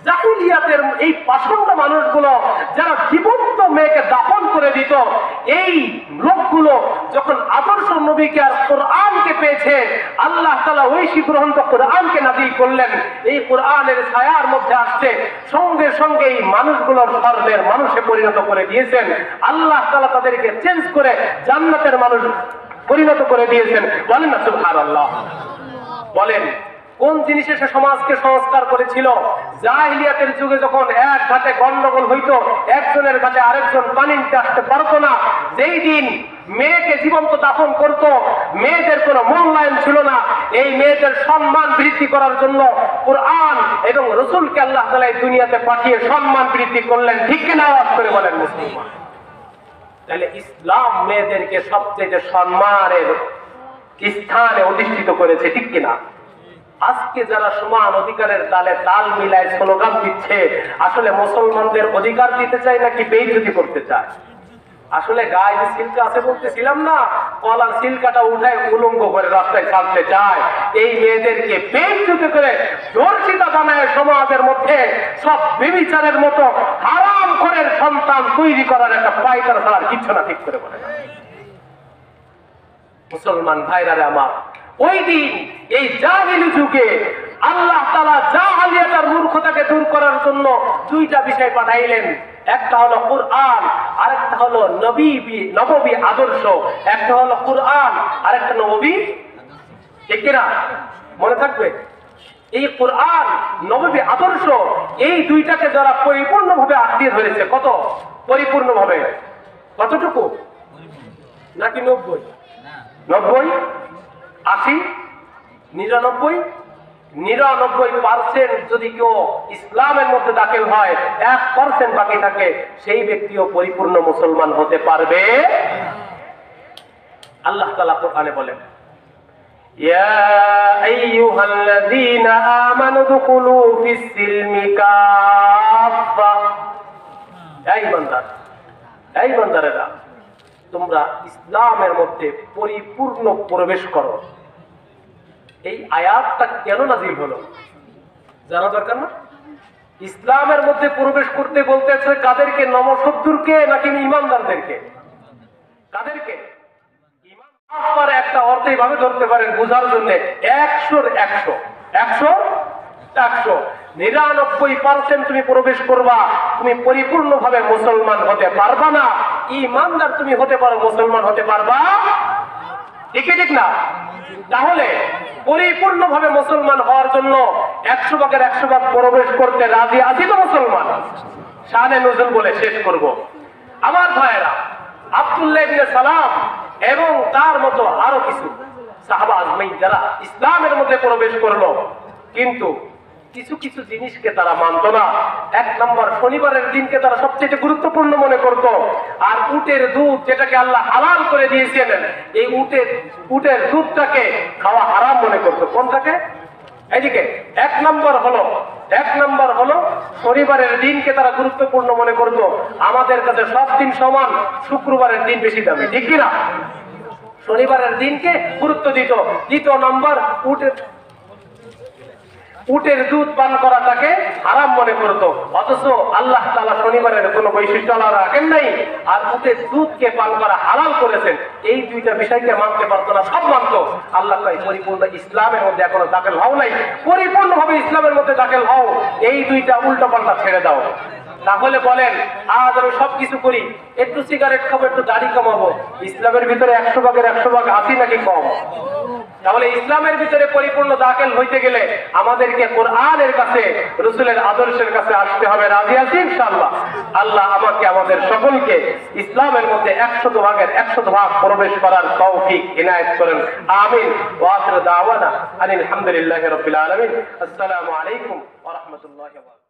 জাহিলিয়াতের এই পাষণ্ড মানুষগুলো যারা জীবন্ত মেয়েকে দাফন করে দিত, এই লোকগুলো যখন আদর্শ নবীকে আর কোরআনকে পেয়েছে, আল্লাহ তাআলা ঐশী গ্রন্থ কোরআনকে নাযিল করলেন। এই কোরআনের ছায়ার মধ্যে আসছে, সঙ্গে সঙ্গে এই মানুষগুলোর স্বর্ণের মানুষে পরিণত করে দিয়েছেন। আল্লাহ তাআলা তাদেরকে চেঞ্জ করে জান্নাতের মানুষ পরিণত করে দিয়েছেন। বলেন না সুবহানাল্লাহ। বলেন কোন জিনিসে সে সমাজকে সংস্কার করেছিল? জাহিলিয়াতের যুগে যখন এক ঘাটে গন্ডগোল হইতো, একজনের কাছে আরেকজন পানি নিতে আসতে পারতো না, যেই দিন মেয়েকে জীবন্ত দাফন করত, মেয়েদের কোনো মূল্যায়ন ছিল না। এই মেয়েদের সম্মান বৃদ্ধি করার জন্য কোরআন এবং রাসূলকে আল্লাহ তাআলা এই দুনিয়াতে পাঠিয়ে সম্মান বৃদ্ধি করলেন। ঠিক কিনা আওয়াজ করে বলেন মুসলমান। তাহলে ইসলাম মেয়েদেরকে সবচেয়ে সম্মানের স্থানে অধিষ্ঠিত করেছে, ঠিক কিনা? আজকে যারা সমান অধিকারের তালে তাল মিলায় স্লোগান দিচ্ছে, আসলে মুসলমানদের অধিকার দিতে চায় নাকি বেইজ্জতি করতে চায়? আসলে গায়ে যে সিল্কা আছে বলতেছিলাম না, কলার সিল্কাটা উঠায় উলঙ্গ করে রাস্তায় ছাড়তে চায়। এই মেয়েদেরকে বেইজ্জতি করে ধর্ষিতা বানায় সমাজের মধ্যে সব ব্যভিচারের মতো হারাম ঘরের সন্তান তৈরি করার একটা পায়তারা ছাড়ার কিচ্ছু না। ঠিক করে বলে মুসলমান ভাইরারে আমার, ওই দিন এই জাহিলি যুগে আল্লাহ তাআলা জাহিলিয়াতের মূর্খতাকে দূর করার জন্য দুইটা বিষয় পাঠাইলেন। একটা হলো কোরআন, আরেকটা হলো নববী আদর্শ। একটা হলো কোরআন, আরেকটা নববী, ঠিক কিনা? মনে থাকবে, এই কোরআন নববী আদর্শ, এই দুইটাকে যারা পরিপূর্ণভাবে আঁকড়িয়ে ধরেছে, কত পরিপূর্ণভাবে, কতটুকু? নাকি 90, 90, 80, 99? 99% যদি কেউ ইসলামের মধ্যে দাখিল হয়, 1% বাকি থাকে, সেই ব্যক্তিও পরিপূর্ণ মুসলমান হতে পারবে। আল্লাহ তাআলা কোরআনে বলেন, ইয়া আইয়ুহাল্লাযীনা আমানু দুখুলু ফিস-সিলমি কাফা। এই বান্দারেরা, তোমরা ইসলামের মধ্যে পরিপূর্ণ প্রবেশ করো। এই আয়াতটা কেন নাযিল হলো জানা দরকার না? ইসলামের মধ্যে প্রবেশ করতে বলতেছে কাদেরকে? নমশব্দুরকে নাকি ঈমানদারদেরকে? কাদেরকে? ঈমান একটা অর্থ এইভাবে ধরতে পারেন বোঝার জন্য, 99% তুমি প্রবেশ করবা, তুমি পরিপূর্ণভাবে মুসলমান হতে পারবা না। ঈমানদার তুমি হতে পারো, মুসলমান হতে পারবা, ঠিক না? তাহলে পরিপূর্ণভাবে মুসলমান হওয়ার জন্য 100% প্রবেশ করতে রাজি আছি তো মুসলমান? শানে নুজুল বলে শেষ করব। আমার ভাইয়েরা, আব্দুল্লাহ ইবনে সালাম এবং তার মতো আরো কিছু সাহাবা আজমাইন যারা ইসলামের মধ্যে প্রবেশ করলো, কিন্তু কিছু কিছু জিনিসকে তারা মানত না। 1 নম্বর, শনিবারের দিনকে তারা সবচেয়ে গুরুত্বপূর্ণ মনে করত। আর উটের দুধ, যেটাকে আল্লাহ হালাল করে দিয়েছিলেন, এই উটের দুধটাকে খাওয়া হারাম মনে করত। কোনটাকে? এইদিকে 1 নম্বর হলো শনিবারের দিনকে তারা গুরুত্বপূর্ণ মনে করত। আমাদের কাছে সব দিন সমান, শুক্রবারের দিন বেশি দামি, ঠিক কিনা? শনিবারের দিনকে গুরুত্ব দিত। 2 নম্বর, উটের দুধ পান করাটাকে হারাম মনে করত। অথচ আল্লাহ তাআলা শনিবারের কোনো বৈশিষ্ট্য রাখেন নাই, আর উটের দুধকে পান করা হালাল করেছেন। এই দুইটা বিষয়কে মানতে পারতো না, সব মানত। আল্লাহ তাই পরিপূর্ণ ইসলামের মধ্যে এখনো দাখিল হও নাই, পরিপূর্ণভাবে ইসলামের মধ্যে দাখিল হও। এই দুইটা উল্টো পাল্টা ছেড়ে দাও। তাহলে বলেন আজ আমি সবকিছু করি, একটু সিগারেট খাবো, একটু দাড়ি কামাবো, ইসলামের ভিতরে 100 ভাগের 100 ভাগ আছি নাকি কম? তাহলে ইসলামের ভিতরে পরিপূর্ণ দাখিল হইতে গেলে আমাদেরকে কোরআনের কাছে, রাসূলের আদর্শের কাছে আসতে হবে। রাজি আছি ইনশাআল্লাহ? আল্লাহ আমাকে আমাদের সকলকে ইসলামের মধ্যে 100 ভাগের 100 ভাগ প্রবেশ করার তৌফিক ইনায়েত করেন। আমিন। ওয়া আখিরু দাওয়ানা আলহামদুলিল্লাহি রাব্বিল আলামিন। আসসালামু আলাইকুম ওয়া রাহমাতুল্লাহি ওয়া বারাকাতুহু।